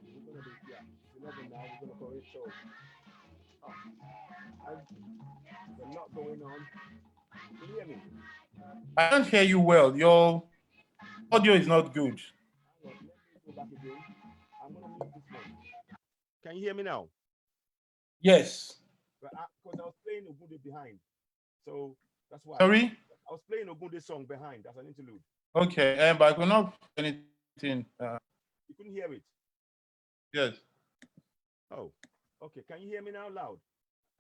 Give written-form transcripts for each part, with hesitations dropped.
We're gonna be, yeah, it's 11 now. We're gonna call it show. Oh, there's a lot going on. Can you hear me? I can't hear you well. Your audio is not good. Hang on, let me go back again. I'm gonna mute this one. Can you hear me now? Yes. Because I was playing Ogunde behind, so that's why Sorry? I was playing Ogunde song behind as an interlude. Okay, but I could not hear anything. You couldn't hear it. Yes. Oh, okay. Can you hear me now loud?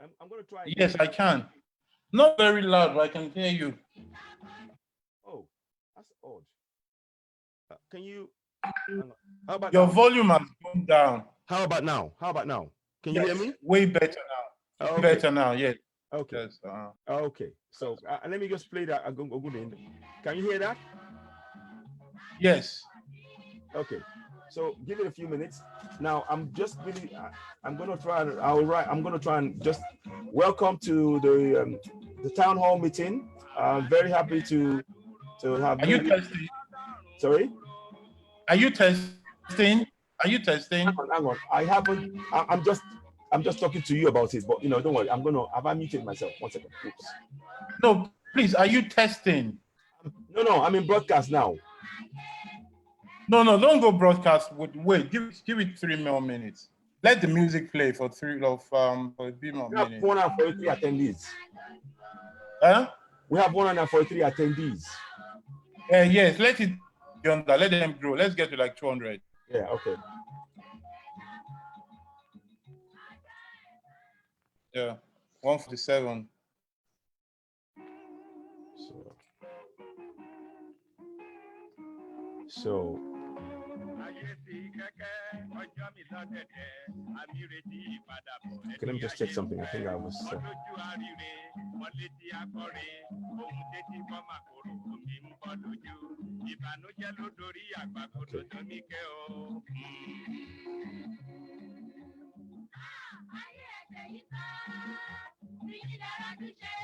I'm gonna try again. Yes, I can. Not very loud, but I can hear you. Oh, that's odd. Can you? How about Your now? volume has gone down. How about now? How about now? Can you hear me? Way better now. Okay. Better now, yes. Okay. Yes, Okay. So let me just play that. Ogunde. Can you hear that? yes. Okay. So give it a few minutes. Now I'm just really. I'm gonna try. I'm gonna try and just welcome to the town hall meeting. I'm very happy to have. Are you testing? Sorry. Are you testing? Are you testing? Hang on. I haven't. I'm just talking to you about it. But don't worry. Have I muted myself? 1 second. Oops. No, please. Are you testing? No. I'm in broadcast now. No, don't go broadcast. Wait, give it 3 more minutes. Let the music play for for a bit more We have minutes. 143 attendees. Huh? We have 143 attendees. Yes, let it be on that. Let them grow. Let's get to like 200. Yeah, okay. Yeah, 147. So okay, let me just check something. I think I was.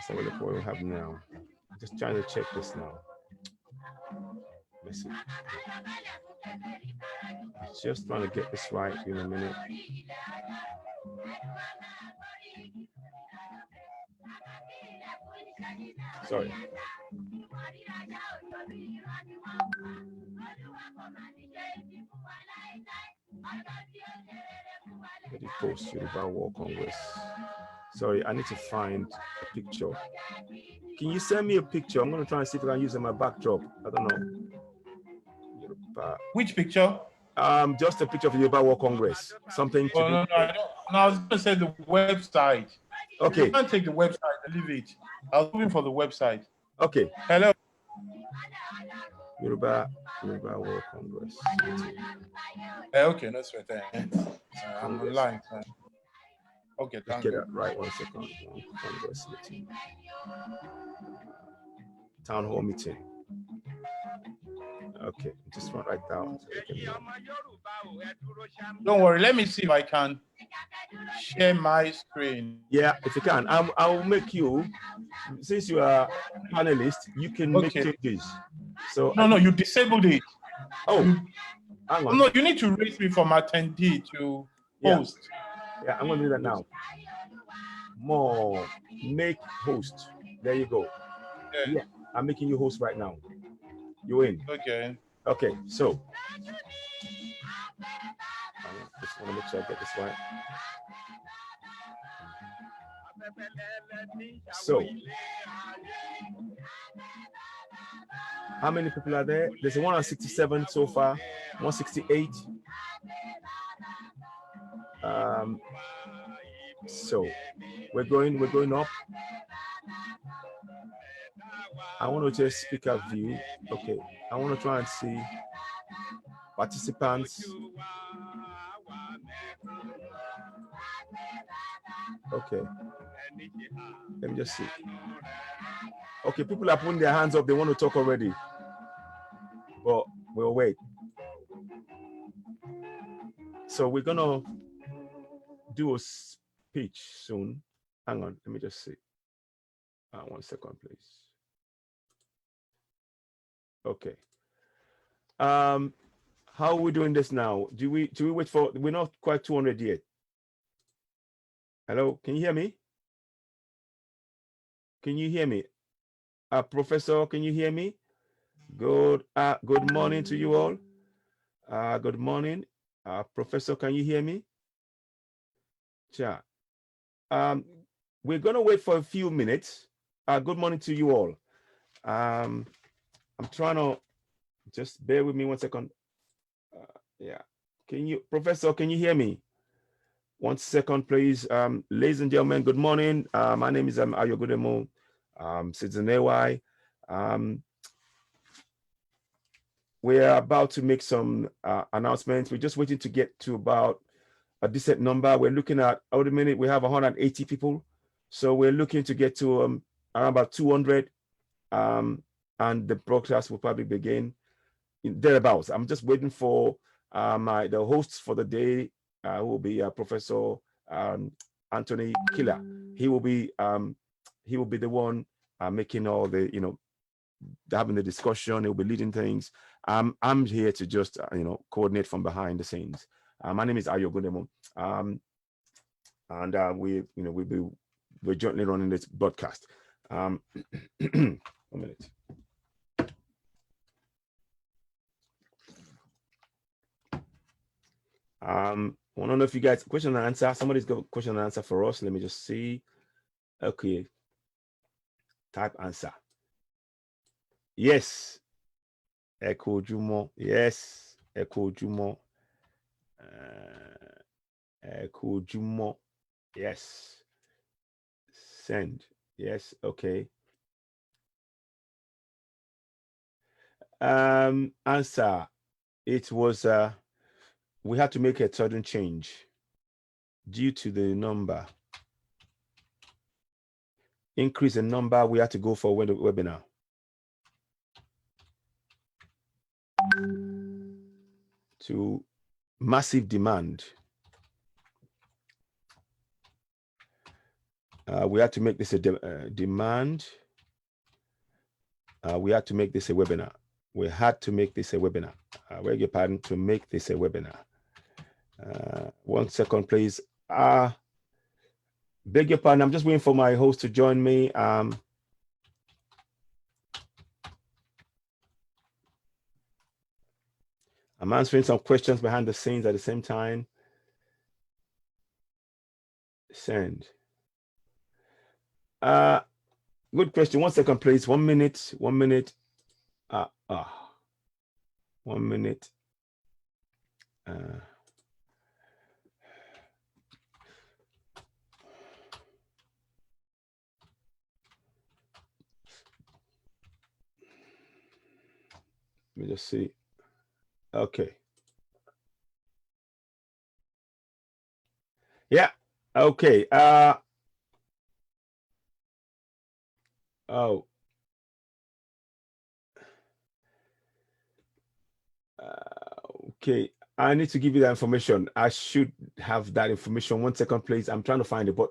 So what we have now. Just trying to check this now. Let's see. Just trying to get this right in a minute. Sorry. Let it post Yoruba War Congress. Sorry, I need to find a picture. Can you send me a picture? I'm going to try and see if I can use it in my backdrop. I don't know. Yoruba. Which picture? Just a picture of the Yoruba War Congress. Something to do. No, I don't. No, I was going to say the website. Okay. You can't take the website and leave it. I was looking for the website. Okay. Hello. Yoruba War Congress. Okay, that's right there. I'm online. Okay, thank you. Get that right. 1 second. Congress meeting. Town hall meeting. Okay, just want to write down. Don't worry. Let me see if I can share my screen. Yeah, if you can, I'll make you. Since you are panelist, you can make changes. So no, you disabled it. Oh, hang on. No, you need to raise me from attendee to host. Yeah, I'm gonna do that now. More, make host. There you go. Yeah, I'm making you host right now. You in? Okay. Okay, so I just want to make sure I get this right. So, how many people are there? There's 167 so far, 168. So we're going up. I want to just speak a view. Okay, I want to try and see participants. Okay, let me just see. Okay, people are putting their hands up. They want to talk already, but we'll wait. So we're gonna do a speech soon. Hang on, let me just see. 1 second, please. Okay. How are we doing this now? Do we wait for? We're not quite 200 yet. Hello, can you hear me? Can you hear me? Professor, can you hear me? Good morning to you all. Good morning. Professor, can you hear me? Sure. We're gonna wait for a few minutes. Good morning to you all. I'm trying to just bear with me 1 second. Yeah. Professor, can you hear me? 1 second, please. Ladies and gentlemen, good morning. My name is Ayogudemo Citizenay. We're about to make some announcements. We're just waiting to get to about a decent number. We're looking at, at the minute, we have 180 people. So we're looking to get to around about 200. And the broadcast will probably begin thereabouts. I'm just waiting for the hosts for the day, who will be Professor Anthony Kila. He will be the one making all the, having the discussion. He'll be leading things. I'm here to just coordinate from behind the scenes. My name is Ayogudemo, and we're jointly running this broadcast. 1 minute. I don't know if you guys question and answer. Somebody's got a question and answer for us. Let me just see. Okay. Type answer. Yes. Echo Jumo. Yes. Echo Jumo. Echo Jumo. Yes. Send. Yes. Okay. Answer. It was we had to make a sudden change due to the number. Increase in number, we had to go for a webinar. To massive demand. We had to make this a demand. We had to make this a webinar. We had to make this a webinar. I beg your pardon, to make this a webinar. 1 second, please. Beg your pardon, I'm just waiting for my host to join me. I'm answering some questions behind the scenes at the same time. Send. Good question. 1 second, please. 1 minute. 1 minute. 1 minute. Let me just see. Okay. Yeah. Okay. Oh. Okay. I need to give you that information. I should have that information. 1 second, please. I'm trying to find it. But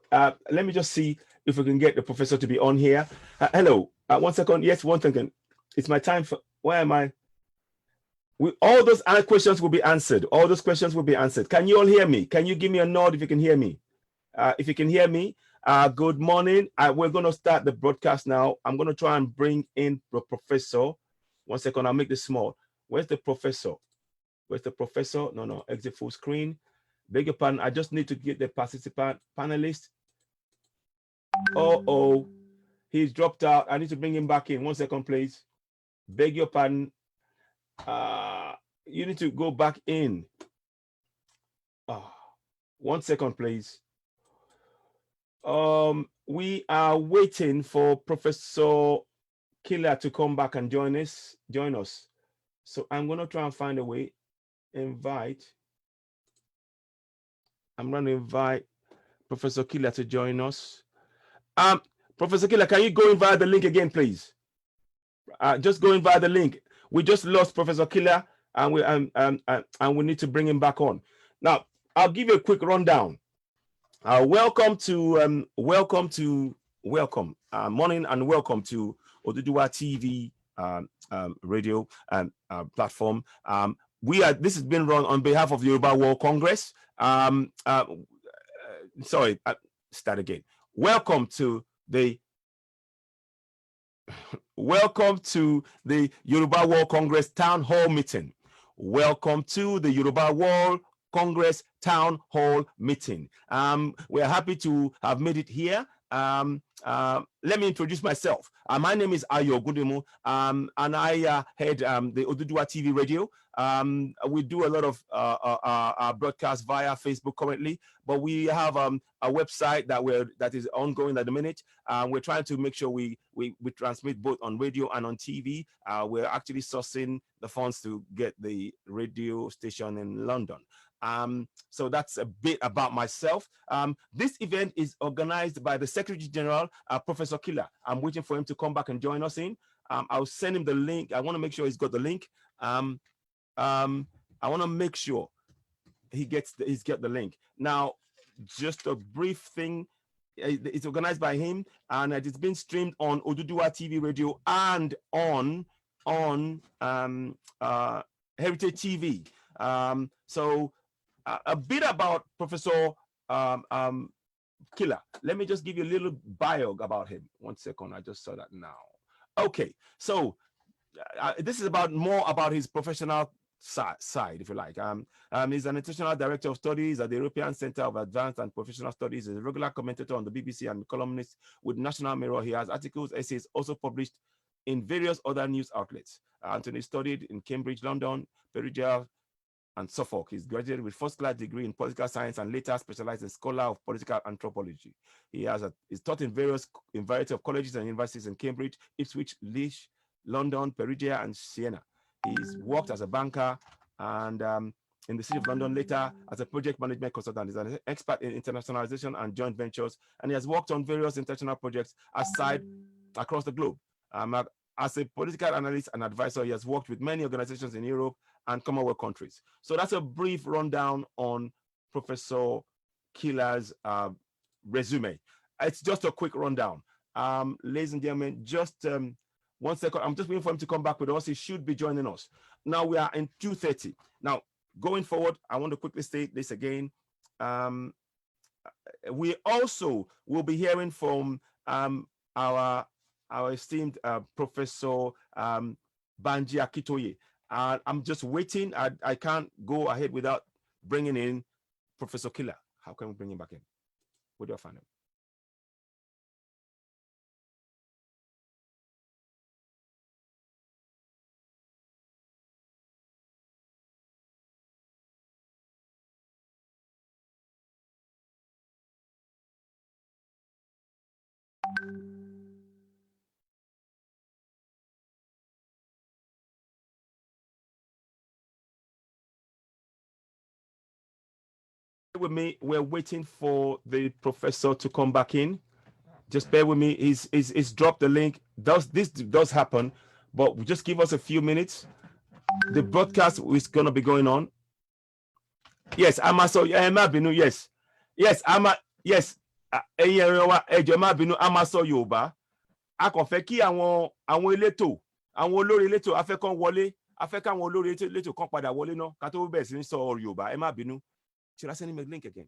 let me just see if we can get the professor to be on here. Hello. 1 second. Yes, 1 second. It's my time for. Where am I? All those questions will be answered. All those questions will be answered. Can you all hear me? Can you give me a nod if you can hear me? If you can hear me, good morning. We're going to start the broadcast now. I'm going to try and bring in the professor. 1 second. I'll make this small. Where's the professor? Where's the professor? No. Exit full screen. Beg your pardon. I just need to get the participant panelist. Oh, he's dropped out. I need to bring him back in. 1 second, please. Beg your pardon. You need to go back in. 1 second, please. We are waiting for Professor Kila to come back and join us. So I'm going to try and find a way. Invite. I'm going to invite Professor Kila to join us. Professor Kila, can you go in via the link again, please? Just go in via the link. We just lost Professor Kila, and we need to bring him back on. Now, I'll give you a quick rundown. Welcome morning and welcome to Oduduwa TV radio platform. This has been run on behalf of the Yoruba World Congress. Start again. Welcome to the Yoruba World Congress Town Hall meeting. Welcome to the Yoruba World Congress Town Hall meeting. We're happy to have made it here. Let me introduce myself. My name is Ayo Gudemu, and I head the Oduduwa TV radio. We do a lot of broadcasts via Facebook currently, but we have a website that is ongoing at the minute. We're trying to make sure we transmit both on radio and on TV. We're actually sourcing the funds to get the radio station in London. So that's a bit about myself. This event is organized by the Secretary General, Professor Kila. I'm waiting for him to come back and join us in. I'll send him the link. I want to make sure he's got the link. I want to make sure he's got the link. Now, just a brief thing. It's organized by him, and it's been streamed on Oduduwa TV radio and on Heritage TV. So a bit about Professor Kila. Let me just give you a little bio about him. 1 second, I just saw that now. Okay, so this is more about his professional side, if you like. He's an international director of studies at the European Center of Advanced and Professional Studies. He's a regular commentator on the BBC and columnist with National Mirror. He has articles, essays also published in various other news outlets. Anthony studied in Cambridge, London, Perugia, and Suffolk. He's graduated with first-class degree in political science and later specialized in scholar of political anthropology. He's taught in variety of colleges and universities in Cambridge, Ipswich, Leeds, London, Perugia, and Siena. He's worked as a banker and in the City of London, later as a project management consultant. He's an expert in internationalization and joint ventures, and he has worked on various international projects across the globe. As a political analyst and advisor, he has worked with many organizations in Europe and Commonwealth countries. So that's a brief rundown on Professor Kila's resume. It's just a quick rundown. Ladies and gentlemen, just 1 second. I'm just waiting for him to come back with us. He should be joining us. Now we are in 2:30. Now, going forward, I want to quickly state this again. We also will be hearing from our esteemed Professor BANJI Akintoye. I'm just waiting. I can't go ahead without bringing in Professor Kila. How can we bring him back in? Where do I find him? With me, we're waiting for the professor to come back in. Just bear with me. He's dropped the link. This does happen, but just give us a few minutes. The broadcast is going to be going on. Yes, Amaso Binu. Yes, yes. Amaso Yoruba. A kàn fẹ́ kí àwọn elétò, àwọn olórí elétò a fẹ́ kàn wọlé, a fẹ́ káwọn olórí elétò kan padà wọlé náà ká tó bẹ̀rẹ̀ sí ní sọ Yorùbá. Ẹ má bínú. Should I send him a link again?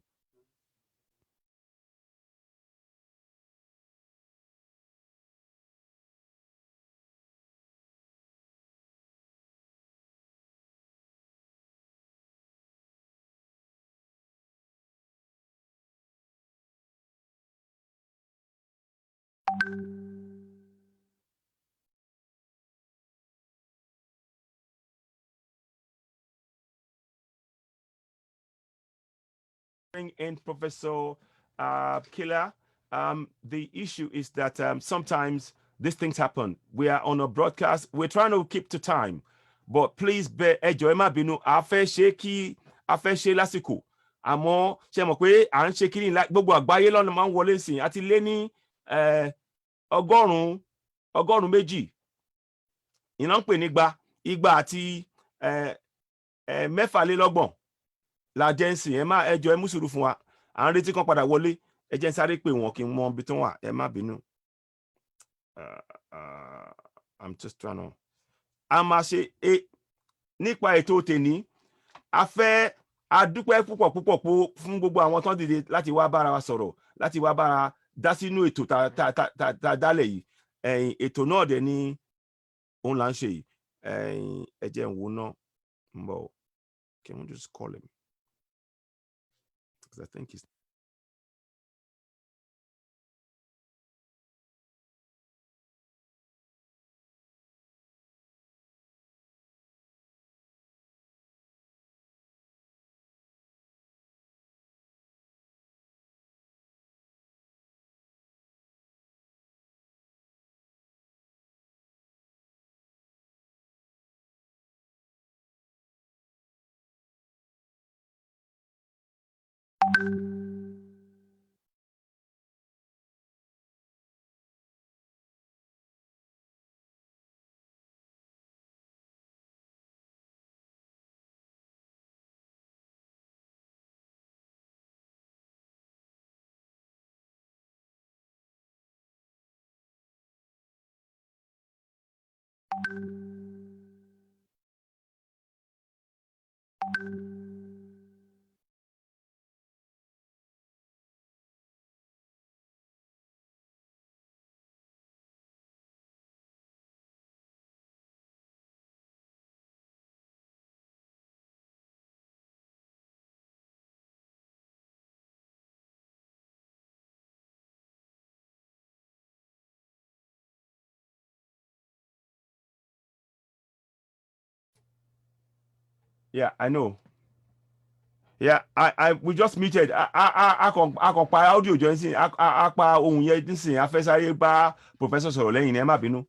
Bring in Professor Kila. The issue is that sometimes these things happen. We are on a broadcast. We're trying to keep to time, but please bear ẹjọ́ ẹ má bínú. A fẹ́ ṣe lásìkò. Àmọ́ ṣé mọ̀ pé à ń ṣe kí ni gbogbo àgbáyé lọ́nà máa ń wọlé sí àti lé ní ọgọ́rùn-ún méjì. Iná ń pè ní igba àti mẹ́fàlélọ́gbọ̀n. La jẹ́nsì ẹ má ẹjọ́ ẹ mú sùúrù fún wa à ń retí kan padà wọlé ẹ jẹ́ n sáré pè wọ́n kí n mọ ibi tó wà ẹ má bínú. I'm just trying to a máa ṣe nípa ètò tèní a fẹ́ a dúpẹ́ púpọ̀ fún gbogbo àwọn tó ń dìde láti wá bára wa sọ̀rọ̀ láti wá bára dá sínú ètò tá dálẹ̀ yìí ètò náà dẹ̀ ni òun là ń ṣe yìí ẹ jẹ́ n wò náà ń bọ̀ can we just call him because I think he's yeah I know. Yeah, we just muted. I kàn pa audio jọ nísìnyí. A pa ohun yẹn nísìnyí. A fẹ́ sáré bá professor sọ̀rọ̀ lẹ́yìn ẹ má bínú.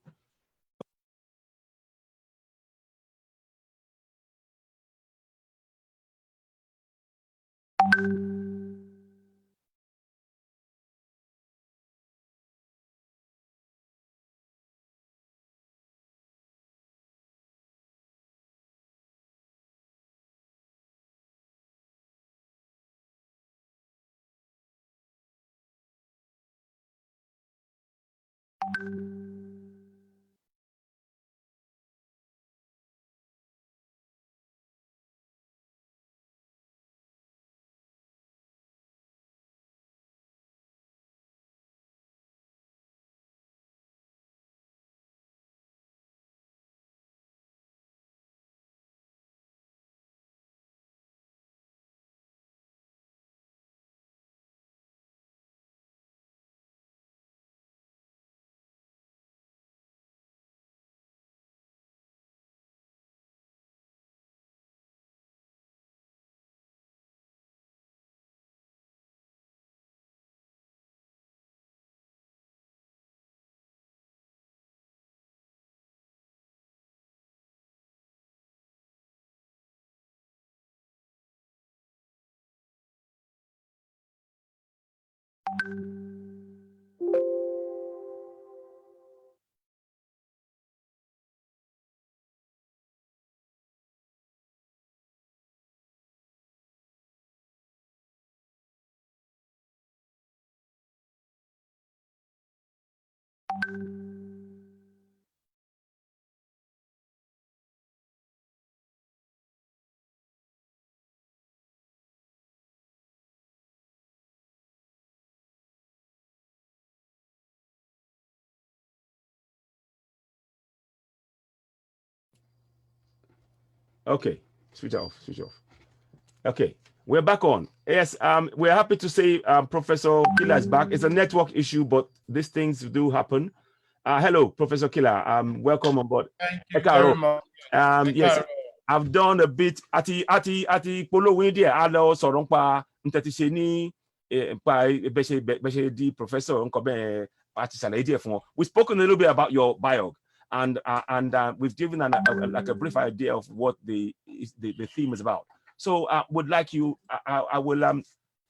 Okay, switch off. Okay, we're back on. Yes, we're happy to say Professor Kila is back. It's a network issue, but these things do happen. Hello, Professor Kila. Welcome on board. Thank you very much. Yes, I've done a bit. Ati polo windy. Alo sorongpa ntati ni pa beshe di professor nkobe ati saladi fun. We've spoken a little bit about your bio. And we've given like a brief idea of what the theme is about. So would like you, I will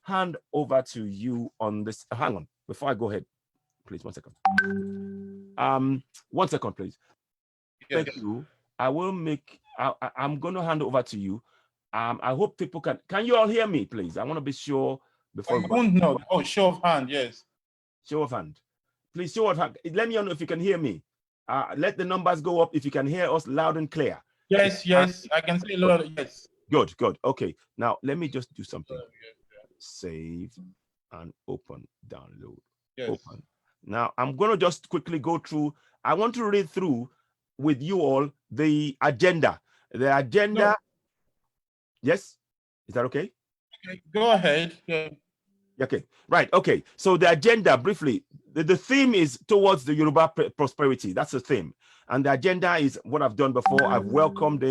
hand over to you on this. Hang on, before I go ahead, please 1 second. 1 second, please. Yes. Thank you. I will make. I'm going to hand over to you. I hope people can you all hear me, please? I want to be sure before. I won't know. Oh, show of hand, yes. Show of hand, please. Show of hand. Let me know if you can hear me. Let the numbers go up if you can hear us loud and clear. Yes, yes, I can see a lot of yes. Good, good. Okay, now let me just do something. Save and open, download, open. Now I'm going to just quickly go through. I want to read through with you all the agenda. The agenda. No. Yes, is that okay? Okay, go ahead. Yeah. Okay, right. Okay, so the agenda briefly. The theme is towards the Yoruba prosperity. That's the theme, and the agenda is what I've done before. I've welcomed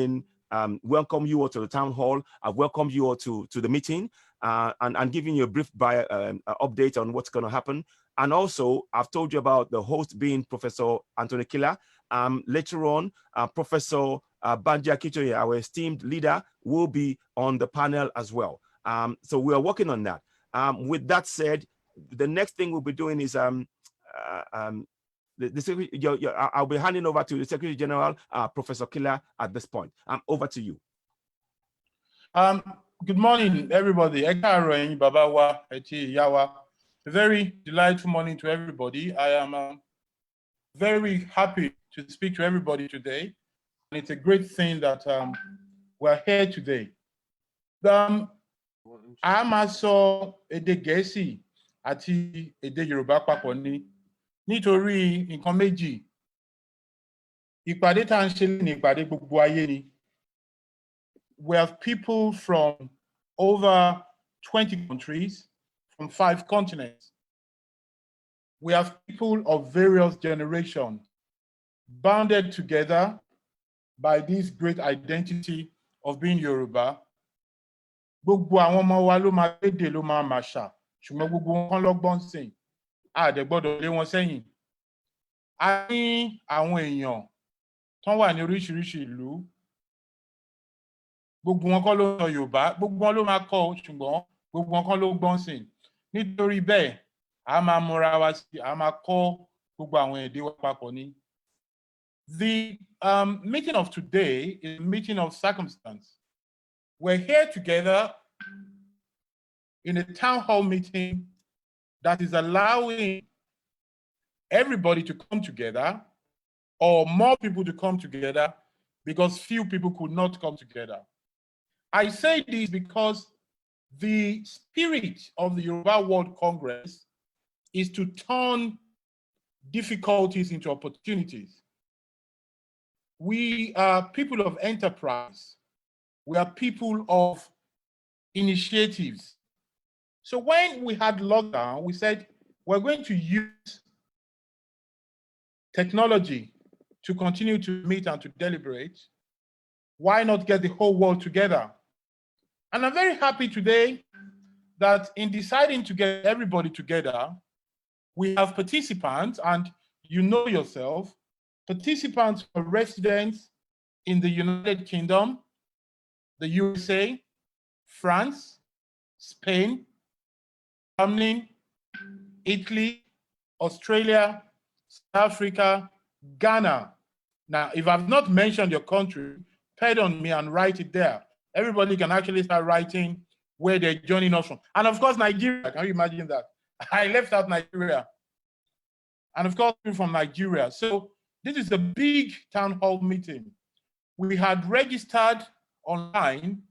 welcome you all to the town hall. I've welcomed you all to the meeting, and giving you a brief update on what's going to happen. And also, I've told you about the host being Professor Anthony Kila. Later on, Professor BANJI Akintoye, our esteemed leader, will be on the panel as well. So we are working on that. With that said, the next thing we'll be doing is I'll be handing over to the Secretary General, Professor Kila, at this point. Over to you. Good morning, everybody. A very delightful morning to everybody. I am very happy to speak to everybody today. And it's a great thing that we're here today. A máa sọ èdè Gẹ̀ẹ́sì àti èdè Yorùbá papọ̀ ni nítorí nǹkan méjì. Ìpàdé tá à ń ṣe ní ìpàdé gbogbo ayé ni. We have people from over 20 countries, from 5 continents. We have people of various generations bounded together by this great identity of being Yoruba. Gbogbo àwọn ọmọ wa ló máa lédè ló máa màṣà ṣùgbọ́n gbogbo wọn lọ́gbọ́n sìn a dẹ̀ gbọ́dọ̀ lé wọn sẹ́yìn. A ní àwọn èèyàn tán wà ní oríṣiríṣi ìlú. Gbogbo wọn kọ́ ló ń sọ Yorùbá, gbogbo wọn ló máa kọ́ ṣùgbọ́n gbogbo wọn kọ́ ló gbọ́n sìn. Nítorí bẹ́ẹ̀ a máa múra wa sí a máa kọ́ gbogbo àwọn èdè wa papọ̀ ni. The meeting of today is a meeting of circumstance. We're here together in a town hall meeting that is allowing everybody to come together, or more people to come together, because few people could not come together. I say this because the spirit of the Yoruba World Congress is to turn difficulties into opportunities. We are people of enterprise. We are people of initiatives. So when we had lockdown, we said, we're going to use technology to continue to meet and to deliberate. Why not get the whole world together? And I'm very happy today that in deciding to get everybody together, we have participants, and you know yourself, participants are residents in the United Kingdom, the USA, France, Spain, Germany, Italy, Australia, South Africa, Ghana. Now, if I've not mentioned your country, pardon me and write it there. Everybody can actually start writing where they're joining us from. And of course, Nigeria, can you imagine that? I left out Nigeria. And of course, people from Nigeria. So this is a big town hall meeting. We had registered online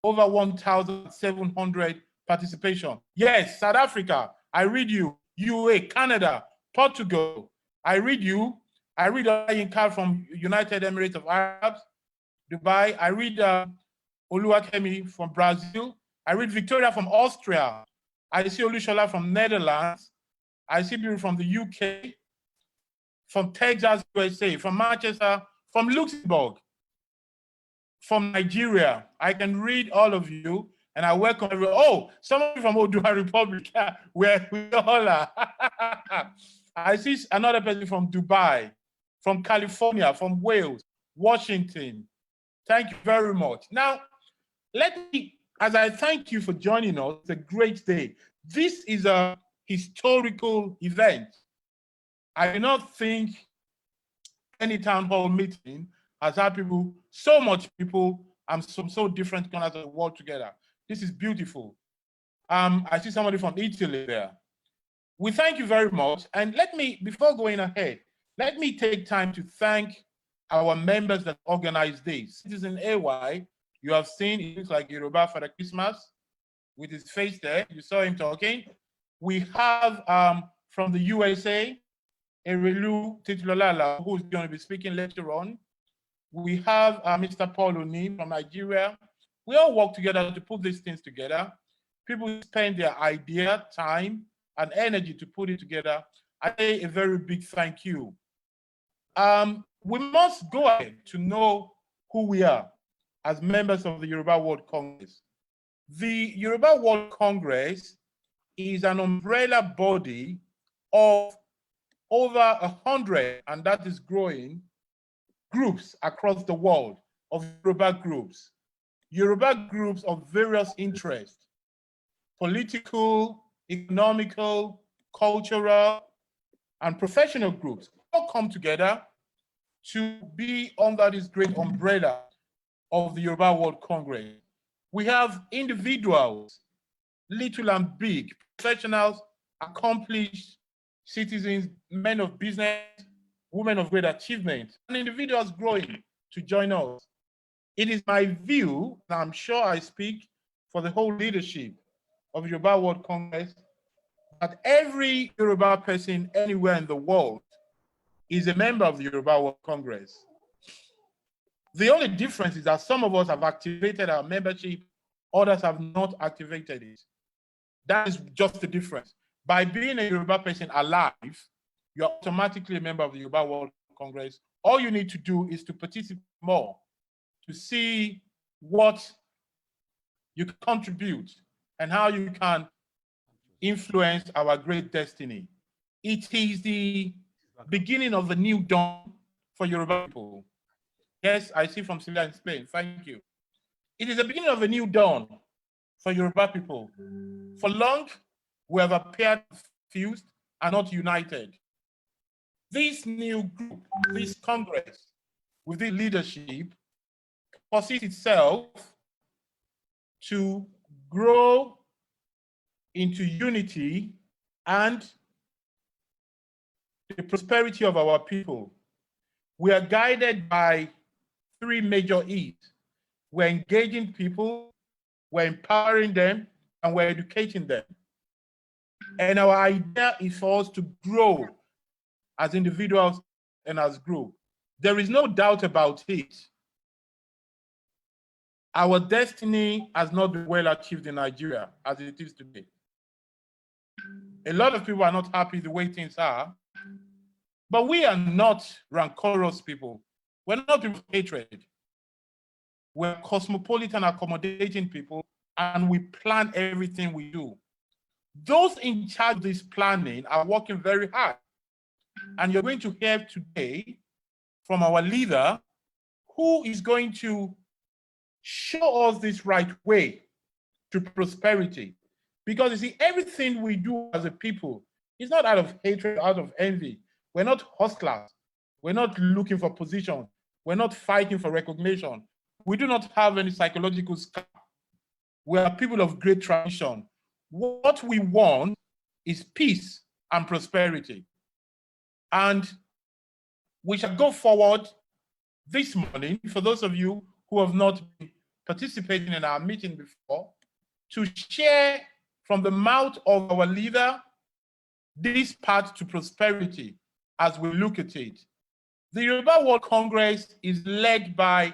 over 1,700 participation. Yes, South Africa, I read you. UAE, Canada, Portugal, I read you. I read Yinka from United Emirates of Arabs, Dubai. I read Oluwakemi from Brazil. I read Victoria from Austria. I see Olushola from Netherlands. I see people from the UK, from Texas, USA, from Manchester, from Luxembourg, from Nigeria. I can read all of you, and I welcome everyone. Oh, somebody from Oduwa Republic, where we all are. I see another person from Dubai, from California, from Wales, Washington. Thank you very much. Now, let me, as I thank you for joining us, it's a great day. This is a historical event. I do not think any town hall meeting has had people, so much people, and some so different corners of the world together. This is beautiful. I see somebody from Italy there. We thank you very much. And let me, before going ahead, Let me take time to thank our members that organized this. Citizen AY, you have seen, it looks like Yoruba Father Christmas with his face there. You saw him talking. We have from the USA, Erelu Titulolala, who's going to be speaking later on. We have Mr. Paul Oni from Nigeria. We all work together to put these things together. People spend their idea, time, and energy to put it together. I say a very big thank you. We must go ahead to know who we are as members of the Yoruba World Congress. The Yoruba World Congress is an umbrella body of over 100, and that is growing, groups across the world of Yoruba groups of various interests, political, economical, cultural, and professional groups all come together to be under this great umbrella of the Yoruba World Congress. We have individuals, little and big, professionals, accomplished citizens, men of business, women of great achievement, and individuals growing to join us. It is my view, and I'm sure I speak for the whole leadership of Yoruba World Congress, that every Yoruba person anywhere in the world is a member of the Yoruba World Congress. The only difference is that some of us have activated our membership, others have not activated it. That is just the difference. By being a Yoruba person alive, you're automatically a member of the Yoruba World Congress. All you need to do is to participate more, to see what you can contribute and how you can influence our great destiny. It is the beginning of a new dawn for Yoruba people. Yes, I see from Celia in Spain. Thank you. It is the beginning of a new dawn for Yoruba people. For long, we have appeared confused and not united. This new group, this Congress, with the leadership, perceives itself to grow into unity and the prosperity of our people. We are guided by three major E's. We're engaging people, we're empowering them, and we're educating them. And our idea is for us to grow as individuals and as group. There is no doubt about it. Our destiny has not been well achieved in Nigeria as it is today. A lot of people are not happy the way things are, but we are not rancorous people. We're not people of hatred. We're cosmopolitan, accommodating people, and we plan everything we do. Those in charge of this planning are working very hard. And you're going to hear today from our leader who is going to show us this right way to prosperity. Because you see, everything we do as a people is not out of hatred, out of envy. We're not hustlers. We're not looking for position. We're not fighting for recognition. We do not have any psychological scar. We are people of great tradition. What we want is peace and prosperity. And we shall go forward this morning, for those of you who have not been participating in our meeting before, to share from the mouth of our leader this path to prosperity as we look at it. The Yoruba World Congress is led by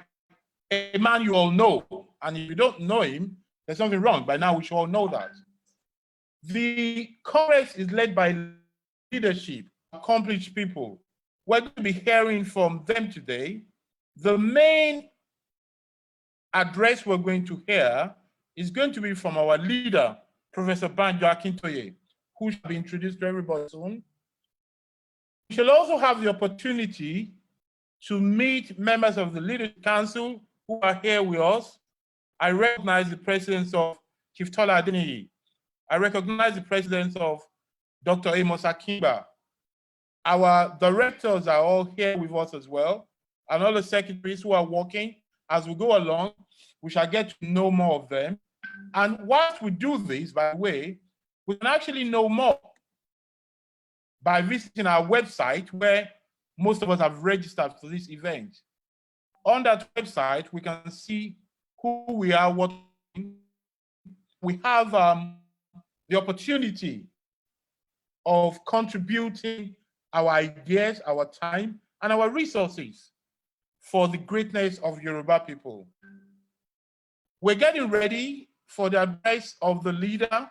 a man you all know, and if you don't know him, there's something wrong. By now, we should all know that. The Congress is led by leadership, accomplished people. We're going to be hearing from them today. The main address we're going to hear is going to be from our leader, Professor BANJI Akintoye, who shall be introduced to everybody soon. We shall also have the opportunity to meet members of the Leadership Council who are here with us. I recognize the presence of Chief Tola Adeniyi. I recognize the presence of Dr. Amos Akimba. Our directors are all here with us as well, and all the secretaries who are working. As we go along, we shall get to know more of them. And whilst we do this, by the way, we can actually know more by visiting our website, where most of us have registered for this event. On that website, we can see who we are, what we have the opportunity of contributing our ideas, our time, and our resources for the greatness of Yoruba people. We're getting ready for the advice of the leader,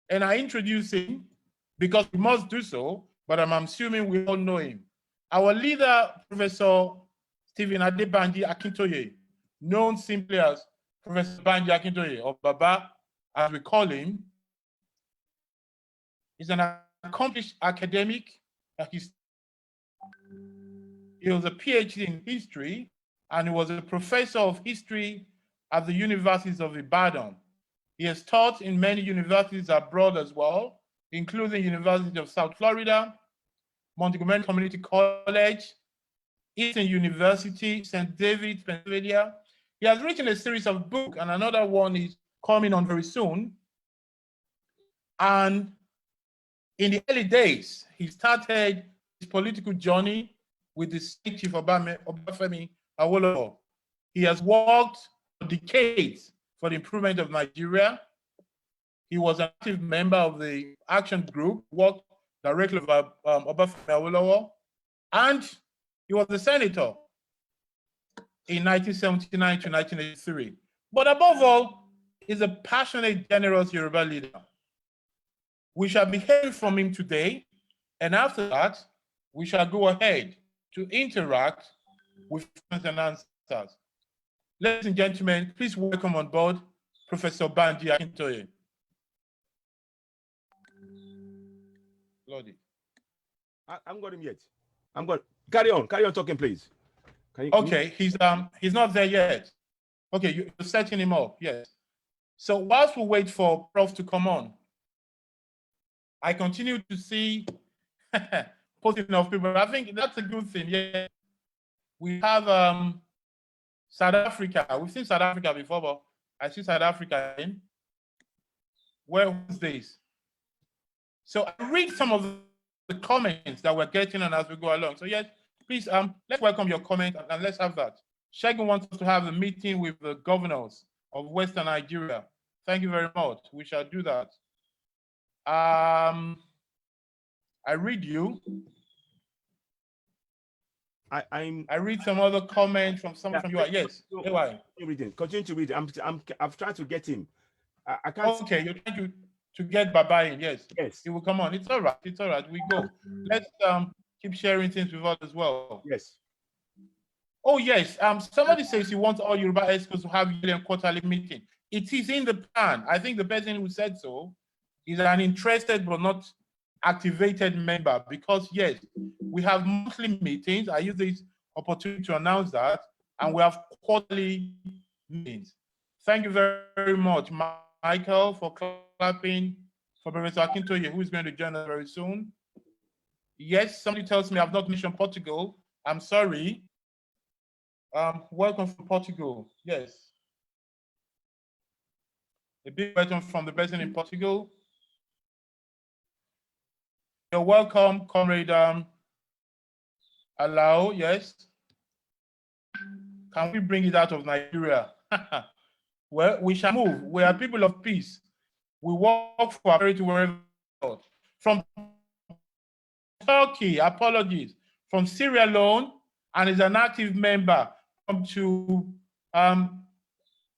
and I introduce him because we must do so, but I'm assuming we all know him. Our leader, Professor Stephen BANJI Akintoye, known simply as Professor BANJI Akintoye, or Baba, as we call him, is an accomplished academic. He was a PhD in history, and he was a professor of history at the universities of Ibadan. He has taught in many universities abroad as well, including University of South Florida, Montgomery Community College, Eastern University, St. David, Pennsylvania. He has written a series of books, and another one is coming on very soon. And in the early days, he started his political journey with the state chief Obafemi Awolowo. He has worked for decades for the improvement of Nigeria. He was an active member of the action group, worked directly with Obafemi Awolowo, and he was a senator in 1979 to 1983. But above all, he's a passionate, generous Yoruba leader. We shall be hearing from him today, and after that, we shall go ahead to interact with questions and answers. Ladies and gentlemen, please welcome on board Professor BANJI Akintoye. Lordy. I'm got him yet. I'm got carry on talking, please. Okay, he's not there yet. Okay, you're setting him up, yes. So whilst we wait for Prof to come on, I continue to see posting of people. I think that's a good thing. Yeah, we have South Africa. We've seen South Africa before, but I see South Africa in. Where was this? So I read some of the comments that we're getting on as we go along. So yes, please let's welcome your comment and let's have that. Shegun wants us to have a meeting with the governors of Western Nigeria. Thank you very much. We shall do that. I read you. I read some other comments from some from you. Yes. Continue to read. I've tried to get him. I can't. Okay, you're trying to get Baba in. Yes. Yes. He will come on. It's all right. It's all right. We go. Let's keep sharing things with us as well. Yes. Oh yes. Somebody says he wants all Yoruba experts to have yearly and quarterly meeting. It is in the plan. I think the person who said so is an interested but not activated member, because yes, we have monthly meetings. I use this opportunity to announce that, and we have quarterly meetings. Thank you very, very much, Michael, for clapping for Professor Akintoye, who is going to join us very soon. Yes, somebody tells me I've not mentioned Portugal. I'm sorry. Welcome from Portugal. Yes. A big welcome from the person in Portugal. You're welcome, Comrade Alao. Yes. Can we bring it out of Nigeria? Well, we shall move. We are people of peace. We work for prosperity wherever. From Turkey, apologies. From Sierra Leone, and is an active member. Come to our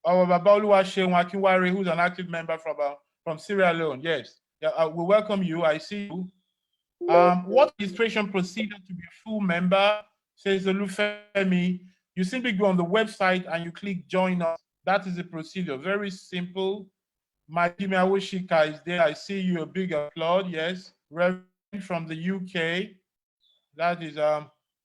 Babaoluwa Seun Akinware, who's an active member from Sierra Leone. Yes. Yeah, we welcome you. I see you. What registration procedure to be a full member? Says Olufemi. You simply go on the website and you click join us. That is the procedure. Very simple. My Jimmy Awoshika is there. I see you. A big applaud. Yes. Reverend from the UK. That is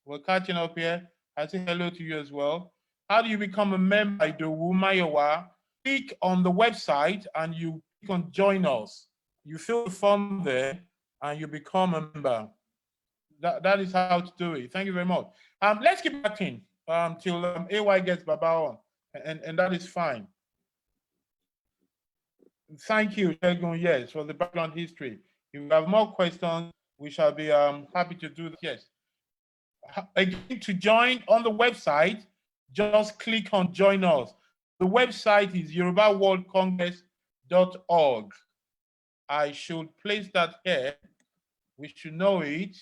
we're catching up here. I say hello to you as well. How do you become a member? Idowu Mayowa. Click on the website and you click on join us. You fill the form there and you become a member. That is how to do it. Thank you very much. Let's keep acting till AY gets Baba on, and that is fine. Thank you, Shegun, yes, for the background history. If you have more questions, we shall be happy to do that. Yes. Again, to join on the website, just click on join us. The website is yorubaworldcongress.org. I should place that here. We should know it.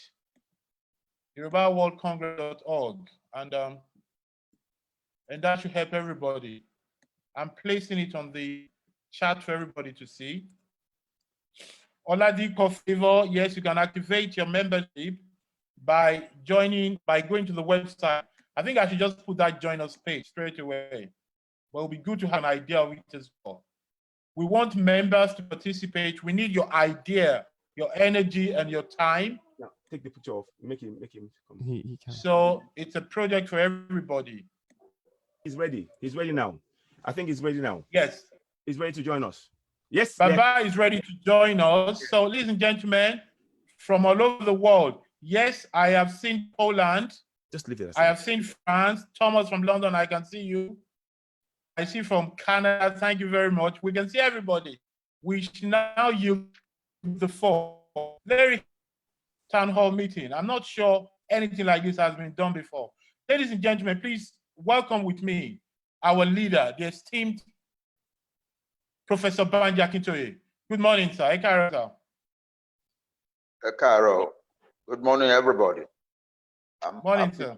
yorubaworldcongress.org. And that should help everybody. I'm placing it on the chat for everybody to see. Oladipo Favor, yes, you can activate your membership by going to the website. I think I should just put that join us page straight away. But it'll be good to have an idea of it as well. We want members to participate. We need your idea, your energy, and your time. Now, take the picture off. Make him come. He can. So it's a project for everybody. He's ready. He's ready now. I think he's ready now. Yes. He's ready to join us. Yes. Baba is ready to join us. So, ladies and gentlemen, from all over the world, yes, I have seen Poland. Just leave it. I have seen France. Thomas from London, I can see you. I see from Canada, thank you very much. We can see everybody. We should now use the floor. Very town hall meeting. I'm not sure anything like this has been done before. Ladies and gentlemen, please welcome with me our leader, the esteemed Professor BANJI Akintoye. Good morning, sir. Ekaro. Good morning, everybody. Sir.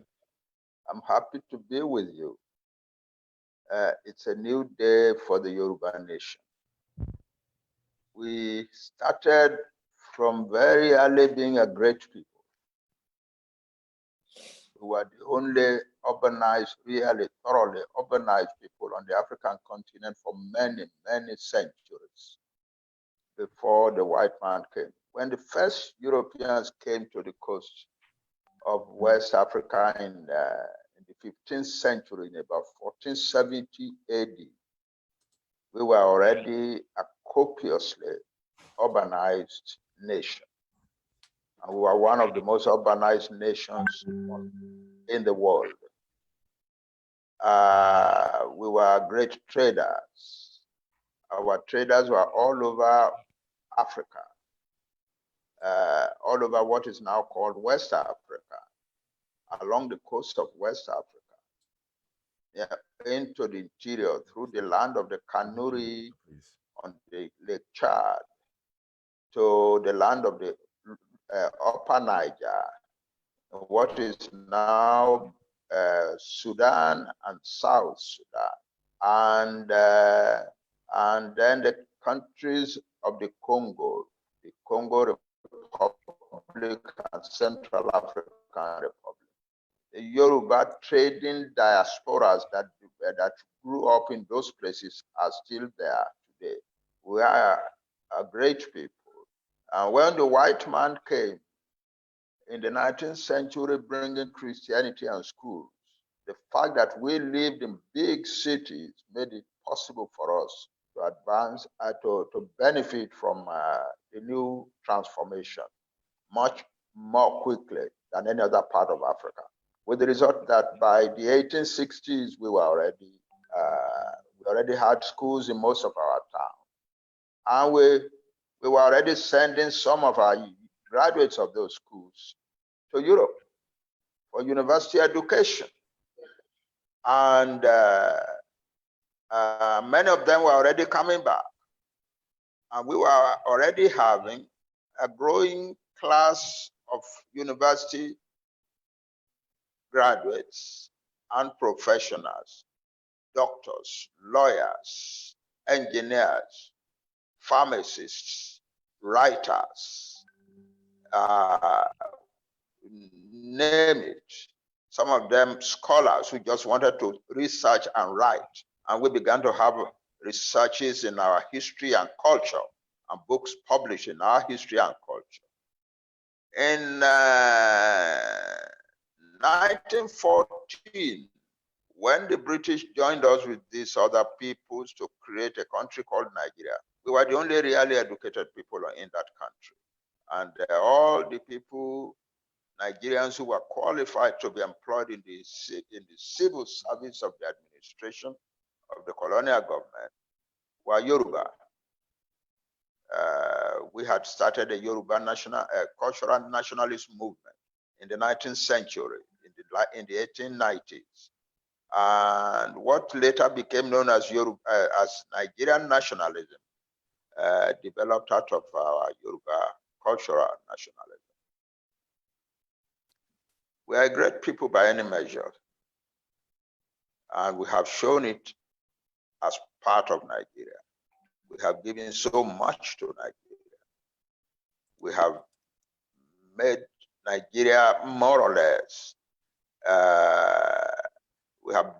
I'm happy to be with you. It's a new day for the Yoruba nation. We started from very early being a great people. We were the only urbanized, really thoroughly urbanized people on the African continent for many, many centuries before the white man came. When the first Europeans came to the coast of West Africa in the 15th century, in about 1470 AD, we were already a copiously urbanized nation. And we were one of the most urbanized nations in the world. We were great traders. Our traders were all over Africa, all over what is now called West Africa, along the coast of West Africa, into the interior through the land of the Kanuri on the Lake Chad to the land of the Upper Niger, what is now Sudan and South Sudan, and then the countries of the Congo Republic and Central African Republic. The Yoruba trading diasporas that grew up in those places are still there today. We are a great people. And when the white man came in the 19th century bringing Christianity and schools, the fact that we lived in big cities made it possible for us to advance, to benefit from the new transformation much more quickly than any other part of Africa. With the result that by the 1860s, we already had schools in most of our towns. And we were already sending some of our graduates of those schools to Europe for university education. And many of them were already coming back. And we were already having a growing class of university graduates and professionals, doctors, lawyers, engineers, pharmacists, writers, name it. Some of them scholars who just wanted to research and write. And we began to have researches in our history and culture and books published in our history and culture. In 1914, when the British joined us with these other peoples to create a country called Nigeria, we were the only really educated people in that country. And all the people, Nigerians who were qualified to be employed in the civil service of the administration of the colonial government were Yoruba. We had started a Yoruba cultural nationalist movement in the 19th century. in the 1890s. And what later became known as Nigerian nationalism developed out of our Yoruba cultural nationalism. We are a great people by any measure, and we have shown it as part of Nigeria. We have given so much to Nigeria. We have made Nigeria more or less, we have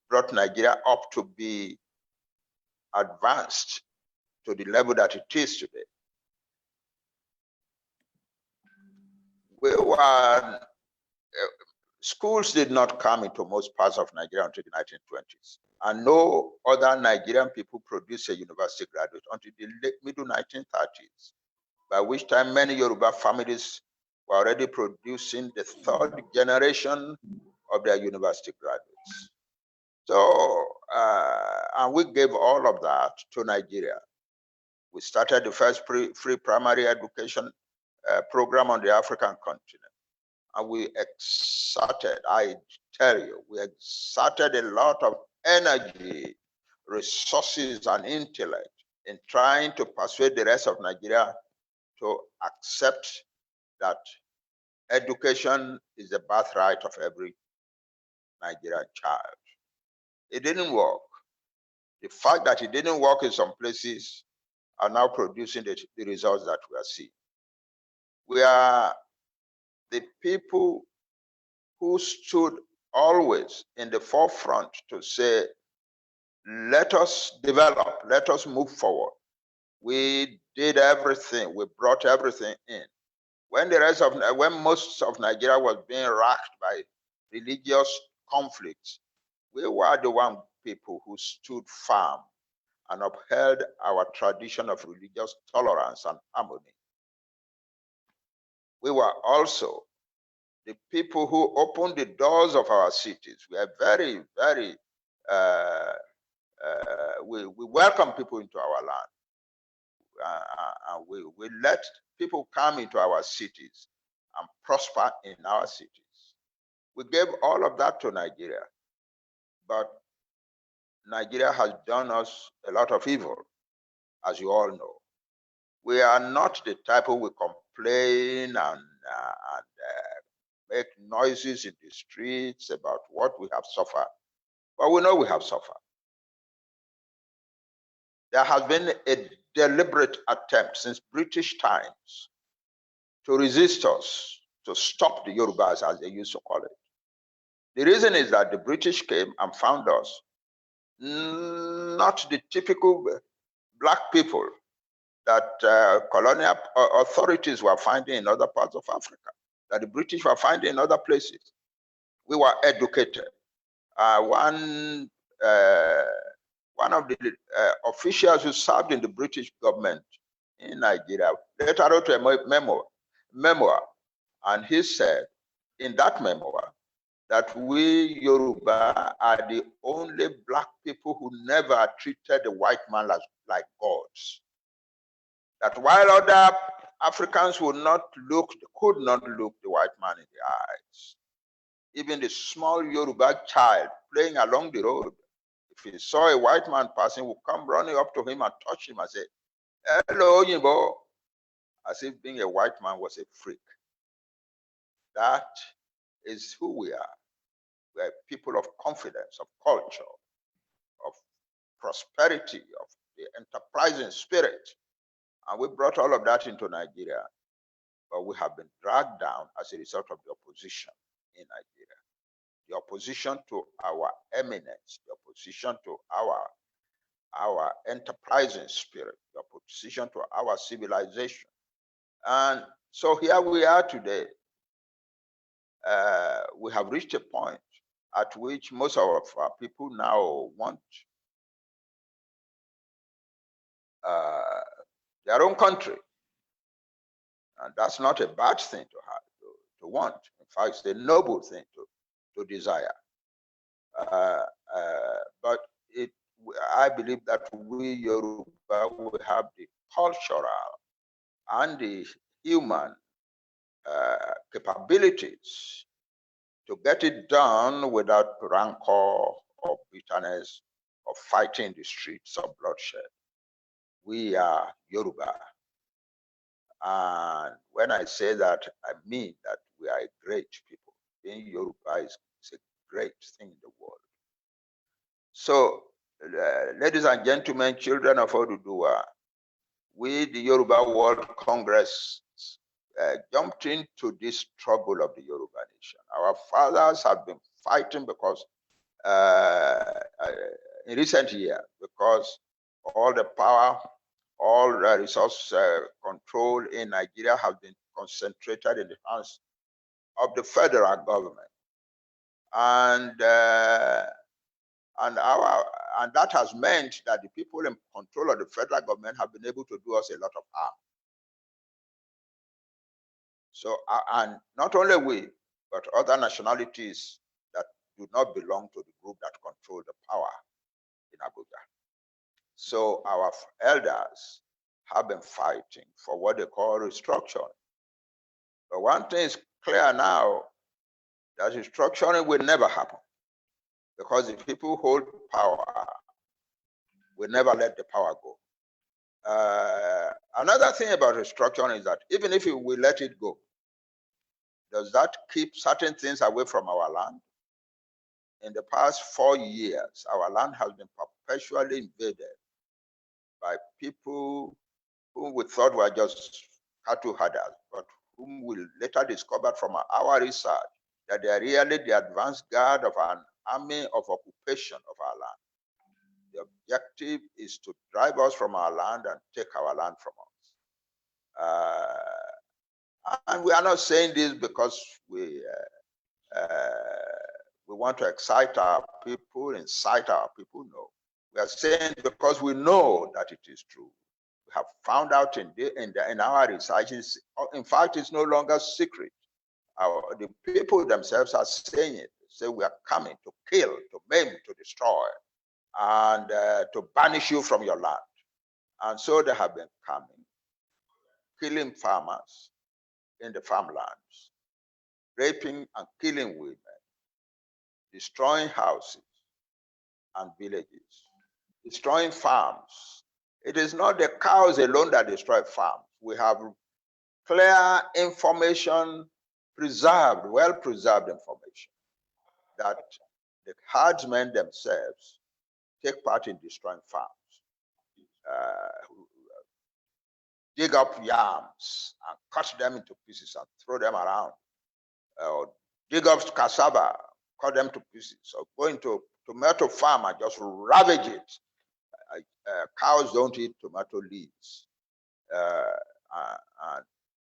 brought Nigeria up to be advanced to the level that it is today. We were, schools did not come into most parts of Nigeria until the 1920s. And no other Nigerian people produced a university graduate until the middle 1930s, by which time many Yoruba families were already producing the third generation of their university graduates. So, and we gave all of that to Nigeria. We started the first free primary education program on the African continent. And we exerted, I tell you, we exerted a lot of energy, resources, and intellect in trying to persuade the rest of Nigeria to accept that education is the birthright of every Nigerian child. It didn't work. The fact that it didn't work in some places are now producing the results that we are seeing. We are the people who stood always in the forefront to say, let us develop, let us move forward. We did everything, we brought everything in. When most of Nigeria was being racked by religious conflicts, we were the one people who stood firm and upheld our tradition of religious tolerance and harmony. We were also the people who opened the doors of our cities. We are very, very, we welcome people into our land. And we let people come into our cities and prosper in our cities. We gave all of that to Nigeria, but Nigeria has done us a lot of evil, as you all know. We are not the type who will complain and make noises in the streets about what we have suffered, but we know we have suffered. There has been a deliberate attempt since British times to resist us, to stop the Yorubas, as they used to call it. The reason is that the British came and found us not the typical black people that colonial authorities were finding in other parts of Africa, that the British were finding in other places. We were educated. One of the officials who served in the British government in Nigeria later wrote a memoir, and he said in that memoir that we Yoruba are the only black people who never treated the white man like gods. That while other Africans could not look the white man in the eyes, even the small Yoruba child playing along the road, if he saw a white man passing, would come running up to him and touch him and say, "Hello, Yimbo," as if being a white man was a freak. That is who we are. We are people of confidence, of culture, of prosperity, of the enterprising spirit. And we brought all of that into Nigeria, but we have been dragged down as a result of the opposition in Nigeria. The opposition to our eminence, the opposition to our enterprising spirit, the opposition to our civilization. And so here we are today. We have reached a point at which most of our people now want their own country. And that's not a bad thing to have, to want. In fact, it's a noble thing to desire. But I believe that we Yoruba will have the cultural and the human capabilities to get it done without rancor or bitterness or fighting the streets of bloodshed. We are Yoruba. And when I say that, I mean that we are a great people. Being Yoruba is a great thing in the world. So, ladies and gentlemen, children of Oduduwa, we, the Yoruba World Congress, jumped into this trouble of the Yoruba nation. Our fathers have been fighting because in recent years, because all the power, all the resource control in Nigeria has been concentrated in the hands of the federal government, and that has meant that the people in control of the federal government have been able to do us a lot of harm. So, and not only we, but other nationalities that do not belong to the group that control the power in Abuja. So our elders have been fighting for what they call restructuring. But one thing is clear now, that restructuring will never happen, because if people hold power, will never let the power go. Another thing about restructuring is that even if we let it go, does that keep certain things away from our land? In the past 4 years, our land has been perpetually invaded by people whom we thought were just cattle herders, but whom we later discovered from our research that they are really the advanced guard of an army of occupation of our land. The objective is to drive us from our land and take our land from us. And we are not saying this because we want to excite our people, incite our people. No, we are saying because we know that it is true. We have found out in our researches. In fact, it's no longer secret. The people themselves are saying it. They say we are coming to kill, to maim, to destroy, and to banish you from your land. And so they have been coming, killing farmers in the farmlands, raping and killing women, destroying houses and villages, destroying farms. It is not the cows alone that destroy farms. We have clear information, well-preserved information, that the herdsmen themselves take part in destroying farms, dig up yams and cut them into pieces and throw them around, or dig up cassava, cut them to pieces, or go into a tomato farm and just ravage it. Cows don't eat tomato leaves.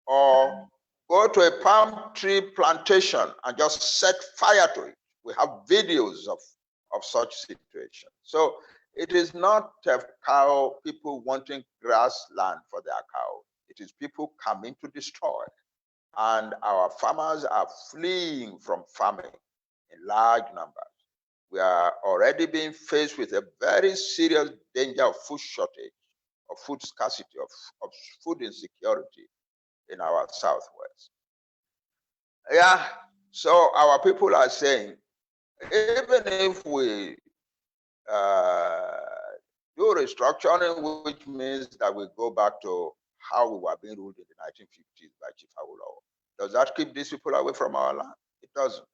Or go to a palm tree plantation and just set fire to it. We have videos of such situations. So it is not people wanting grassland for their cow. It is people coming to destroy. And our farmers are fleeing from farming in large numbers. We are already being faced with a very serious danger of food shortage, of food scarcity, of food insecurity in our southwest. Yeah, so our people are saying, even if we do restructuring, which means that we go back to how we were being ruled in the 1950s by Chief Awolowo, does that keep these people away from our land? It doesn't.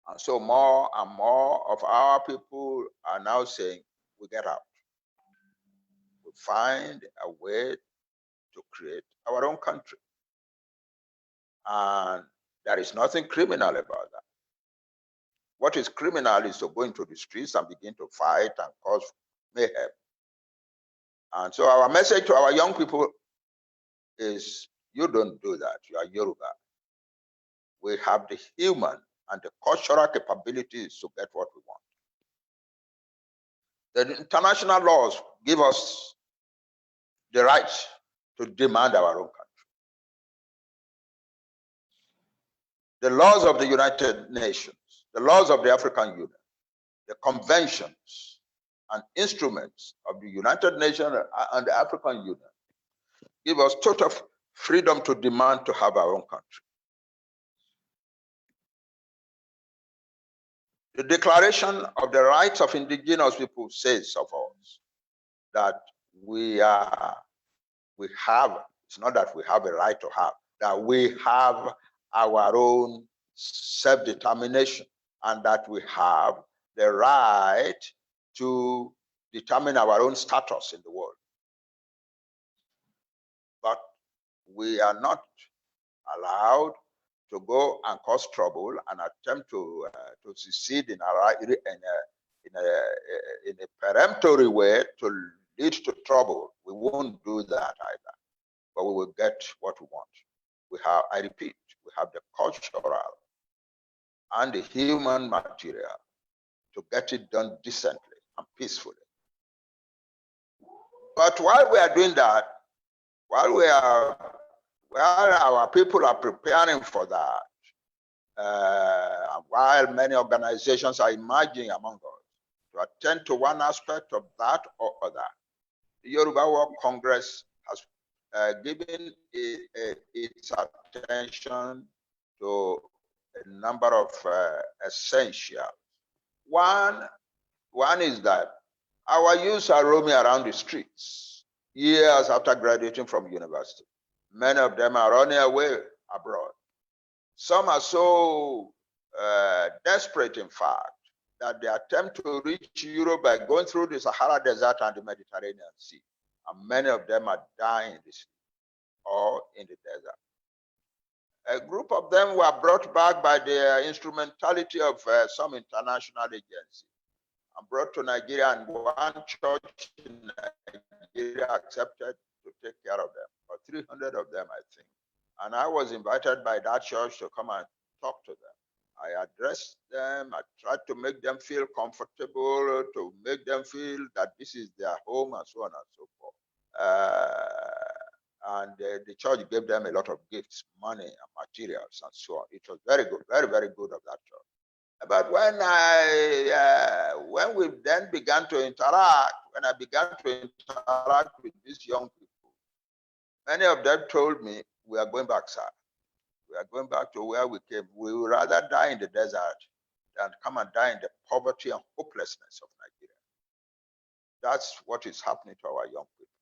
And so more and more of our people are now saying, we get out. We find a way to create our own country. And there is nothing criminal about that. What is criminal is to go into the streets and begin to fight and cause mayhem. And so our message to our young people is, you don't do that. You are Yoruba. We have the human and the cultural capabilities to get what we want. The international laws give us the right to demand our own country. The laws of the United Nations, the laws of the African Union, the conventions and instruments of the United Nations and the African Union give us total freedom to demand to have our own country. The Declaration of the Rights of Indigenous People says of us that we have, it's not that we have a right to have, that we have our own self-determination and that we have the right to determine our own status in the world. But we are not allowed to go and cause trouble and attempt to succeed in a peremptory way to lead to trouble. We won't do that either, but we will get what we want. We have, I repeat, we have the cultural and the human material to get it done decently and peacefully. But while we are doing that, while our people are preparing for that, while many organizations are emerging among us to attend to one aspect of that or other, the Yoruba World Congress has given its attention to a number of essentials. One is that our youth are roaming around the streets years after graduating from university. Many of them are running away abroad. Some are so desperate, in fact, that they attempt to reach Europe by going through the Sahara Desert and the Mediterranean Sea. And many of them are dying in the sea or in the desert. A group of them were brought back by the instrumentality of some international agency and brought to Nigeria, and one church in Nigeria accepted to take care of them, or 300 of them, I think. And I was invited by that church to come and talk to them. I addressed them. I tried to make them feel comfortable, to make them feel that this is their home, and so on and so forth. And the church gave them a lot of gifts, money and materials and so on. It was very good, very, very good of that church. But when we then began to interact, when I began to interact with these young people, many of them told me, we are going back, sir. We are going back to where we came. We would rather die in the desert than come and die in the poverty and hopelessness of Nigeria. That's what is happening to our young people.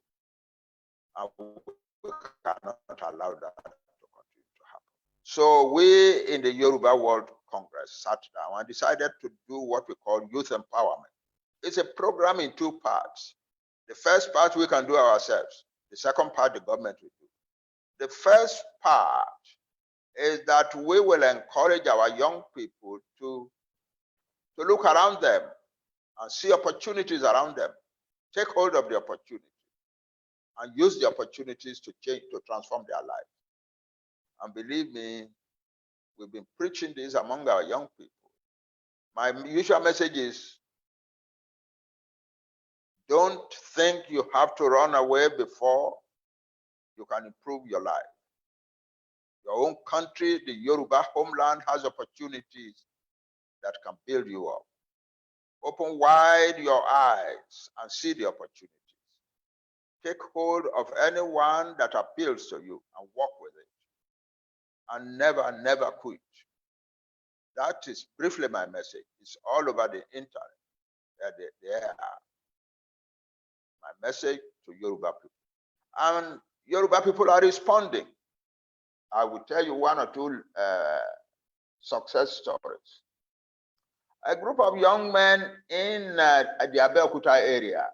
And we cannot allow that to continue to happen. So we in the Yoruba World Congress sat down and decided to do what we call youth empowerment. It's a program in two parts. The first part we can do ourselves. The second part the government will do. The first part is that we will encourage our young people to look around them and see opportunities around them. Take hold of the opportunity and use the opportunities to change, to transform their lives. And believe me, we've been preaching this among our young people. My usual message is, don't think you have to run away before you can improve your life. Your own country, the Yoruba homeland, has opportunities that can build you up. Open wide your eyes and see the opportunities. Take hold of anyone that appeals to you and work with it. And never, never quit. That is briefly my message. It's all over the internet. There. My message to Yoruba people. And Yoruba people are responding. I will tell you one or two success stories. A group of young men in the Abeokuta area,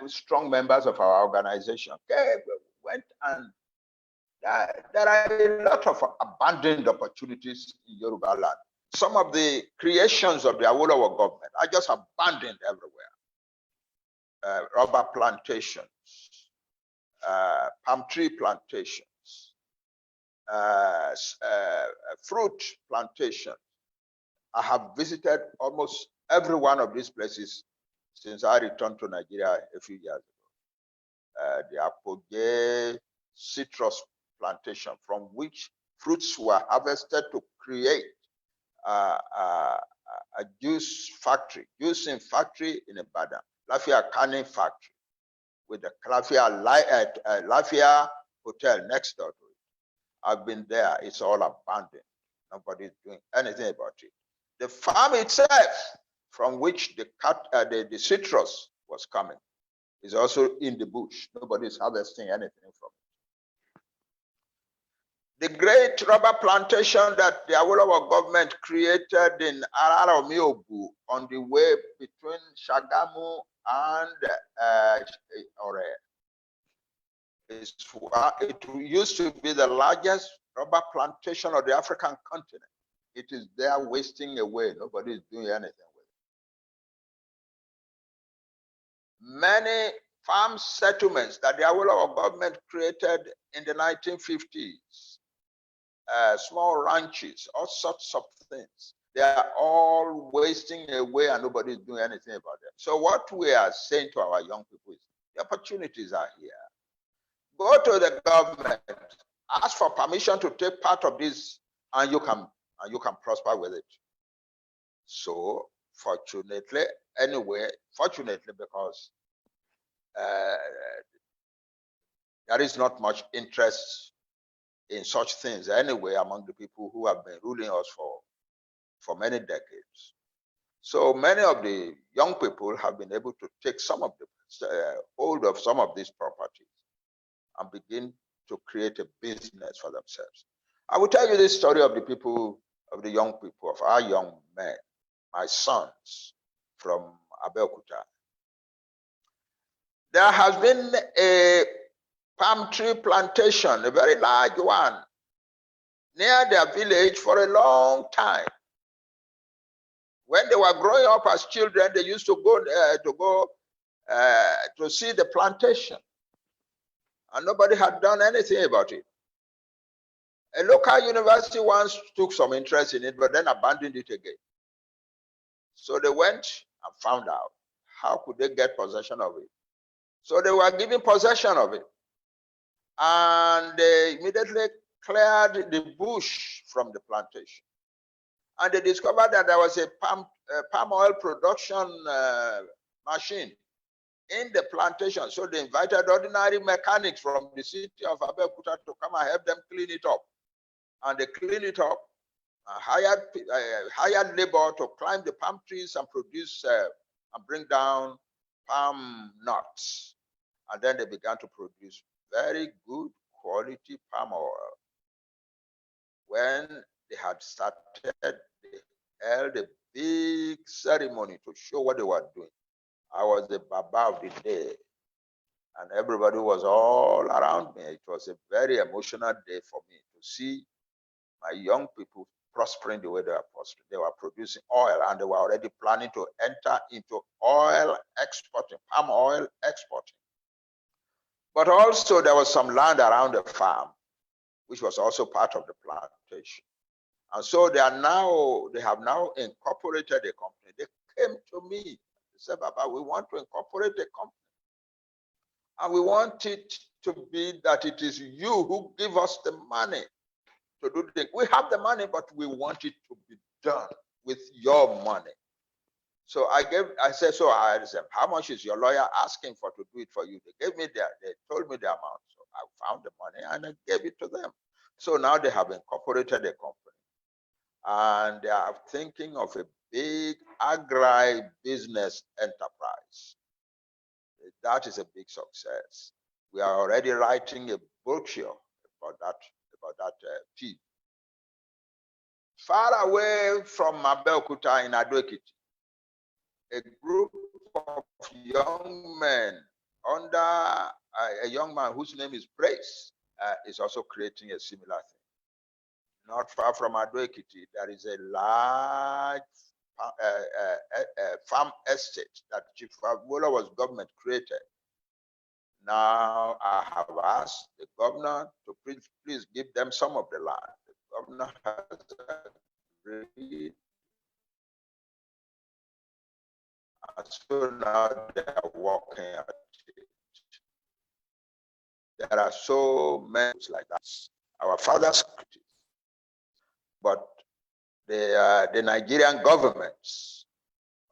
strong members of our organization, went, and there are a lot of abandoned opportunities in Yoruba land. Some of the creations of the Awolowo government are just abandoned everywhere. Rubber plantations, palm tree plantations, fruit plantations. I have visited almost every one of these places since I returned to Nigeria a few years ago. The Apoge citrus plantation, from which fruits were harvested to create a juicing factory in Ibadan, Lafia canning factory, with the Lafia hotel next door to it. I've been there. It's all abandoned. Nobody's doing anything about it. The farm itself, from which the citrus was coming, is also in the bush. Nobody is harvesting anything from it. The great rubber plantation that the Awolowo government created in Araromiobu on the way between Shagamu and Ore, it used to be the largest rubber plantation of the African continent. It is there wasting away. Nobody is doing anything with it. Many farm settlements that the Awolowo government created in the 1950s, small ranches, all sorts of things, they are all wasting away and nobody is doing anything about them. So what we are saying to our young people is the opportunities are here. Go to the government, ask for permission to take part of this, and you can prosper with it. So fortunately, because there is not much interest in such things anyway among the people who have been ruling us for many decades. So many of the young people have been able to take some of the hold of some of these properties and begin to create a business for themselves. I will tell you this story of the people, of the young people, of our young men, my sons from Abeokuta. There has been a palm tree plantation, a very large one, near their village for a long time. When they were growing up as children, they used to go to see the plantation, and nobody had done anything about it. A local university once took some interest in it, but then abandoned it again. So they went and found out how could they get possession of it. So they were given possession of it, and they immediately cleared the bush from the plantation. And they discovered that there was a palm oil production machine in the plantation. So they invited ordinary mechanics from the city of Abeokuta to come and help them clean it up. And they cleaned it up, hired labor to climb the palm trees and produce and bring down palm nuts. And then they began to produce very good quality palm oil. When they had started, they held a big ceremony to show what they were doing. I was the Baba of the day, and everybody was all around me. It was a very emotional day for me to see my young people prospering the way they are prospering. They were producing oil, and they were already planning to enter into oil exporting, palm oil exporting. But also there was some land around the farm, which was also part of the plantation. And so they have now incorporated a company. They came to me. They said, Baba, we want to incorporate a company. And we want it to be that it is you who give us the money to do things. We have the money, but we want it to be done with your money. So I said, how much is your lawyer asking for to do it for you? They told me the amount. So I found the money and I gave it to them. So now they have incorporated a company, and they are thinking of a big agri-business enterprise. That is a big success. We are already writing a brochure about that team. Far away from Abeokuta in Ado-Ekiti, a group of young men under a young man whose name is Praise is also creating a similar thing. Not far from Ado-Ekiti, there is a large farm estate that Chief Awolowo's government created. Now I have asked the governor to please give them some of the land. The governor has agreed. And so now they are working at it. There are so many like that. Our fathers, but the Nigerian governments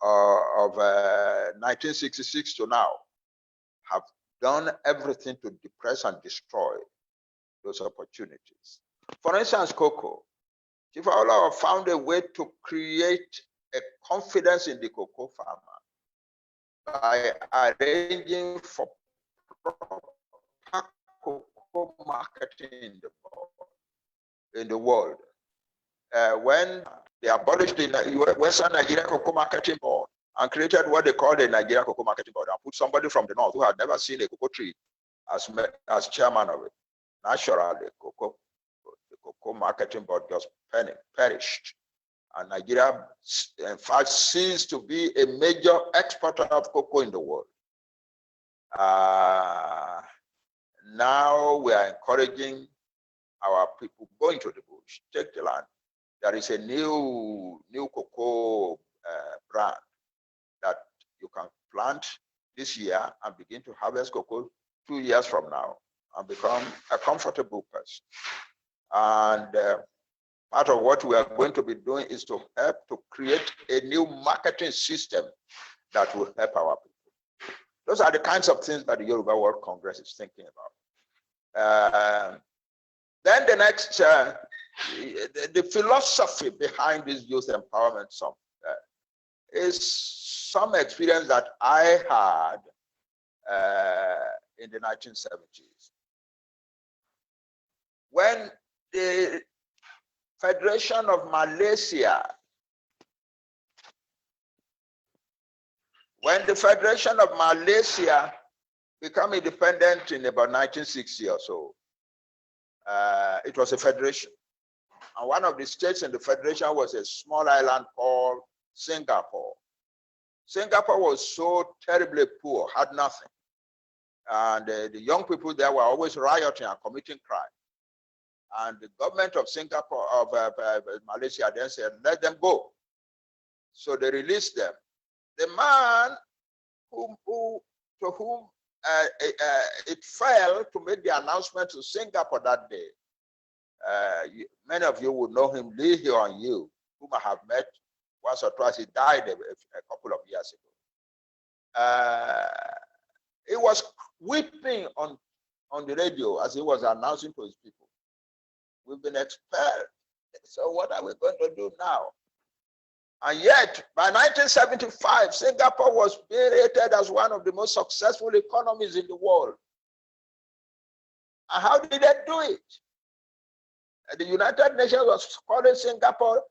of 1966 to now have done everything to depress and destroy those opportunities. For instance, cocoa. Chief Awolowo found a way to create a confidence in the cocoa farmer by arranging for proper cocoa marketing in the world. When they abolished the Western Nigeria Cocoa Marketing Board and created what they called the Nigeria Cocoa Marketing Board and put somebody from the north who had never seen a cocoa tree as chairman of it. Naturally, the cocoa marketing board just perished. And Nigeria, in fact, ceased to be a major exporter of cocoa in the world. Now we are encouraging our people going to the bush, take the land. There is a new cocoa brand that you can plant this year and begin to harvest cocoa 2 years from now and become a comfortable person. And part of what we are going to be doing is to help to create a new marketing system that will help our people. Those are the kinds of things that the Yoruba World Congress is thinking about. Then the next, the philosophy behind this youth empowerment is some experience that I had in the 1970s. When the Federation of Malaysia, became independent in about 1960 or so, it was a federation. And one of the states in the federation was a small island called Singapore. Singapore was so terribly poor, had nothing. And the young people there were always rioting and committing crime. And the government of Singapore, of Malaysia then said, let them go. So they released them. The man to whom it fell to make the announcement to Singapore that day, many of you would know him, Lee Hyun Yu, whom I have met once or twice. He died a couple of years ago. He was weeping on the radio as he was announcing to his people, we've been expelled. So what are we going to do now? And yet, by 1975, Singapore was being rated as one of the most successful economies in the world. And how did they do it? The United Nations was calling Singapore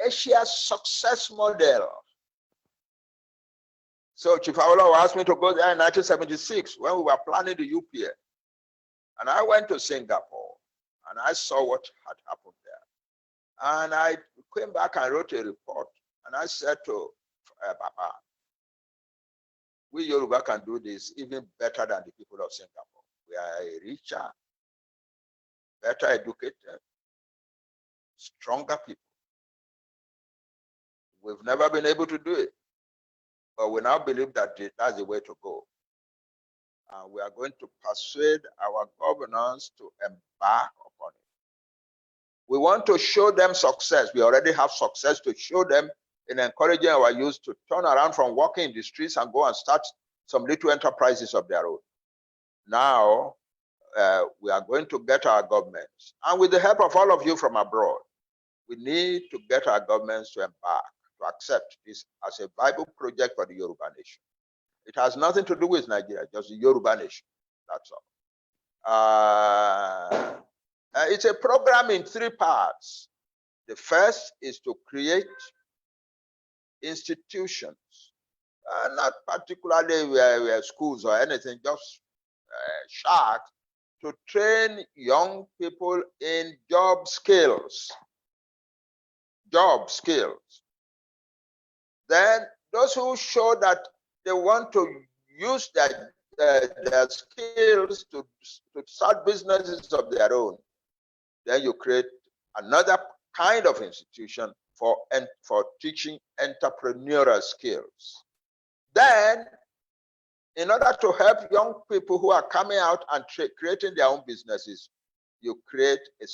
Asia's success model. So Chief Awolowo asked me to go there in 1976 when we were planning the UPA. And I went to Singapore and I saw what had happened there. And I came back and wrote a report. And I said to Papa, we Yoruba can do this even better than the people of Singapore. We are a richer, better educated, stronger people. We've never been able to do it, but we now believe that that's the way to go. And we are going to persuade our governors to embark upon it. We want to show them success. We already have success to show them in encouraging our youth to turn around from working in the streets and go and start some little enterprises of their own. Now, we are going to get our governments, and with the help of all of you from abroad, we need to get our governments to embark, to accept this as a viable project for the Yoruba nation. It has nothing to do with Nigeria, just the Yoruba nation, that's all. It's a program in 3 parts. The first is to create institutions, not particularly schools or anything, just shacks, to train young people in job skills. Then those who show that they want to use their skills to start businesses of their own, then you create another kind of institution for teaching entrepreneurial skills. Then, in order to help young people who are coming out and creating their own businesses, you create a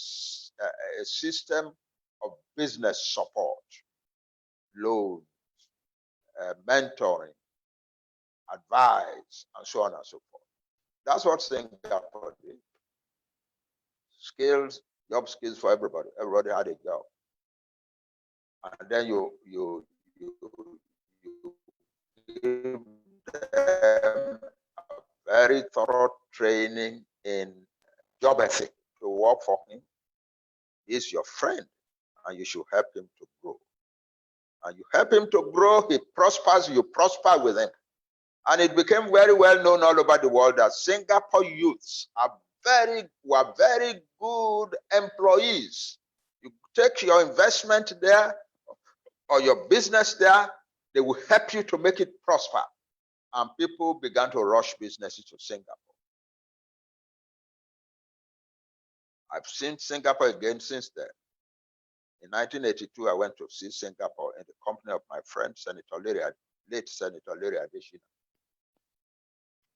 system of business support, loans, mentoring, advice, and so on and so forth. That's what Singapore did. Skills, job skills for everybody. Everybody had a job. and then you give them a very thorough training in job ethic. To work for him is your friend, and you should help him to grow. And you help him to grow, he prospers, you prosper with him. And it became very well known all over the world that Singapore youths were very good employees. You take your investment there or your business there, they will help you to make it prosper. And people began to rush businesses to Singapore. I've seen Singapore again since then. In 1982, I went to see Singapore in the company of my friend, late Senator Larry Adeshina.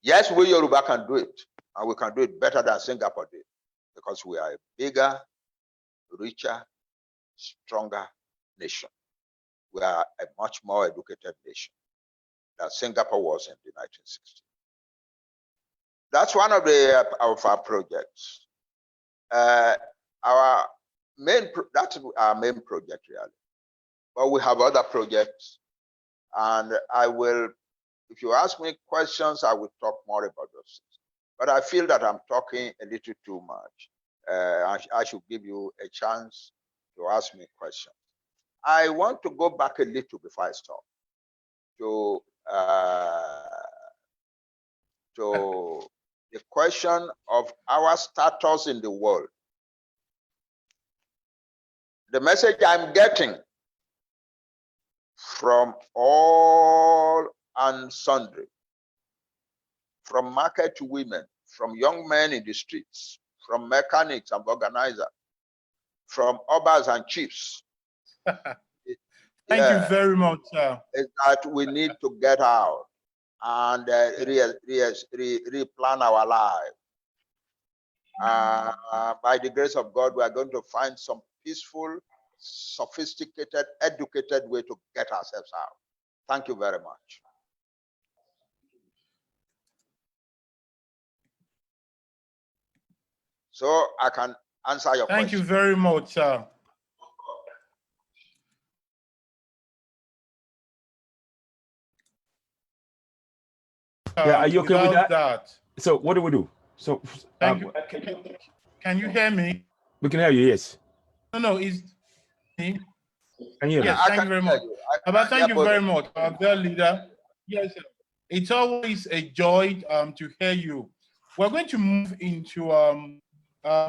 Yes, we Yoruba can do it, and we can do it better than Singapore did, because we are a bigger, richer, stronger nation. We are a much more educated nation than Singapore was in the 1960s. That's one of our projects. That's our main project, really. But we have other projects, and I will, if you ask me questions, I will talk more about those things. But I feel that I'm talking a little too much. I should give you a chance to ask me questions. I want to go back a little before I stop to the question of our status in the world. The message I'm getting from all and sundry, from market women, from young men in the streets, from mechanics and organizers, from ubbers and chiefs. Thank you very much, sir. Is that we need to get out and replan our life. By the grace of God, we are going to find some peaceful, sophisticated, educated way to get ourselves out. Thank you very much. So I can answer your question. Thank you very much, sir. Yeah, are you okay with that? So what do we do? So thank you. Can you hear me? We can hear you, yes. No, is me? Can you hear yes, me? thank you very much. But thank you very much, our dear leader. Yes, sir. It's always a joy to hear you. We're going to move into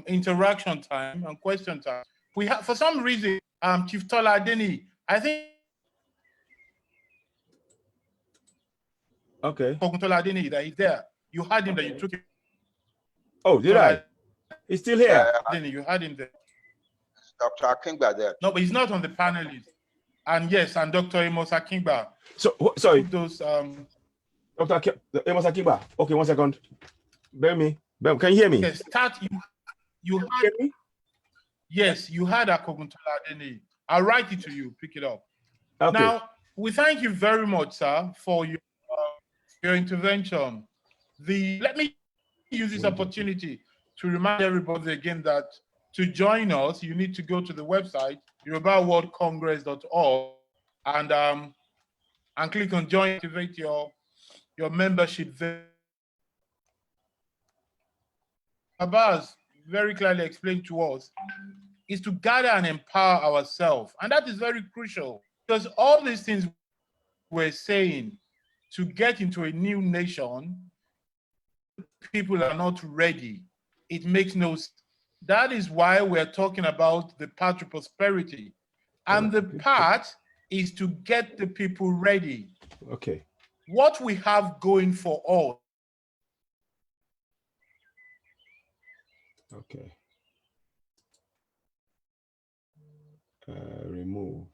interaction time and question time. We have, for some reason, Chief Tola Adeni, I think. Okay. Tola Adeni, that he's there. You had him that you took him. Oh, did I? He's still here. You had him there. Dr. Akingba there. No, but he's not on the panel list. And yes, and Dr. Amos Akingba. So sorry. Those Dr. Amos Akingba. Okay, 1 second. Bear me. Can you hear me? Yes, you had, hear me? Yes, you had Akoguntola Adeni. I'll write it to you, pick it up. Okay. Now, we thank you very much, sir, for your intervention. Let me use this opportunity to remind everybody again that to join us, you need to go to the website, yorubaworldcongress.org, and click on join, activate your membership there. Abbas very clearly explained to us is to gather and empower ourselves. And that is very crucial, because all these things we're saying to get into a new nation, people are not ready. It makes no sense. That is why we're talking about the path to prosperity. And the path is to get the people ready. Okay. What we have going for all. Okay. Remove.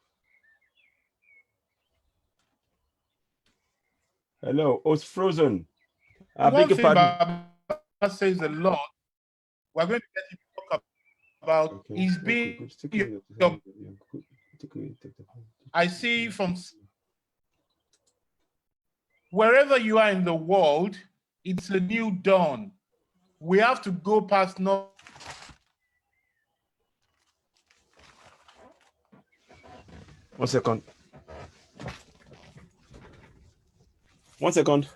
Hello. Oh, it's frozen. One thing Baba says a lot. We're going to get him to talk about is being. I see from wherever you are in the world, it's a new dawn. We have to go past not. 1 second. 1 second.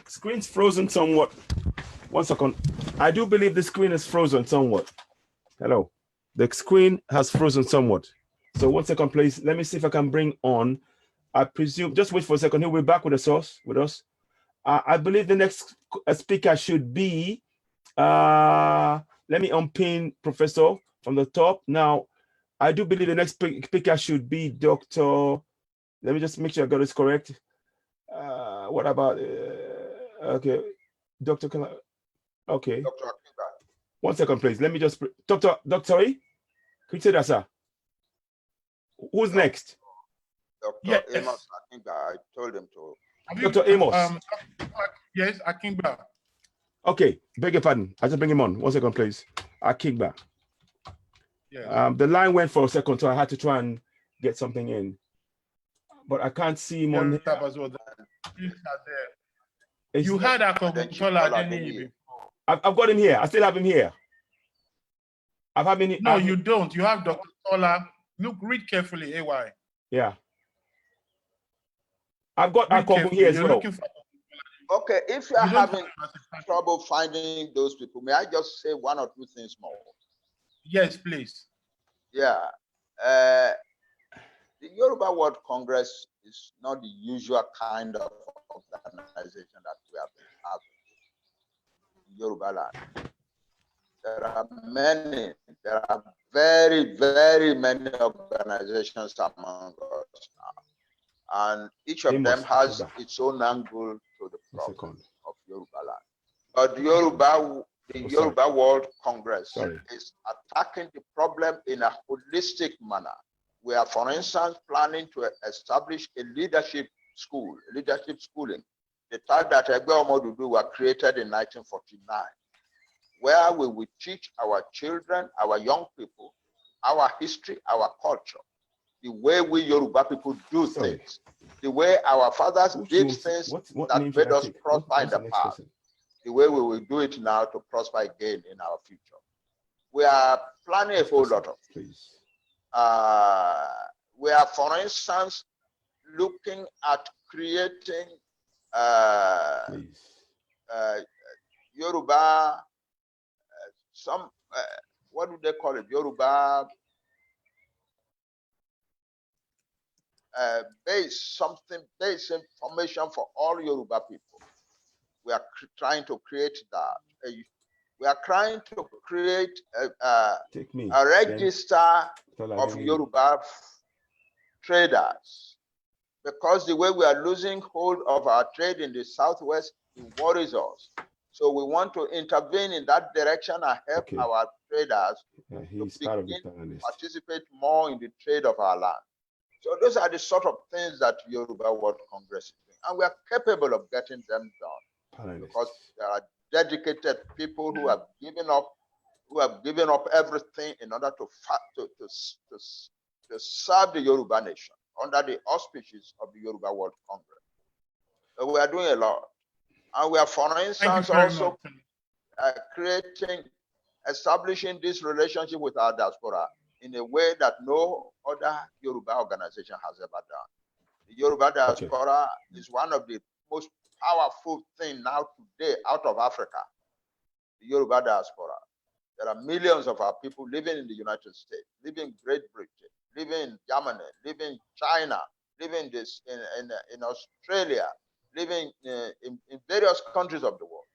Screen's frozen somewhat. 1 second. I do believe the screen is frozen somewhat. Hello. The screen has frozen somewhat. So 1 second, please. Let me see if I can bring on. I presume, just wait for a second. He'll be back with us. I believe the next speaker should be, let me unpin Professor from the top. Now, I do believe the next speaker should be Dr. Let me just make sure I got this correct. What about, okay, Dr. Okay. Dr. Akintoye. 1 second, please. Let me just, Dr. Sorry? Could you say that, sir? Who's next? Dr. Yes. Amos Akintoye, I told him to. Dr. Amos. Yes, Akintoye. Okay, beg your pardon. I just bring him on. 1 second, please. Akintoye. Yeah. The line went for a second, so I had to try and get something in. But I can't see him on. As well. You had Akintoye. I've got him here. I still have him here. No, you don't. You have Dr. Tola. Look, read carefully, AY. Yeah. I've got Akobu here as well. Okay, if you are having trouble finding those people, may I just say one or two things more? Yes, please. Yeah. The Yoruba World Congress is not the usual kind of organization that we have in Yoruba land. There are very, very many organizations among us now. And each of them has its own angle to the problem of Yoruba land. But the Yoruba World Congress is attacking the problem in a holistic manner. We are, for instance, planning to establish a leadership school, leadership schooling. The type that Egbe Omodudu were created in 1949, where we will teach our children, our young people, our history, our culture, the way we Yoruba people do things, the way our fathers did things that made us prosper in the past, the way we will do it now to prosper again in our future. We are planning a whole lot of things. We are, for instance, looking at creating Yoruba, what do they call it? Yoruba base information for all Yoruba people. We are trying to create that. We are trying to create a register of Yoruba traders, because the way we are losing hold of our trade in the Southwest, it worries us. So we want to intervene in that direction and help our traders to begin participate more in the trade of our land. So those are the sort of things that Yoruba World Congress is doing, and we are capable of getting them done because there are dedicated people who have given up everything in order to serve the Yoruba nation under the auspices of the Yoruba World Congress. So we are doing a lot, and we are, for instance, also establishing this relationship with our diaspora in a way that no other Yoruba organization has ever done. The Yoruba diaspora is one of the most powerful things now today out of Africa. The Yoruba diaspora. There are millions of our people living in the United States, living in Great Britain, living in Germany, living in China, living in Australia, living in various countries of the world.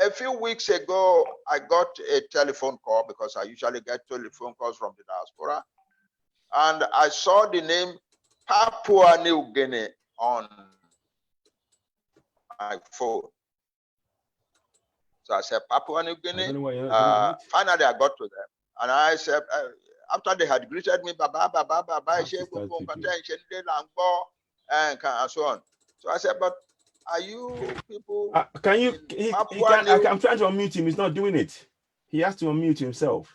A few weeks ago, I got a telephone call, because I usually get telephone calls from the diaspora, and I saw the name Papua New Guinea on my phone. So I said, Papua New Guinea. Finally, I got to them, and I said, after they had greeted me, Baba, and so on. So I said, but are you people? Can you? I'm trying to unmute him. He's not doing it. He has to unmute himself.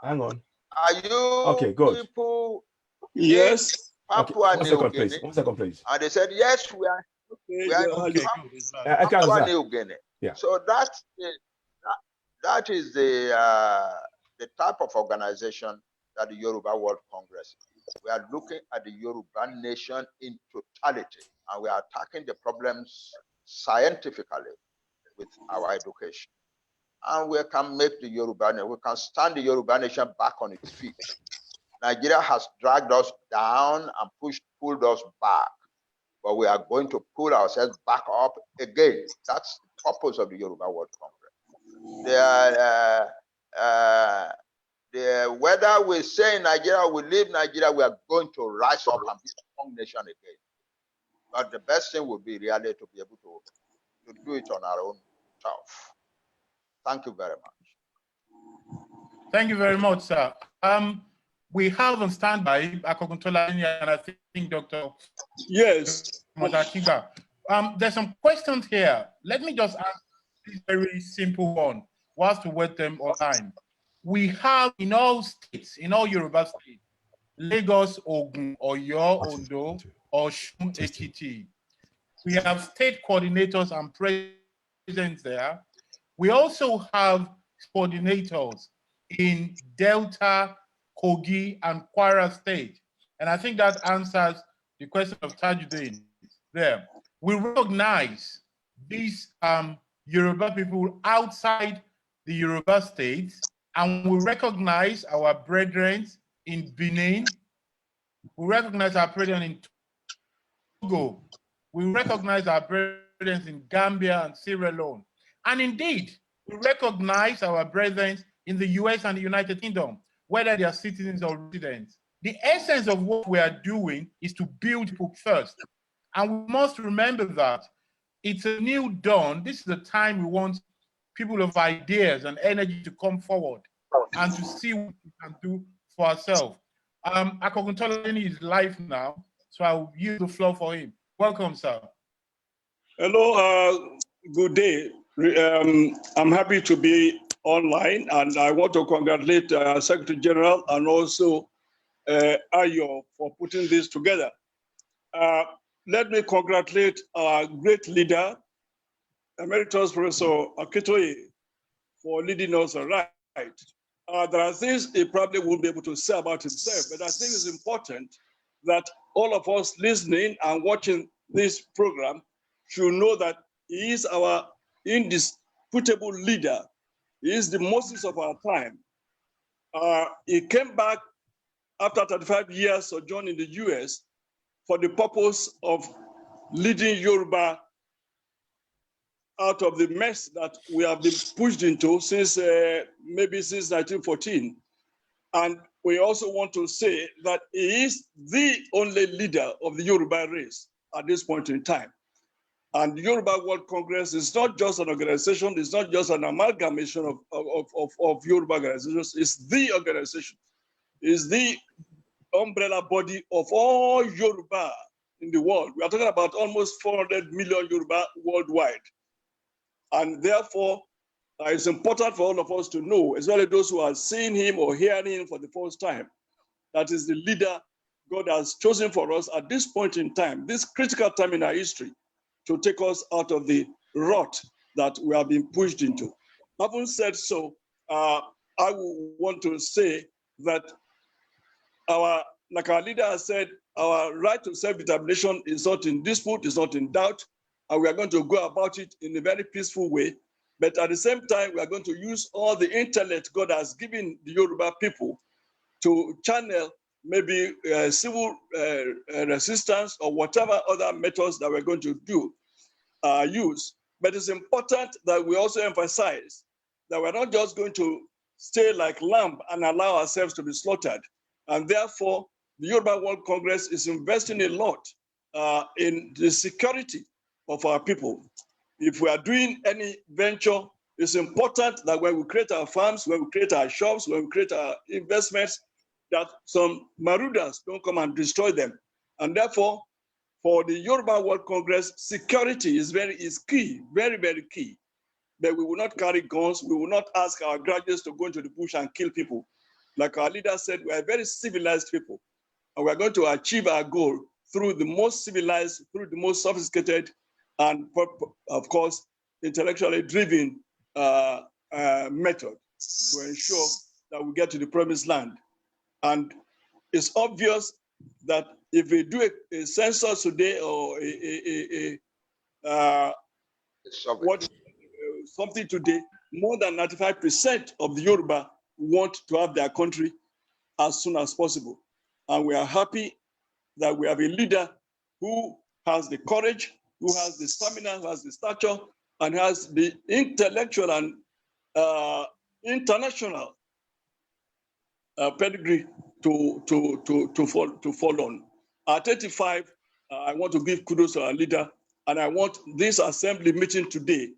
Hang on. Are you people? Yes. Papua One second, please. And they said, yes, we are We are Okay, Papua New Guinea. Yeah. So that is the type of organization that the Yoruba World Congress is. We are looking at the Yoruba nation in totality, and we are attacking the problems scientifically with our education. And we can make the Yoruba nation, we can stand the Yoruba nation back on its feet. Nigeria has dragged us down and pulled us back, but we are going to pull ourselves back up again. That's the purpose of the Yoruba World Congress. Whether we say in Nigeria or we leave Nigeria, we are going to rise up and be a strong nation again. But the best thing would be really to be able to do it on our own turf. Thank you very much. Thank you very much, sir. We have on standby Akintoye and I think Dr. Yes. Akintoye. There's some questions here. Let me just ask this very simple one whilst we wait them online. We have in all states, in all Yoruba states, Lagos, Ogun, Oyo, Ondo, Osun, Ekiti. We have state coordinators and presidents there. We also have coordinators in Delta, Kogi, and Kwara State. And I think that answers the question of Tajuddin there. We recognize these Yoruba people outside the Yoruba states, and we recognize our brethren in Benin. We recognize our brethren in Togo. We recognize our brethren in Gambia and Sierra Leone. And indeed, we recognize our brethren in the US and the United Kingdom, whether they are citizens or residents. The essence of what we are doing is to build people first. And we must remember that it's a new dawn. This is the time we want people of ideas and energy to come forward and to see what we can do for ourselves. Akintoye is live now, so I'll use the floor for him. Welcome, sir. Hello, good day. I'm happy to be online, and I want to congratulate Secretary General and also Ayo for putting this together. Let me congratulate our great leader, Emeritus Professor Akintoye, for leading us right. There are things he probably won't be able to say about himself, but I think it's important that all of us listening and watching this program should know that he is our indisputable leader. He is the Moses of our time. He came back after 35 years sojourn in the US for the purpose of leading Yoruba out of the mess that we have been pushed into since maybe since 1914. And we also want to say that he is the only leader of the Yoruba race at this point in time. And the Yoruba World Congress is not just an organization, it's not just an amalgamation of Yoruba organizations, it's the organization, it's the umbrella body of all Yoruba in the world. We are talking about almost 400 million Yoruba worldwide. And therefore, it's important for all of us to know, especially those who are seeing him or hearing him for the first time, that is the leader God has chosen for us at this point in time, this critical time in our history, to take us out of the rut that we have been pushed into. Having said so, I want to say that like our leader has said, our right to self-determination is not in dispute, is not in doubt, and we are going to go about it in a very peaceful way. But at the same time, we are going to use all the intellect God has given the Yoruba people to channel maybe civil resistance or whatever other methods that we're going to use. But it's important that we also emphasize that we're not just going to stay like lamb and allow ourselves to be slaughtered. And therefore, the Yoruba World Congress is investing a lot in the security of our people. If we are doing any venture, it's important that when we create our farms, when we create our shops, when we create our investments, that some marauders don't come and destroy them. And therefore, for the Yoruba World Congress, security is key, very, very key. That we will not carry guns, we will not ask our graduates to go into the bush and kill people. Like our leader said, we are very civilized people, and we are going to achieve our goal through the most civilized, through the most sophisticated and of course, intellectually driven method to ensure that we get to the promised land. And it's obvious that if we do a census today or something today, more than 95% of the Yoruba want to have their country as soon as possible. And we are happy that we have a leader who has the courage, who has the stamina, who has the stature, and has the intellectual and international pedigree to fall on. At 85, I want to give kudos to our leader, and I want this assembly meeting today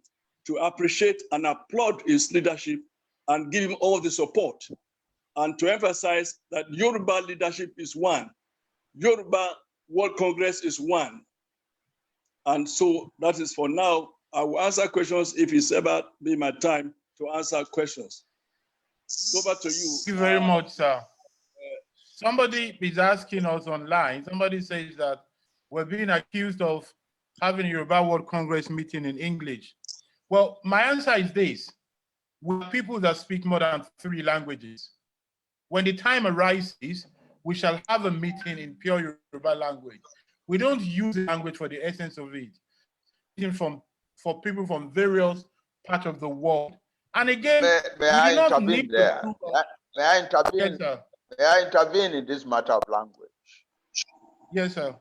to appreciate and applaud his leadership and give him all the support, and to emphasize that Yoruba leadership is one. Yoruba World Congress is one. And so that is for now. I will answer questions if it's ever be my time to answer questions. Over to you. Thank you very much, sir. Somebody is asking us online. Somebody says that we're being accused of having a Yoruba World Congress meeting in English. Well, my answer is this. We're people that speak more than 3 languages. When the time arises, we shall have a meeting in pure Yoruba language. We don't use the language for the essence of it. For people from various parts of the world. And again, may I intervene there? May I intervene? Yes, sir. May I intervene in this matter of language? Yes, sir.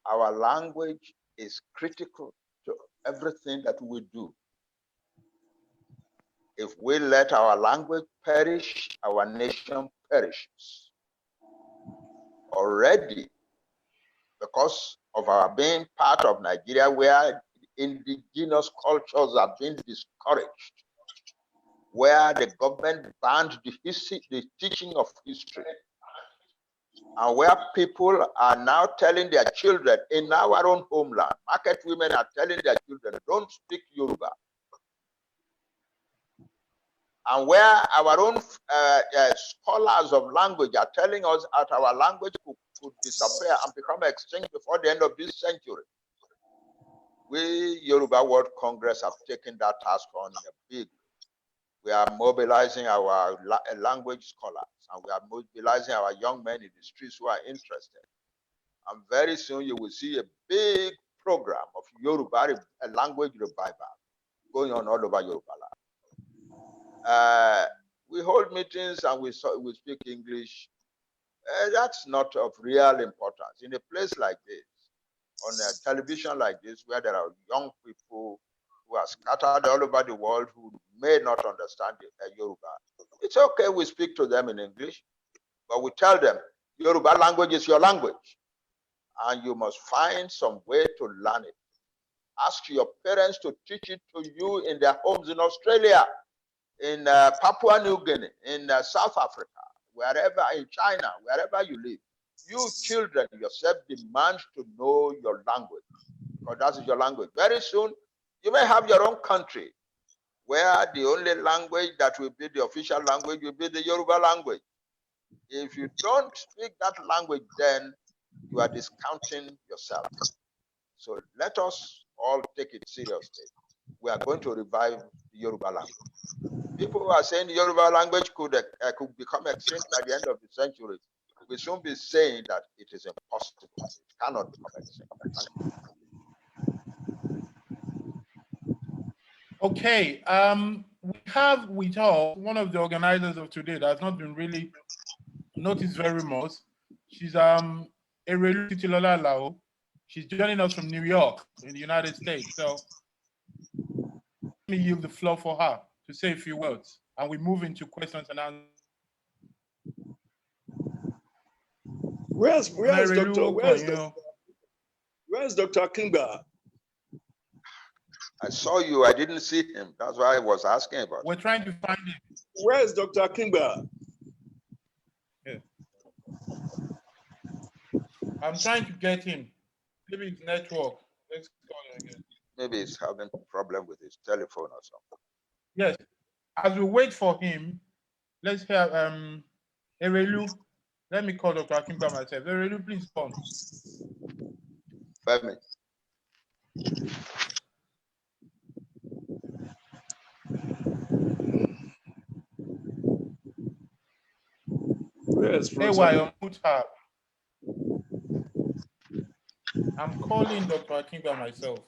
Our language is critical to everything that we do. If we let our language perish, our nation perishes. Already, because of our being part of Nigeria, where indigenous cultures are being discouraged, where the government banned the teaching of history, and where people are now telling their children in our own homeland, market women are telling their children, don't speak Yoruba. And where our own scholars of language are telling us that our language could disappear and become extinct before the end of this century. We, Yoruba World Congress, have taken that task on in a big way. We are mobilizing our language scholars, and we are mobilizing our young men in the streets who are interested. And very soon you will see a big program of Yoruba language revival going on all over Yoruba land. We hold meetings and we speak English. That's not of real importance. In a place like this, on a television like this, where there are young people who are scattered all over the world who may not understand Yoruba, it's okay we speak to them in English, but we tell them, Yoruba language is your language, and you must find some way to learn it. Ask your parents to teach it to you in their homes in Australia, in Papua New Guinea, in South Africa, wherever, in China, wherever you live. You children yourself demand to know your language, because that is your language. Very soon, you may have your own country where the only language that will be the official language will be the Yoruba language. If you don't speak that language, then you are discounting yourself. So let us all take it seriously. We are going to revive the Yoruba language. People who are saying the Yoruba language could become extinct by the end of the century, we soon be saying that it is impossible. It cannot become extinct. Thank you. Okay, we have with us one of the organizers of today that has not been really noticed very much. She's Erelu Titilola Lao. She's joining us from New York in the United States. So let me yield the floor for her to say a few words, and we move into questions and answers. Where's Dr. Kimba? I saw you, I didn't see him. That's why I was asking about. We're trying to find him. Where's Dr. Kimba? Yeah. I'm trying to get him. Maybe it's network. Let's call him again. Maybe he's having a problem with his telephone or something. Yes. As we wait for him, let's hear Erelu. Let me call Dr. Akimba myself. Erelu, please come. 5 minutes. Yes, Hey, why on mute her? I'm calling Dr. Akintoye myself.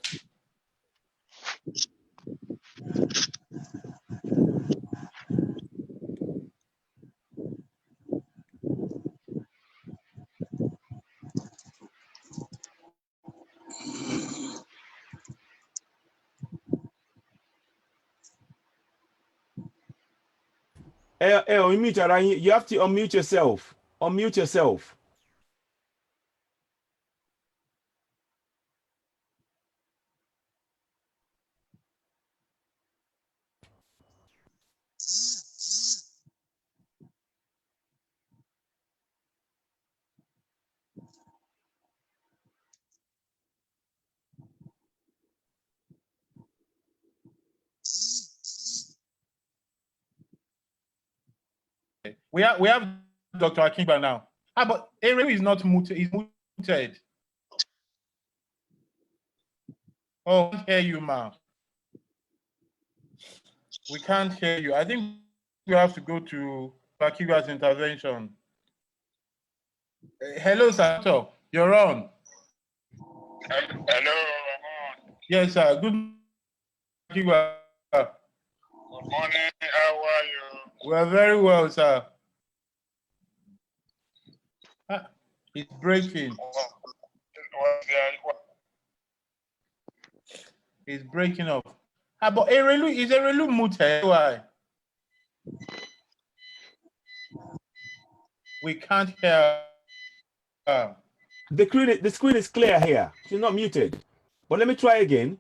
Unmute, Arayi. You have to unmute yourself. Unmute yourself. We have Dr. Akintoye now. But Erelu is not muted. He's muted. Oh, we can't hear you, ma. We can't hear you. I think we have to go to Akintoye's intervention. Hello, Sato. You're on. Hello, I'm on. Yes, sir. Good morning. Good morning, how are you? We're very well, sir. It's breaking. It's breaking off. But Erelu, is Erelu muted? Why? We can't hear her. The screen is clear here. She's not muted. But let me try again.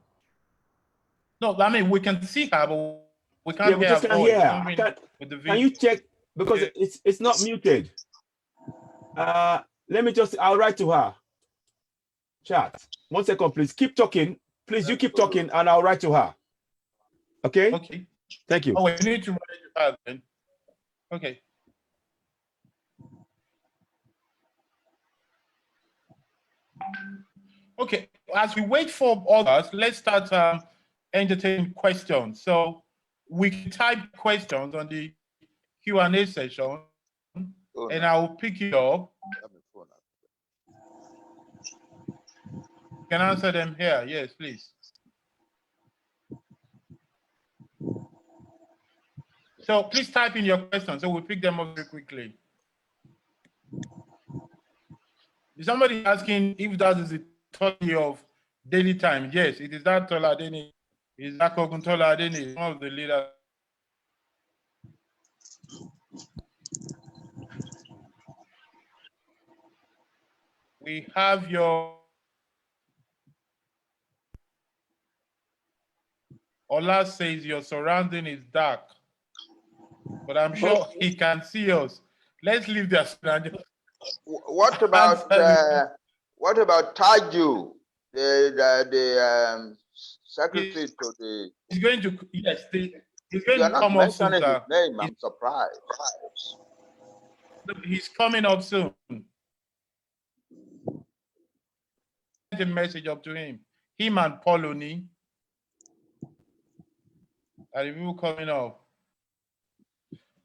No, I mean, we can see her, but we can't Yeah, we hear just her can't voice. hear her. Can you check? Because it's not muted. Let me just, I'll write to her. Chat. 1 second, please. Keep talking. Please, you keep talking and I'll write to her. Okay? Okay. Thank you. Oh, we need to write to her then. Okay. Okay, as we wait for others, let's start entertaining questions. So we can type questions on the Q&A session, and I will pick it up. You can answer them here. Yes, please. So please type in your questions, so we'll pick them up very quickly. Is somebody asking if that is the total of daily time? Yes, it is that Tola Adeni. Is that Koguntola Adeni, one of the leaders? We have your Ola says your surrounding is dark, but I'm sure he can see us. Let's leave the surrounding. What about Taju, the secretary to the? He's going to, yes, he's going You're to not come up soon, mentioning his sir. name. I'm surprised. He's coming up soon. Send a message up to him. Him and Poloni are the people coming up.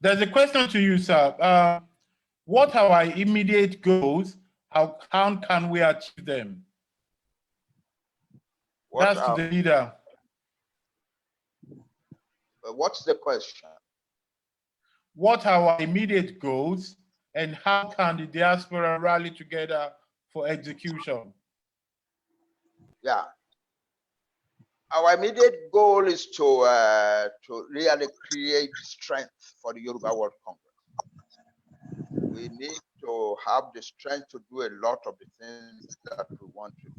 There's a question to you, sir. What are our immediate goals? How can we achieve them? That's to the leader. What's the question? What are our immediate goals and how can the diaspora rally together for execution? Yeah. Our immediate goal is to really create strength for the Yoruba World Congress. We need to have the strength to do a lot of the things that we want to do.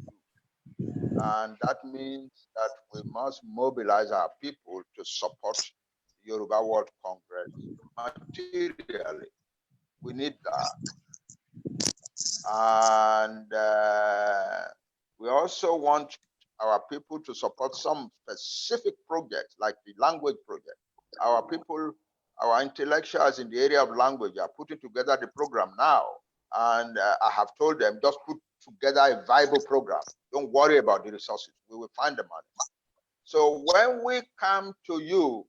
And that means that we must mobilize our people to support the Yoruba World Congress materially. We need that. And we also want our people to support some specific projects like the language project. Our people, our intellectuals in the area of language are putting together the program now. And I have told them, just put together a viable program. Don't worry about the resources. We will find the money. So when we come to you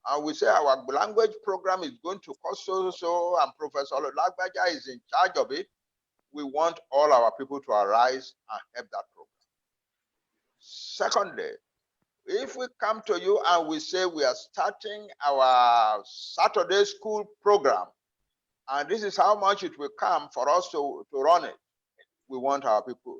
and we say our language program is going to cost so, and Professor Olagbaja is in charge of it, we want all our people to arise and help that program. Secondly, if we come to you and we say we are starting our Saturday school program, and this is how much it will come for us to run it, we want our people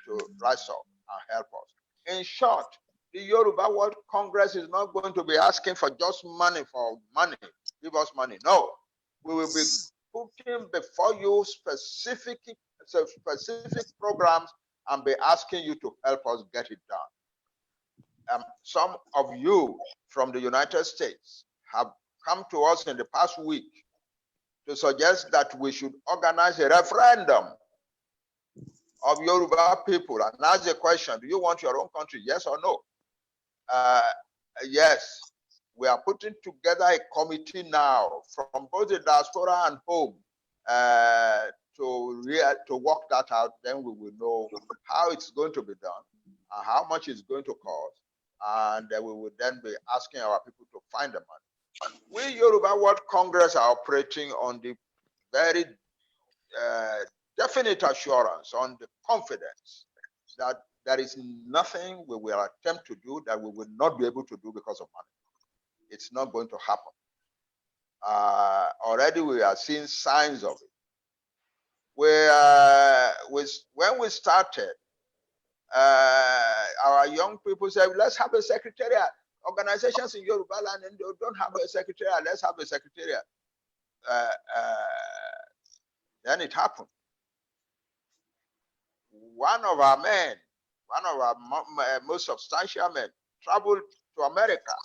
to rise up and help us. In short, the Yoruba World Congress is not going to be asking for just money for money. Give us money. No, we will be putting before you specific programs and be asking you to help us get it done. Some of you from the United States have come to us in the past week to suggest that we should organize a referendum of Yoruba people and ask the question, do you want your own country, yes or no? Yes, we are putting together a committee now from both the diaspora and home to work that out. Then we will know how it's going to be done and how much it's going to cost, and we will then be asking our people to find the money. We Yoruba World Congress are operating on the very definite assurance, on the confidence that there is nothing we will attempt to do that we will not be able to do because of money. It's not going to happen. Already we are seeing signs of it. When we started, our young people said, let's have a secretariat. Organizations in Yoruba land don't have a secretariat. Let's have a secretariat. Then it happened. One of our men, one of our most substantial men, traveled to America.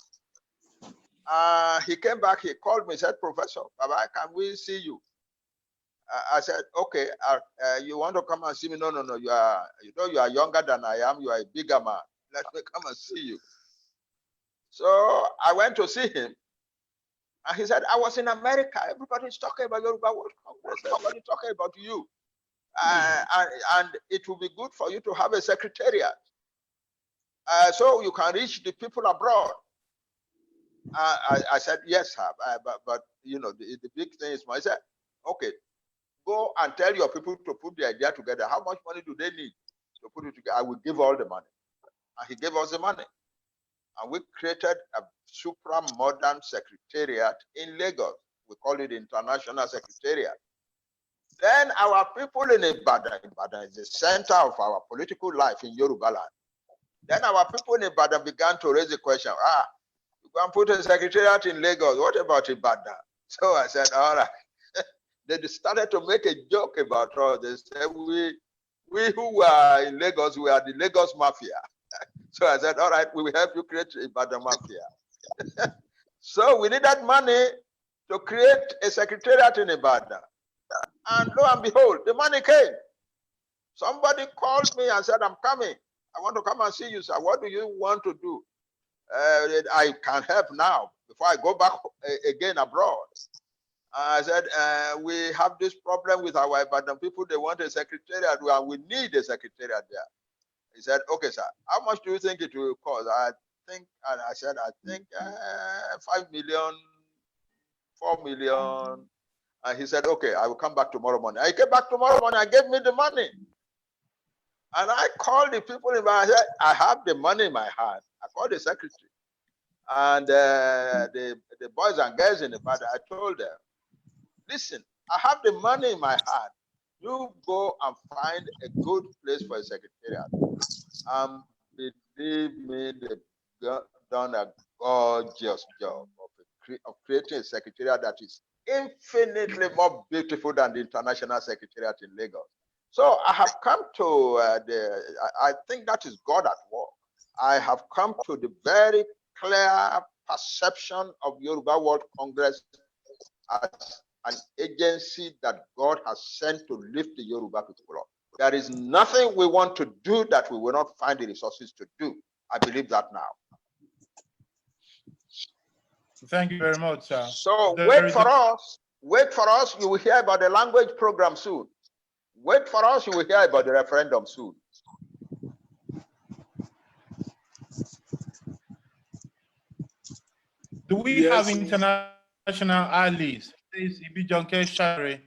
He came back, he called me, said, Professor, Baba, can we see you? I said, okay, you want to come and see me? No, you are younger than I am, you are a bigger man. Let me come and see you. So I went to see him, and he said, I was in America, everybody's talking about Yoruba World Congress, everybody's talking about you. And it will be good for you to have a secretariat so you can reach the people abroad. I said, yes, sir, but you know, the big thing is, I said, okay, go and tell your people to put the idea together. How much money do they need to put it together? I will give all the money. And he gave us the money. And we created a super modern secretariat in Lagos. We call it International Secretariat. Then our people in Ibadan is the center of our political life in Yoruba land. Then our people in Ibadan began to raise the question, you can put a secretariat in Lagos, what about Ibadan? So I said, all right. They started to make a joke about us. They said, we who are in Lagos, we are the Lagos Mafia. So I said, all right, we will help you create Ibadan Mafia. So we needed money to create a secretariat in Ibadan. And lo and behold, the money came. Somebody called me and said, I'm coming. I want to come and see you, sir. What do you want to do? I can help now before I go back again abroad. I said, we have this problem with our Ibadan people. They want a secretariat, and we need a secretariat there. He said, okay, sir, how much do you think it will cost? I said, 5 million, 4 million. And he said, okay, I will come back tomorrow morning. I came back tomorrow morning and gave me the money. And I called the people in my head. I have the money in my hand. I called the secretary. And the boys and girls in the party, I told them, listen, I have the money in my hand. You go and find a good place for a secretariat. Believe me, they've done a gorgeous job of creating a secretariat that is infinitely more beautiful than the International Secretariat in Lagos. So I have come to I think that is God at work. I have come to the very clear perception of Yoruba World Congress as an agency that God has sent to lift the Yoruba people up. There is nothing we want to do that we will not find the resources to do. I believe that now. Thank you very much, sir. So wait for us. You will hear about the language program soon. Wait for us, you will hear about the referendum soon. Do we Yes. have international allies? Please, Ibijonke Share.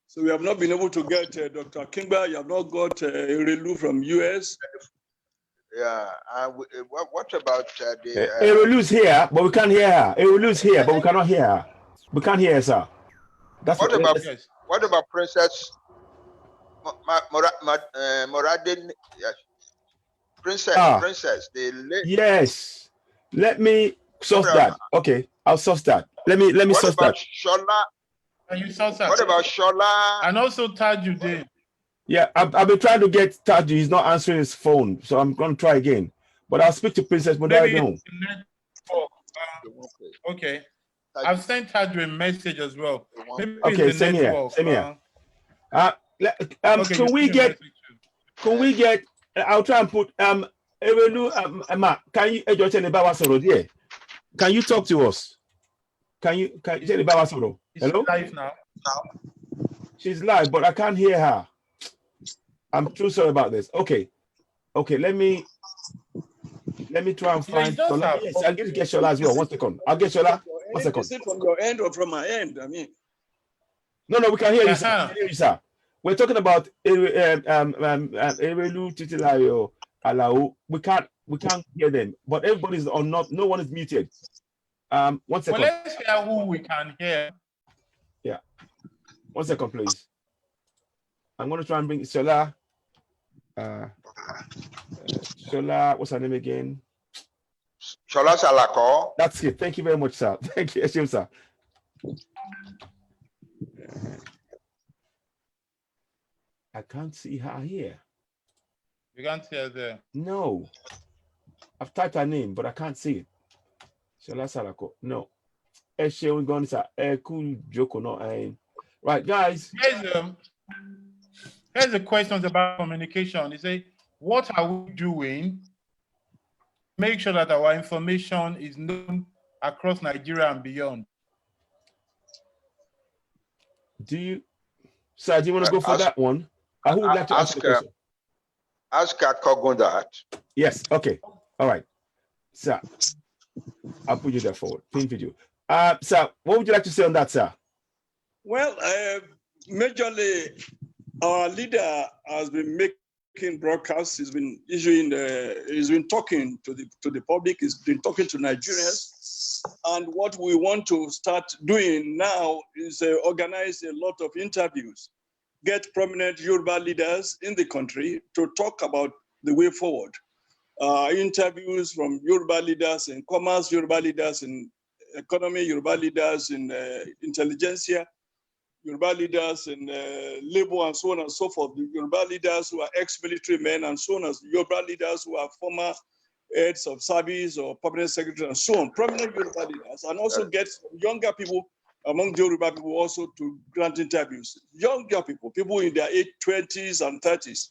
So we have not been able to get Dr. Kimba. You have not got Irelu from US. Yeah. What about the? Erelu's here, but we can't hear her. Erelu's here, but we cannot hear her. We can't hear her, sir. That's What about Yes. what about Princess Moradin? Yes. Princess, the late. Yes. Let me source that. Okay, I'll source that. Let me What source about that. Shola? And you saw that. What about Shola? And also Tajuddin. Yeah, I've been trying to get Taju. He's not answering his phone, so I'm going to try again. But I'll speak to Princess Maybe Modelo. it's the network. Okay. I've sent Taju a message as well. Maybe Okay, it's the same here. network. Same here. Okay, Can we get? Can we get? I'll try and put Erelu Emma. Can you Can you talk to us? Can you Hello? Live now. She's live, but I can't hear her. I'm too sorry about this. Okay, let me try and find Shola. Yes, I'll get Shola as well. 1 second. I'll get Shola. 1 second. Is it from your end or from my end? I mean, No, we can hear you, sir. We can hear you, sir. We're talking about Erelu Titilayo Alao. We can't hear them, but everybody's on. Not no one is muted. 1 second. Well, let's hear who we can hear. Yeah. 1 second, please. I'm going to try and bring Shola. Shola, what's her name again? Shola Salako. That's it. Thank you very much, sir. Thank you, sir. I can't see her here. You can't see her there. No. I've typed her name, but I can't see it. Shola Salako. No. Right, guys. Here's the questions about communication. They say, what are we doing to make sure that our information is known across Nigeria and beyond? Sir, do you want to go for that one? Who would like to ask the question? Ask Kogun that. Yes, okay. All right. Sir, I'll put you there forward. Pin video. Sir, what would you like to say on that, sir? Well, majorly, our leader has been making broadcasts. He's been he's been talking to the public. He's been talking to Nigerians. And what we want to start doing now is organize a lot of interviews, get prominent Yoruba leaders in the country to talk about the way forward. Interviews from Yoruba leaders in commerce, Yoruba leaders in economy, Yoruba leaders in intelligentsia, Yoruba leaders in labor, and so on and so forth. The Yoruba leaders who are ex-military men and so on, as Yoruba leaders who are former heads of service or permanent secretary and so on, prominent Yoruba leaders, and also get younger people among Yoruba people also to grant interviews. Younger people in their 20s and 30s,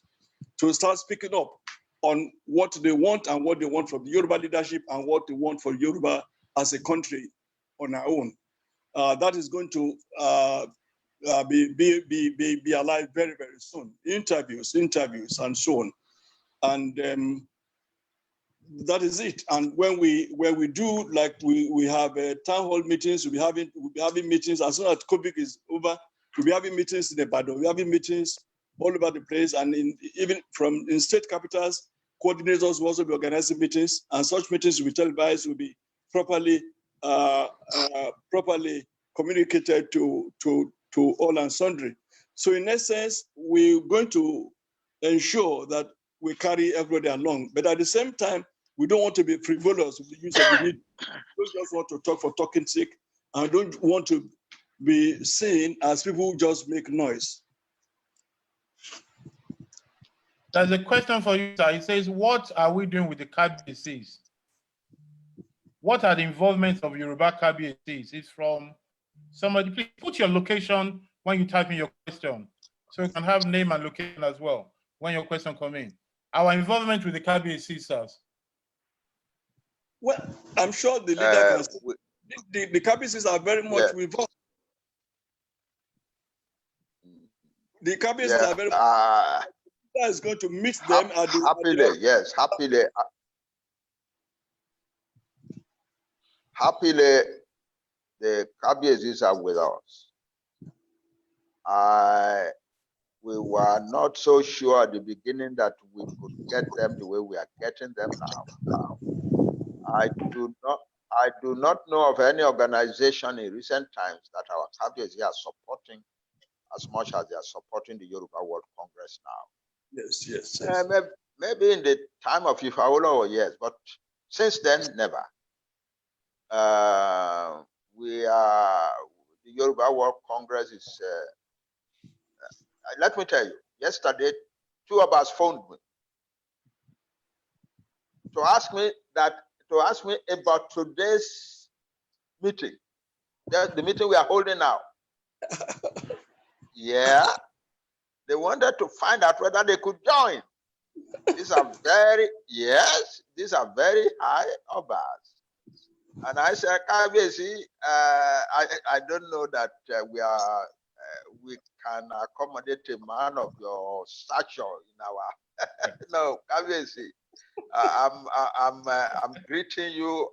to start speaking up on what they want and what they want from the Yoruba leadership and what they want for Yoruba as a country on our own. That is going to be alive very, very soon. Interviews, and so on. And that is it. And when we do, like we have town hall meetings, we'll be having meetings as soon as COVID is over. We'll be having meetings in Ibadan. We'll be having meetings all over the place, and even in state capitals, coordinators will also be organizing meetings, and such meetings will be televised, will be properly communicated to all and sundry. So in essence, we're going to ensure that we carry everybody along, but at the same time, we don't want to be frivolous with the use of the media. We don't just want to talk for talking's sake, and we don't want to be seen as people who just make noise. There's a question for you, sir. It says, what are we doing with the KBCs? What are the involvements of Yoruba KBCs? It's from somebody. Please put your location when you type in your question, so you can have name and location as well when your question comes in. Our involvement with the KBCs, sirs. Well, I'm sure the leader the KBCs are very much involved. The cabins Yeah, are very. That is going to meet them at the happily, yes, happily. Happily, the Kabiezis are with us. We were not so sure at the beginning that we could get them the way we are getting them now. I do not know of any organization in recent times that our Kabiezi are supporting as much as they are supporting the Yoruba World Congress now. Yes, yes, yes. Maybe in the time of Ifawolo, yes, but since then, never. The Yoruba World Congress is, let me tell you, yesterday, 2 of us phoned me to ask me about today's meeting, the meeting we are holding now. Yeah, they wanted to find out whether they could join. These are very high obas. And I said, Kabiyesi, I don't know that we can accommodate a man of your stature in our. No, Kabiyesi, I'm greeting you.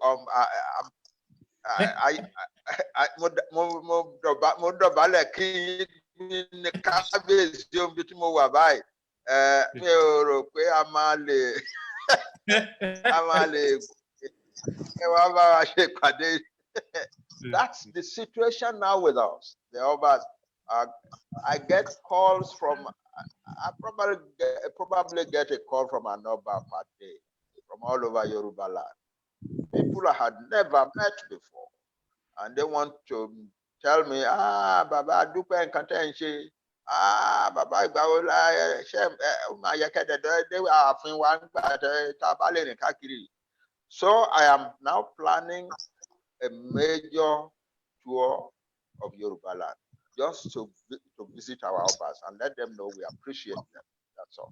That's the situation now with us. The Obas, I get calls from. I probably get a call from an Oba per day from all over Yoruba land. People I had never met before, and they want to tell me, Baba Dupe and Kantenshi, Baba Ibaola, they were offering one, but Tabale and Kakiri. So I am now planning a major tour of Yoruba land, just to visit our Obas and let them know we appreciate them. That's all.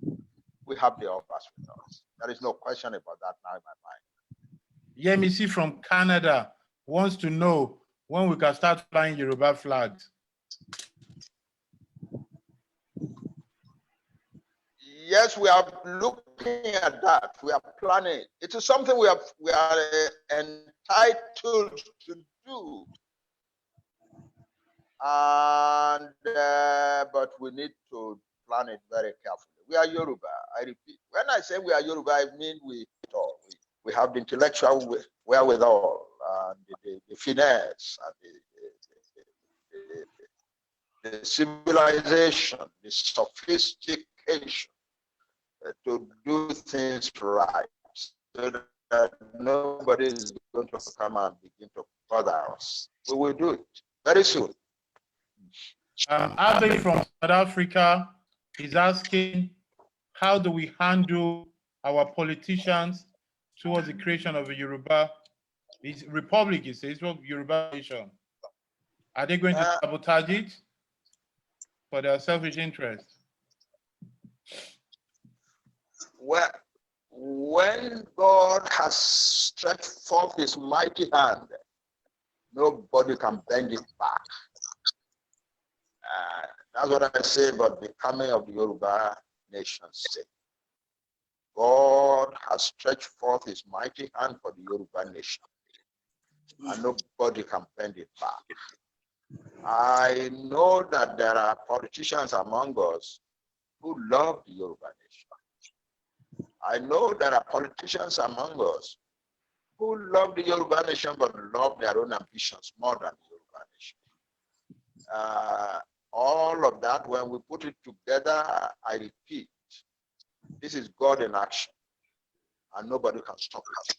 We have the Obas with us. There is no question about that now in my mind. Yemisi from Canada wants to know when we can start flying Yoruba flags. Yes, we are looking at that. We are planning. It is something we are entitled to do. And but we need to plan it very carefully. We are Yoruba. I repeat. When I say we are Yoruba, I mean we have the intellectual wherewithal, and the finesse, and the civilization, the sophistication to do things right, so that nobody is going to come and begin to bother us. We will do it very soon. Abe from South Africa is asking, how do we handle our politicians towards the creation of a Yoruba republic? He says, well, Yoruba nation. Are they going to sabotage it for their selfish interest? Well, when God has stretched forth his mighty hand, nobody can bend it back. That's what I say about the coming of the Yoruba nation state. God has stretched forth his mighty hand for the Yoruba nation, and nobody can bend it back. I know that there are politicians among us who love the Yoruba nation. I know there are politicians among us who love the Yoruba nation but love their own ambitions more than the Yoruba nation. All of that, when we put it together, I repeat, this is God in action, and nobody can stop it.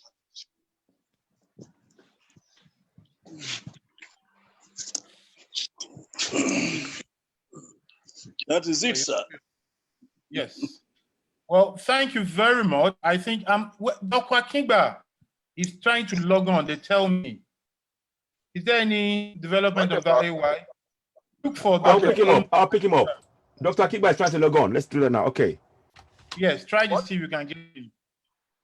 That is it, sir. Yes. Well, thank you very much. I think Dr. Akingba is trying to log on. They tell me. Is there any development of that AY? Look for I'll pick him up. I'll pick him up. Dr. Akingba is trying to log on. Let's do that now. Okay. Yes, try to see if you can get him.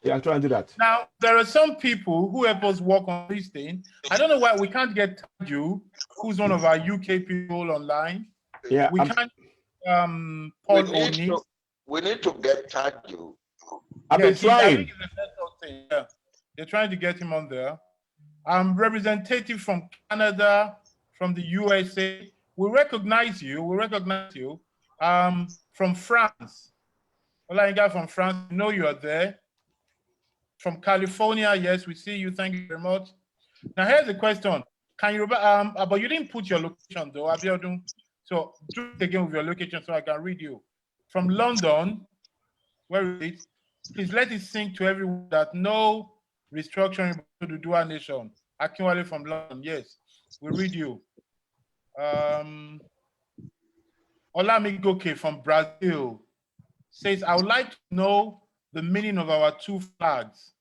Yeah, I'll try and do that. Now, there are some people who help us work on this thing. I don't know why we can't get you, who's one of our UK people online. Yeah, Paul Oni. We need to get Taju. I've been trying. Yeah. They're trying to get him on there. Representative from Canada, from the USA. We recognize you. We recognize you. From France. Olayinka from France, we know you are there. From California, yes, we see you. Thank you very much. Now here's the question: can you? But you didn't put your location though, Abiodun. So do it again with your location so I can read you. From London, where is it? Please let it sink to everyone that no restructuring to the dual nation. Akinwale from London, yes, we read you. Olamigoke from Brazil says, I would like to know the meaning of our two flags.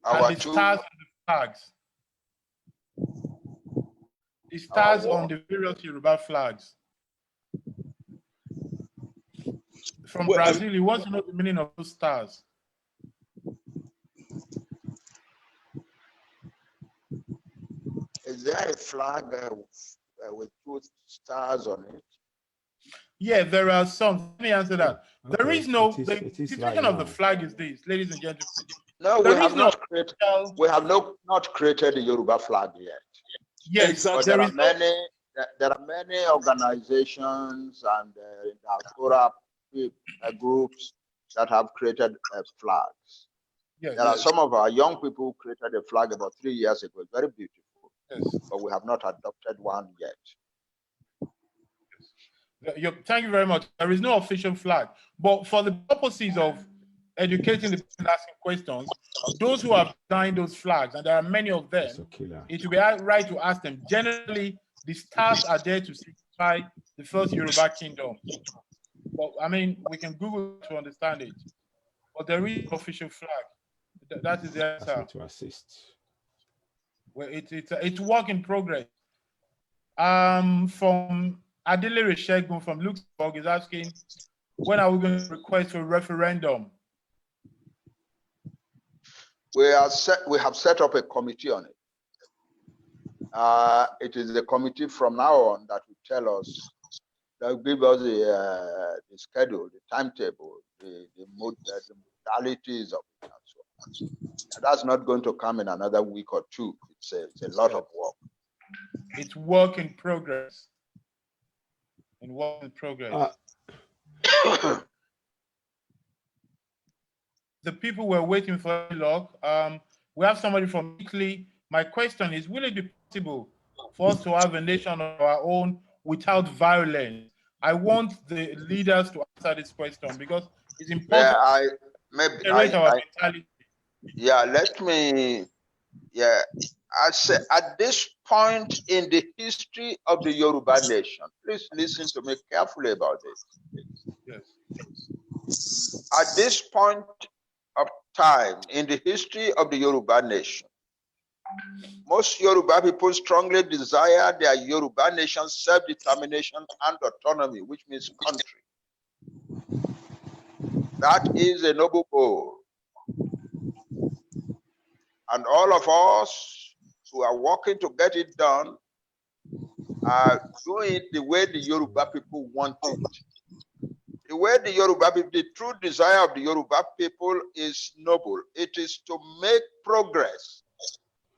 Our and the stars on the flags. The stars on the various Yoruba flags. From Brazil, he wants to know the meaning of those stars. Is there a flag with two stars on it? Yeah, there are some. Let me answer that. Okay. There is no. The situation of the flag is this, ladies and gentlemen. No, we have not created. We have not created the Yoruba flag yet. Yes, exactly. But there are many. There are many organizations and diaspora groups that have created flags. Yes, there are some of our young people who created a flag about 3 years ago. It's very beautiful, yes. But we have not adopted one yet. Thank you very much. There is no official flag, but for the purposes of educating the people asking questions, those who have designed those flags, and there are many of them, it would be right to ask them. Generally, the stars are there to signify the first Yoruba kingdom. But I mean, we can Google to understand it. But there is no official flag. That is the answer. To assist. Well, it's work in progress. From Adele Reshegun from Luxembourg is asking, when are we going to request for a referendum? We have set up a committee on it. It is the committee from now on that will tell us, that will give us the schedule, the timetable, the modalities of it, and so on. And that's not going to come in another week or two. It's a lot of work. It's work in progress. In work in progress. The people were waiting for luck. We have somebody from Italy. My question is, will it be possible for us to have a nation of our own without violence? I want the leaders to answer this question because it's important to generate our mentality. Yeah, let me, I say at this point in the history of the Yoruba nation, please listen to me carefully about this. Yes. At this point of time in the history of the Yoruba nation, most Yoruba people strongly desire their Yoruba nation self-determination and autonomy, which means country. That is a noble goal. And all of us who are working to get it done are doing it the way the Yoruba people want it. The way the Yoruba people, the true desire of the Yoruba people is noble. It is to make progress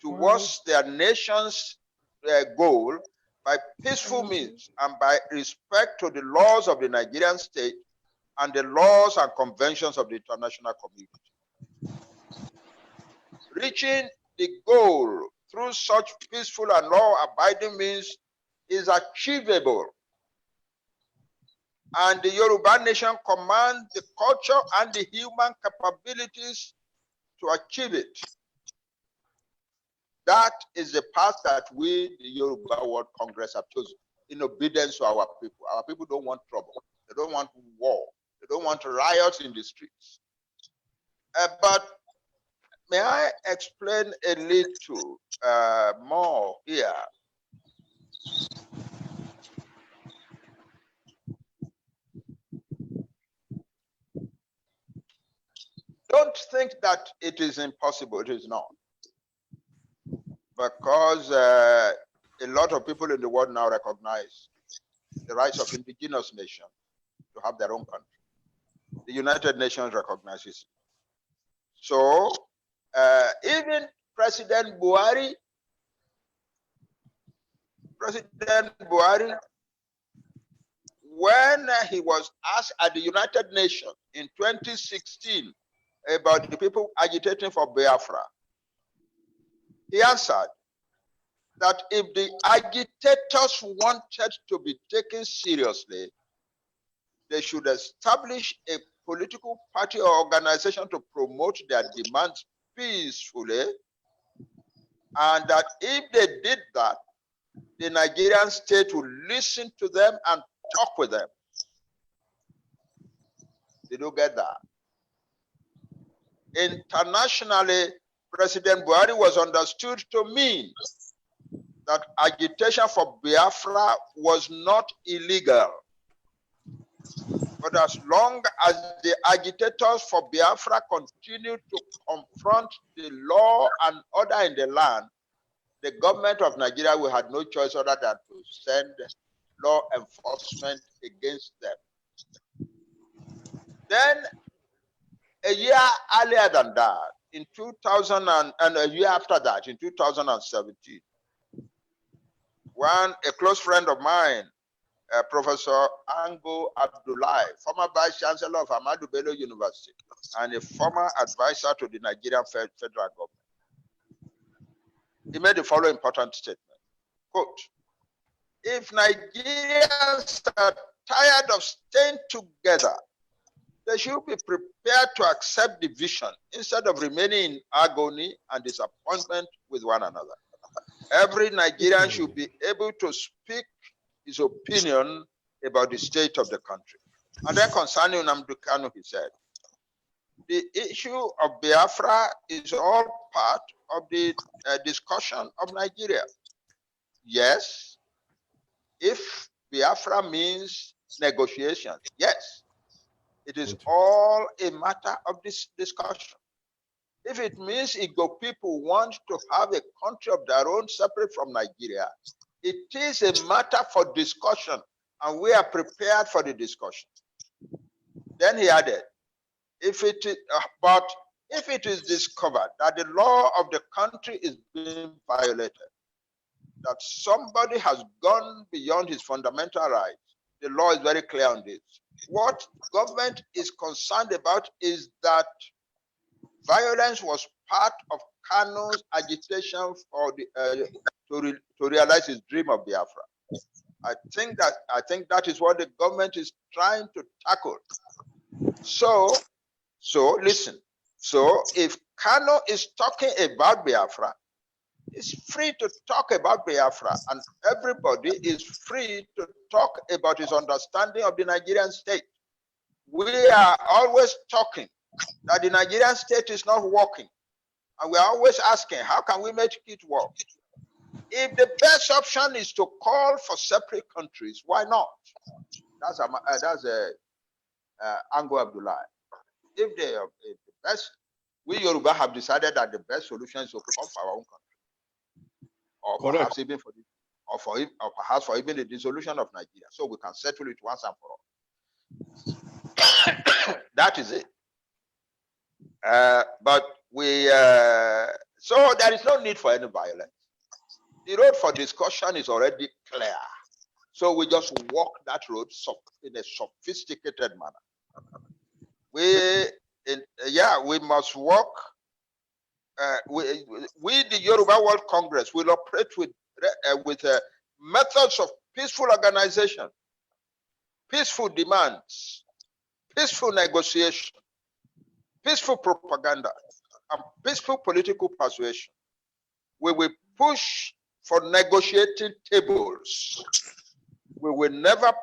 towards their nation's goal by peaceful means and by respect to the laws of the Nigerian state and the laws and conventions of the international community. Reaching the goal through such peaceful and law-abiding means is achievable. And the Yoruba nation commands the culture and the human capabilities to achieve it. That is the path that we, the Yoruba World Congress, have chosen in obedience to our people. Our people don't want trouble. They don't want war. They don't want riots in the streets. But may I explain a little more here? Don't think that it is impossible. It is not. Because a lot of people in the world now recognize the rights of indigenous nations to have their own country. The United Nations recognizes it. So even President Buhari, when he was asked at the United Nations in 2016 about the people agitating for Biafra, he answered that if the agitators wanted to be taken seriously, they should establish a political party or organization to promote their demands peacefully, and that if they did that, the Nigerian state would listen to them and talk with them. They don't get that. Internationally, President Buhari was understood to mean that agitation for Biafra was not illegal. But as long as the agitators for Biafra continued to confront the law and order in the land, the government of Nigeria will have no choice other than to send law enforcement against them. Then, a year earlier than that, in 2000 and a year after that, in 2017, when a close friend of mine, Professor Ango Abdullahi, former Vice Chancellor of Ahmadu Bello University and a former advisor to the Nigerian federal government, he made the following important statement, quote, if Nigerians are tired of staying together, they should be prepared to accept division instead of remaining in agony and disappointment with one another. Every Nigerian should be able to speak his opinion about the state of the country. And then concerning Nnamdi Kanu, he said, the issue of Biafra is all part of the discussion of Nigeria. Yes, if Biafra means negotiation, yes, it is all a matter of this discussion. If it means Igbo people want to have a country of their own separate from Nigeria, it is a matter for discussion, and we are prepared for the discussion. Then he added, but if it is discovered that the law of the country is being violated, that somebody has gone beyond his fundamental rights, the law is very clear on this. What government is concerned about is that violence was part of Kanu's agitation for the, to realize his dream of Biafra. I think that is what the government is trying to tackle. So listen. So if Kanu is talking about Biafra, he's free to talk about Biafra, and everybody is free to talk about his understanding of the Nigerian state. We are always talking that the Nigerian state is not working, and we are always asking, how can we make it work? If the best option is to call for separate countries, why not? That's Ango Abdullahi. If the best, we Yoruba have decided that the best solution is to call for our own country, or perhaps even for the, or perhaps for even the dissolution of Nigeria, so we can settle it once and for all. That is it. But we, so there is no need for any violence. The road for discussion is already clear. So we just walk that road in a sophisticated manner. We must walk. We, the Yoruba World Congress, will operate with methods of peaceful organization, peaceful demands, peaceful negotiation, peaceful propaganda, and peaceful political persuasion. We will push for negotiating tables. We will never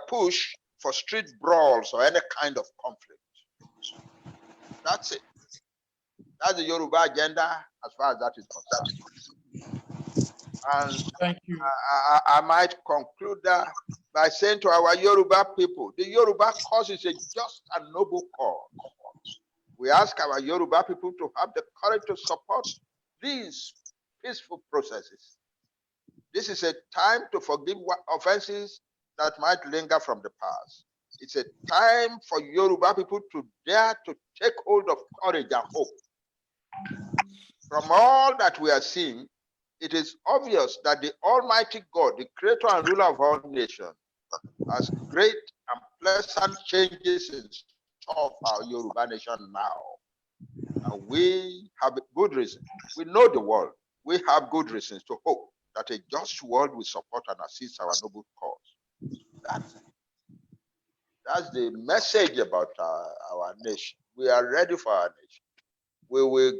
push for street brawls or any kind of conflict. That's it. That's the Yoruba agenda as far as that is concerned. And thank you. I might conclude that by saying to our Yoruba people, the Yoruba cause is a just and noble cause. We ask our Yoruba people to have the courage to support these peaceful processes. This is a time to forgive offenses that might linger from the past. It's a time for Yoruba people to dare to take hold of courage and hope. From all that we are seeing, it is obvious that the Almighty God, the creator and ruler of all nations, has great and pleasant changes in store for our Yoruba nation now. And we have good reason. We know the world. We have good reasons to hope that a just world will support and assist our noble cause. That's the message about our nation. We are ready for our nation. We will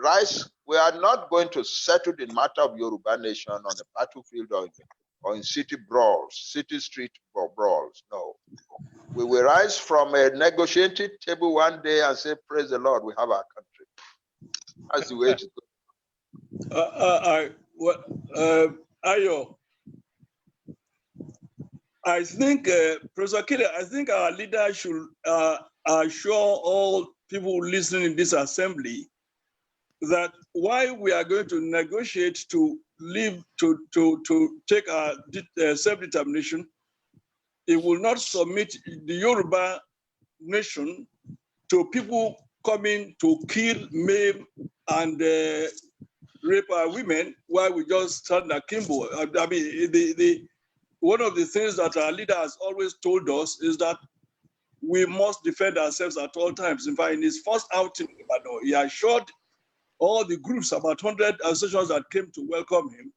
rise. We are not going to settle the matter of Yoruba nation on the battlefield or in city brawls, city street brawls. No. We will rise from a negotiating table one day and say, praise the Lord, we have our country. That's the way to go. Ayo, I think, Professor Kila, I think our leader should assure all people listening in this assembly that while we are going to negotiate to live, to take our self-determination, it will not submit the Yoruba nation to people coming to kill, maim, and rape our women while we just stand akimbo. I mean, one of the things that our leader has always told us is that we must defend ourselves at all times. In fact, in his first outing, he assured all the groups, about 100 associations that came to welcome him,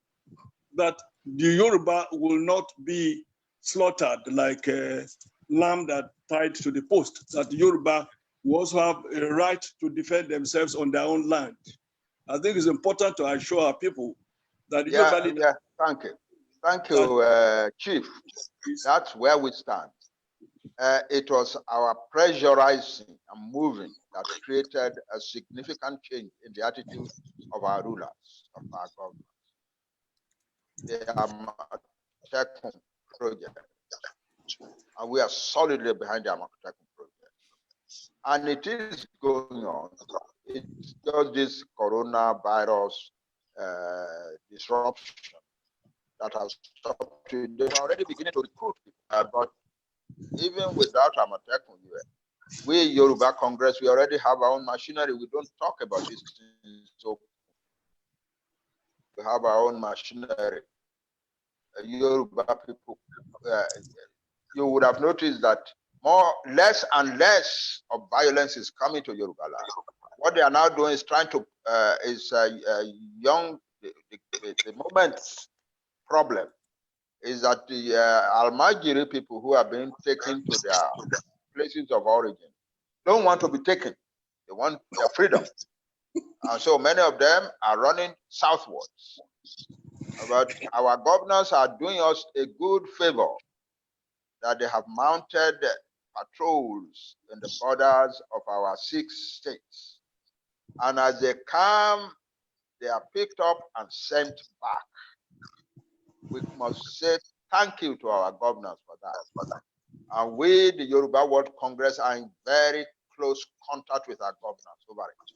that the Yoruba will not be slaughtered like a lamb that tied to the post, that the Yoruba will also have a right to defend themselves on their own land. I think it's important to assure our people that the Yoruba leader... Yeah, thank you. Thank you, Chief. That's where we stand. It was our pressurizing and moving that created a significant change in the attitude of our rulers, of our government. The Amatekun project. And we are solidly behind the Amatekun project. And it is going on. It's just this coronavirus disruption that has stopped. They were already beginning to recruit people, but even without Amatekun, we Yoruba Congress, we already have our own machinery. We don't talk about this. So we have our own machinery. Yoruba people, you would have noticed that less and less of violence is coming to Yoruba land. What they are now doing is trying to the moment's problem is that the Almajiri people who are being taken to their places of origin don't want to be taken. They want their freedom. And so many of them are running southwards. But our governors are doing us a good favor that they have mounted patrols in the borders of our 6 states. And as they come, they are picked up and sent back. We must say thank you to our governors for that. And we, the Yoruba World Congress, are in very close contact with our governors over it.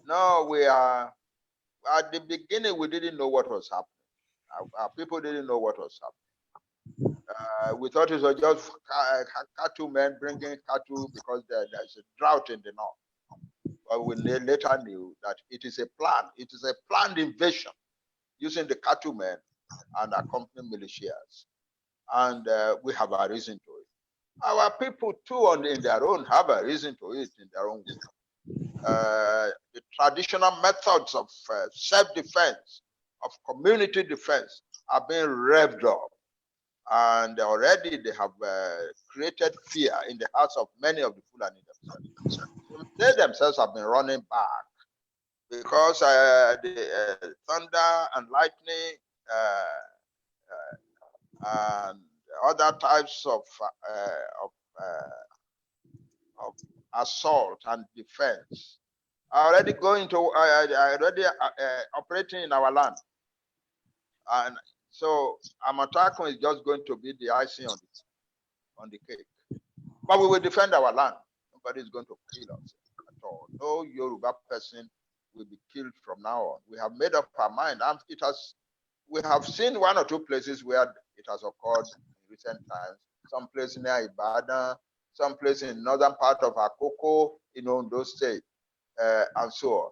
No, we are, at the beginning, we didn't know what was happening. Our people didn't know what was happening. We thought it was just cattle men bringing cattle because there's a drought in the north. But we later knew that it is a plan. It is a planned invasion using the cattle men and accompanying militias. And we have a reason to it. Our people too, in their own, have a reason to it in their own way. The traditional methods of self-defense, of community defense, are being revved up. And already they have created fear in the hearts of many of the Fulani themselves. They themselves have been running back because the thunder and lightning and other types of assault and defense are already going to already operating in our land, and so Amatekun is just going to be the icing on the cake. But we will defend our land. Nobody is going to kill us at all. No Yoruba person will be killed from now on. We have made up our mind, and we have seen 1 or 2 places where it has occurred in recent times. Some place near Ibadan, some place in northern part of Akoko, those states, and so on.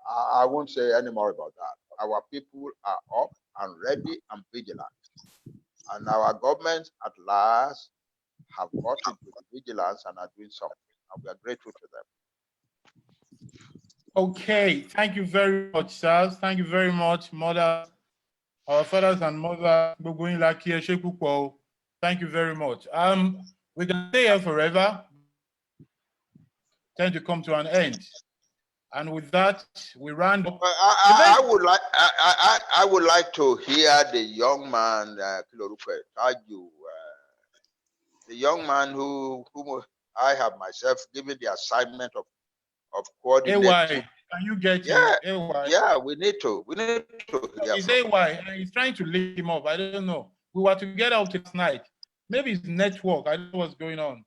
I won't say any more about that. Our people are up and ready and vigilant. And our government at last have brought into the vigilance and are doing something. And we are grateful to them. Okay, thank you very much, sirs. Thank you very much, mothers, our fathers and mothers. Thank you very much. We can stay here forever. Tend to come to an end. And with that, we round up. I would like to hear the young man, the young man whom I have myself given the assignment of coordinating. AY, can you get yeah, him? AY. Yeah, we need to hear Is AY, he's trying to link him up. I don't know. We were together up last night. Maybe it's network. I don't know what's going on.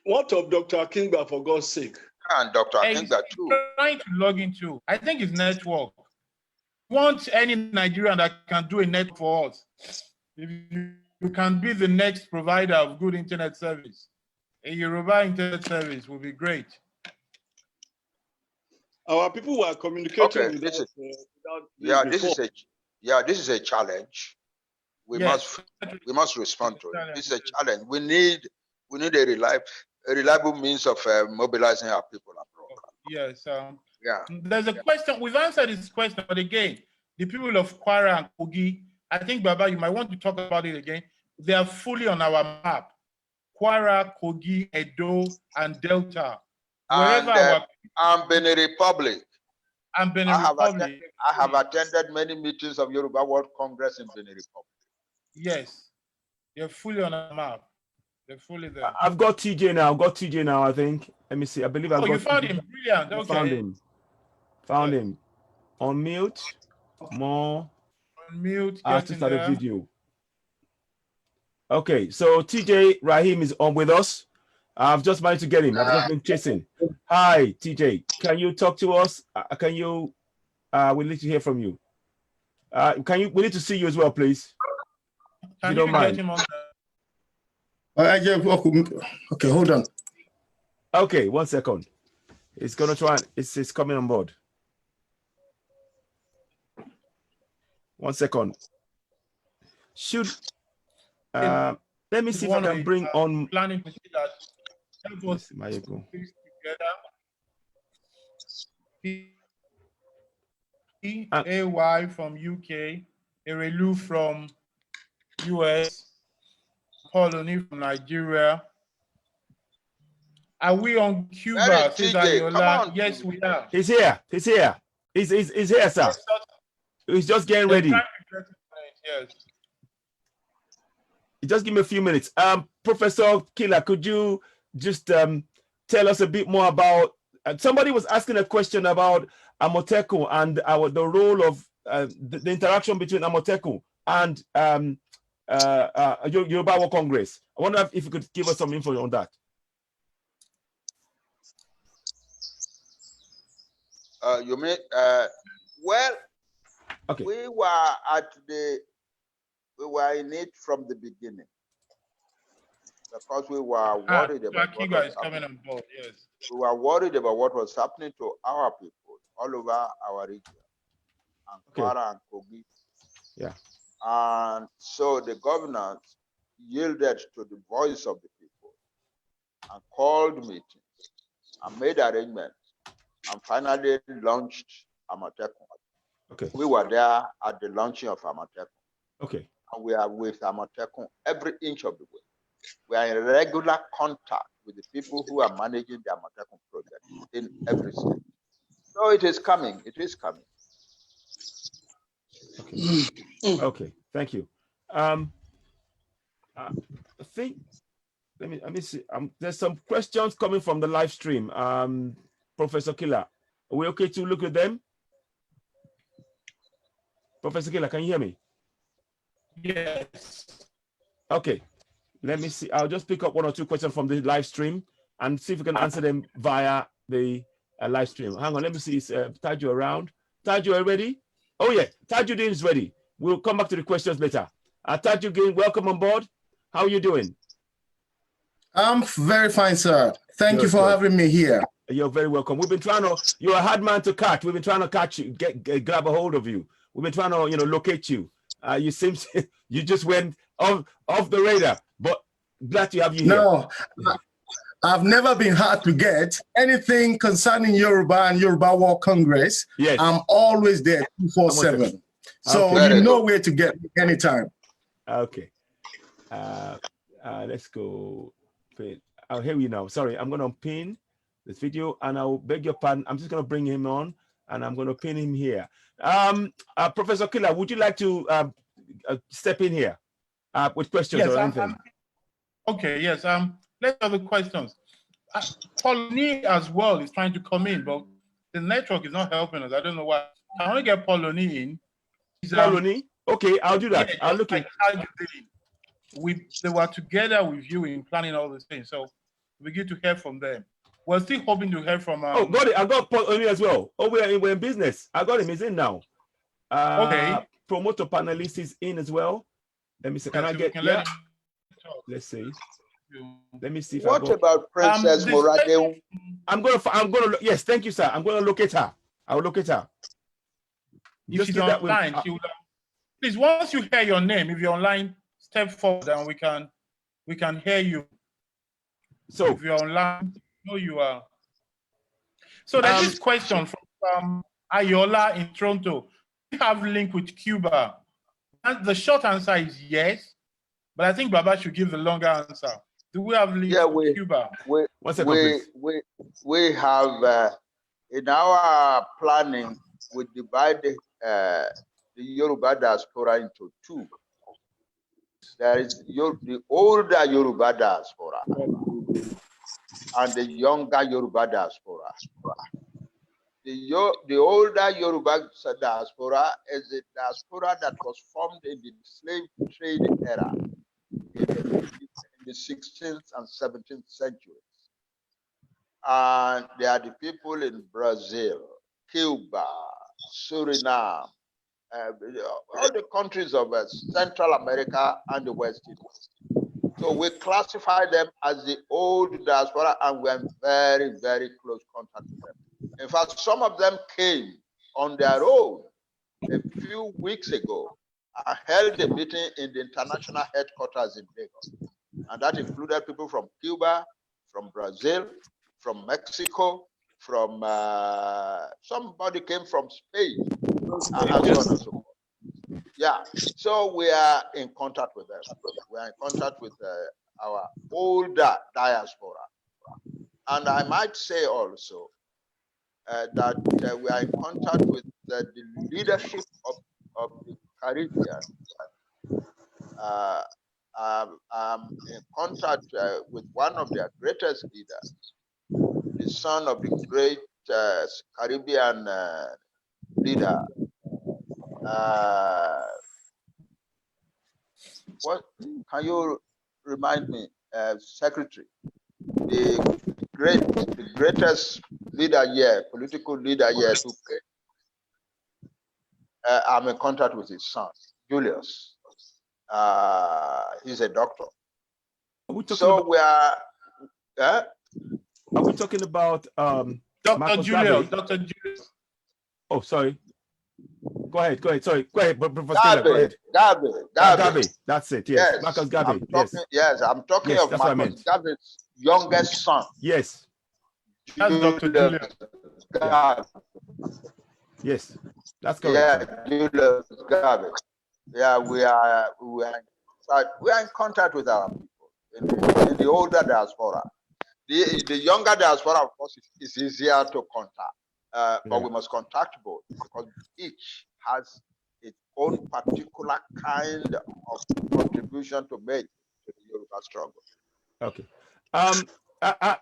What of Dr. Akingba, for God's sake? And Dr. Akingba too. Trying to log into. I think it's network. We want any Nigerian that can do a network for us. If you can be the next provider of good internet service, a Yoruba internet service will be great. Our people were communicating with us this is a challenge. We must respond to it. This is a challenge. We need a reliable means of mobilizing our people abroad. Yes. There's a question. We've answered this question, but again, the people of Kwara and Kogi, I think, Baba, you might want to talk about it again. They are fully on our map. Kwara, Kogi, Edo, and Delta. And Benin Republic. And Benin Republic. I have attended many meetings of Yoruba World Congress in Benin Republic. Yes. They're fully on our map. They're fully there. I've got TJ now. I think. Let me see. I believe I've got. You found him. Brilliant. Okay. Found him. On mute. More. On mute. I have to start a video. Okay, so TJ Rahim is on with us. I've just managed to get him. I've just been chasing. Hi, TJ. Can you talk to us? We need to hear from you. We need to see you as well, please. Can you don't mind. Him on okay, hold on. Okay, 1 second. It's gonna try. It's coming on board. 1 second. Let me see if I can bring on. Planning to see that. Help us together. AY from UK, Erelu from US, Paul Oni from Nigeria. Are we on Cuba? Yes, we are. He's here. He's here, sir. He's just getting ready. Yes. Just give me a few minutes. Professor Kila, could you just tell us a bit more about? Somebody was asking a question about Amotekun and the role of the interaction between Amotekun and Yoruba World Congress. I wonder if you could give us some info on that. You mean okay. We were in it from the beginning because we were worried about what was coming on board. Yes, we were worried about what was happening to our people all over our region, and Kwara and Kogi. Yeah, and so the governors yielded to the voice of the people and called meetings and made arrangements and finally launched Amotekun. Okay, we were there at the launching of Amotekun. Okay. And we are with Amotekun every inch of the way. We are in regular contact with the people who are managing the Amotekun project in every state. So it is coming. It is coming. Okay. Okay. Thank you. I think let me see. There's some questions coming from the live stream. Professor Kila, are we okay to look at them? Professor Kila, can you hear me? Yes. Okay. Let me see. I'll just pick up 1 or 2 questions from the live stream and see if we can answer them via the live stream. Hang on. Let me see. Is Taju around? Taju, are you ready? Oh, yeah. Tajuddin is ready. We'll come back to the questions later. Tajuddin, welcome on board. How are you doing? I'm very fine, sir. Thank you for having me here. You're very welcome. We've been trying to, you're a hard man to catch. We've been trying to catch you, grab a hold of you. We've been trying to, locate you. You seem, you just went off the radar, but glad to have you here. No, I've never been hard to get. Anything concerning Yoruba and Yoruba World Congress, yes, I'm always there 24/7. So you know where to get me anytime. Okay. Let's go. I'll hear you now. Sorry, I'm going to pin this video and I'll beg your pardon. I'm just going to bring him on and I'm going to pin him here. Professor Kila, would you like to step in here with questions or anything? Okay, yes. Let's have the questions. Paulini as well is trying to come in, but the network is not helping us. I don't know why. I want to get Paulini in. Paulini? Okay, I'll do that. Yeah, I'll look in. They were together with you in planning all these things, so we get to hear from them. We're still hoping to hear from. Oh, got it. I got Paulini as well. Oh, we're in business. I got him. He's in now. Okay. Promoter panelist is in as well. Let me see. Can I get? Yeah. Let's see. Let me see if what about Princess Morade? I'm gonna. Yes, thank you, sir. I'm gonna locate her. I'll locate her. If she's online, please. Once you hear your name, if you're online, step forward and we can hear you. So if you're online, know you are. So there's this question from Ayola in Toronto. Do you have link with Cuba? And the short answer is yes, but I think Baba should give the longer answer. Do we have links with Cuba? We have in our planning, we divide the Yoruba diaspora into two. There is the older Yoruba diaspora and the younger Yoruba diaspora. The older Yoruba diaspora is a diaspora that was formed in the slave trade era in the 16th and 17th centuries. And they are the people in Brazil, Cuba, Suriname, all the countries of Central America and the West Indies. So we classify them as the old diaspora and we're in very, very close contact with them. In fact, some of them came on their own a few weeks ago and held a meeting in the international headquarters in Lagos. And that included people from Cuba, from Brazil, from Mexico, from somebody came from Spain, and so on and so forth. Yeah, so we are in contact with them. We are in contact with our older diaspora. And I might say also that we are in contact with the leadership of the Caribbean. I'm in contact with one of their greatest leaders, the son of the great Caribbean leader. What can you remind me, Secretary? The greatest leader here, political leader here. I'm in contact with his son, Julius. He's a doctor. So we are. Are we talking about Dr. Julius? Dr. Julius. Oh, sorry. Go ahead. Sorry. Go ahead, Professor Kila. Go ahead. Gabi. That's it. Yes. Marcus Gabi. Yes, I'm talking of Marcus Gabi's youngest son. Yes. That's Dr. Julius. Yes, that's correct. Yeah, Julius Gabi. Yeah, we are in contact with our people in the older diaspora. The younger diaspora, of course, is easier to contact, but we must contact both because each has its own particular kind of contribution to make to the Yoruba struggle. Okay.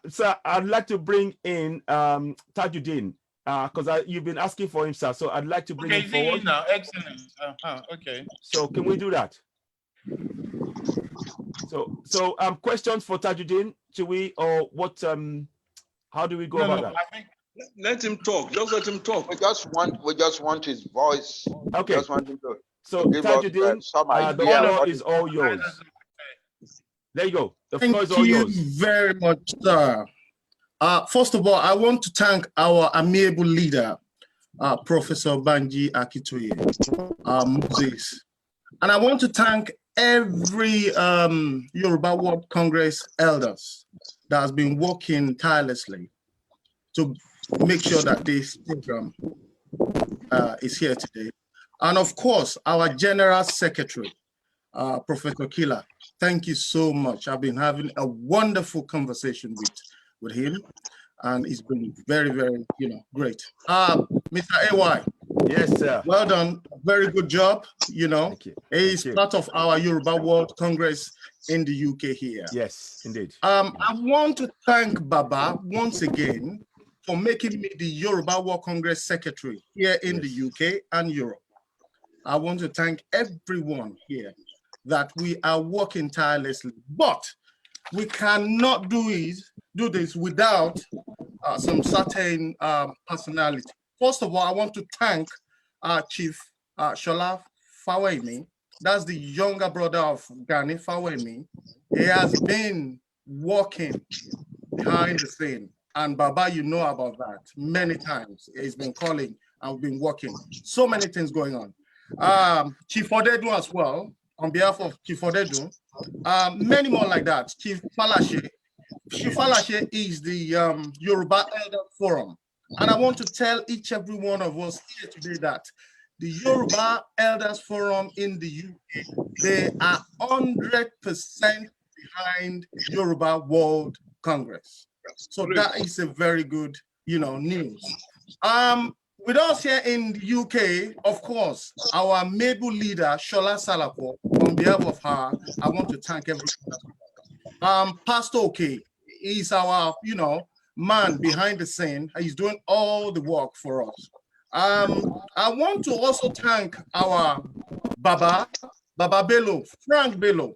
Sir, I'd like to bring in Tajuddin because you've been asking for him, sir. So I'd like to bring him forward. Now. Excellent. Okay. So can we do that? So questions for Tajuddin, should we, or what? How do we go about that? I think let him talk. Just let him talk. We just want his voice. Okay. Just want him to So, Tajuddin, the honor is all yours. There you go. The floor is all yours. Thank you very much, sir. First of all, I want to thank our amiable leader, Professor BANJI Akintoye, Moses. And I want to thank every Yoruba World Congress elders that has been working tirelessly to make sure that this program is here today. And of course, our General Secretary, Professor Kila, thank you so much. I've been having a wonderful conversation with him, and it's been very, very, great. Mr. AY. Yes, sir. Well done. Very good job. Thank you. He's part of our Yoruba World Congress in the UK here. Yes, indeed. I want to thank Baba once again for making me the Yoruba World Congress Secretary here in the UK and Europe. I want to thank everyone here that we are working tirelessly, but we cannot do this without some certain personality. First of all, I want to thank Chief Shola Fawemi. That's the younger brother of Gani Fawemi. He has been working behind the scene. And Baba, you know about that many times. He's been calling and we've been working. So many things going on. Chief Odedu as well, on behalf of Chief Odedu. Many more like that. Chief Falashe. Chief Falashe is the Yoruba Elder Forum. And I want to tell each every one of us here today that the Yoruba Elders Forum in the UK, they are 100% behind Yoruba World Congress. So that is a very good, news. With us here in the UK, of course, our Mabel leader, Shola Salako, on behalf of her, I want to thank everyone. Pastor OK is our, man behind the scene. He's doing all the work for us. I want to also thank our Baba Bello, Frank Bello,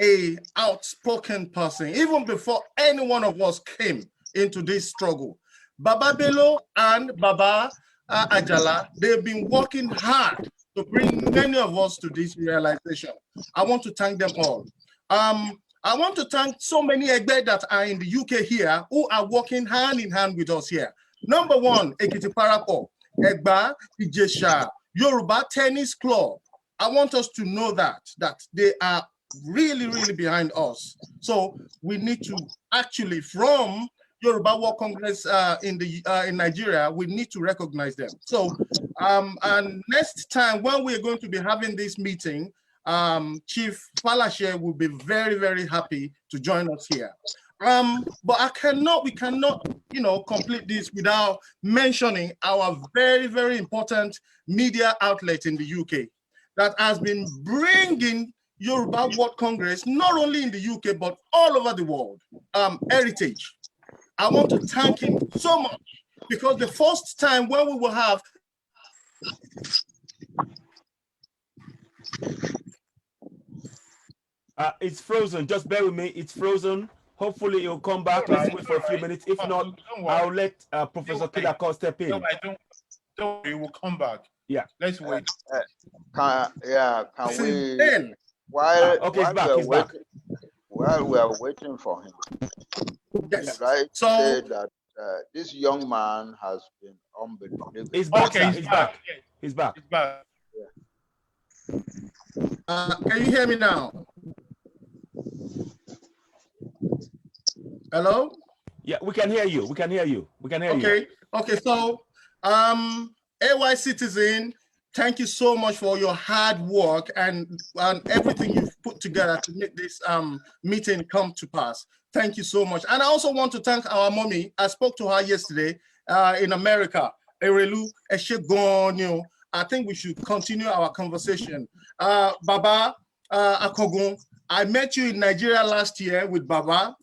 a outspoken person, even before any one of us came into this struggle. Baba Bello and Baba Ajala, they've been working hard to bring many of us to this realization. I want to thank them all. I want to thank so many Egbe that are in the UK here who are working hand in hand with us here. Number one, Ekiti Parako, Egba, Ijesha, Yoruba Tennis Club. I want us to know that they are really, really behind us. So we need to actually, from Yoruba World Congress in Nigeria, we need to recognize them. So, and next time when we're going to be having this meeting, Chief Falashe will be very, very happy to join us here. But we cannot, complete this without mentioning our very, very important media outlet in the UK that has been bringing Yoruba World Congress, not only in the UK, but all over the world, Heritage. I want to thank him so much because the first time when we will have it's frozen. Just bear with me. It's frozen. Hopefully, it'll come back. Let's wait for a few minutes. If not, I'll let Professor Kila step in. No, don't worry, it will come back. Yeah. Let's wait. Can we? While we are waiting for him, yes. Right? So say that this young man has been unbelievable. He's back. Okay, he's back. He's back. He's back. Yeah. Can you hear me now? Hello? Yeah, we can hear you. We can hear you. We can hear you. Okay. So, AY Citizen, thank you so much for your hard work and everything you've put together to make this meeting come to pass. Thank you so much. And I also want to thank our mommy. I spoke to her yesterday in America. Erelu Eshegonyo. I think we should continue our conversation. Baba Akogun, I met you in Nigeria last year with Baba.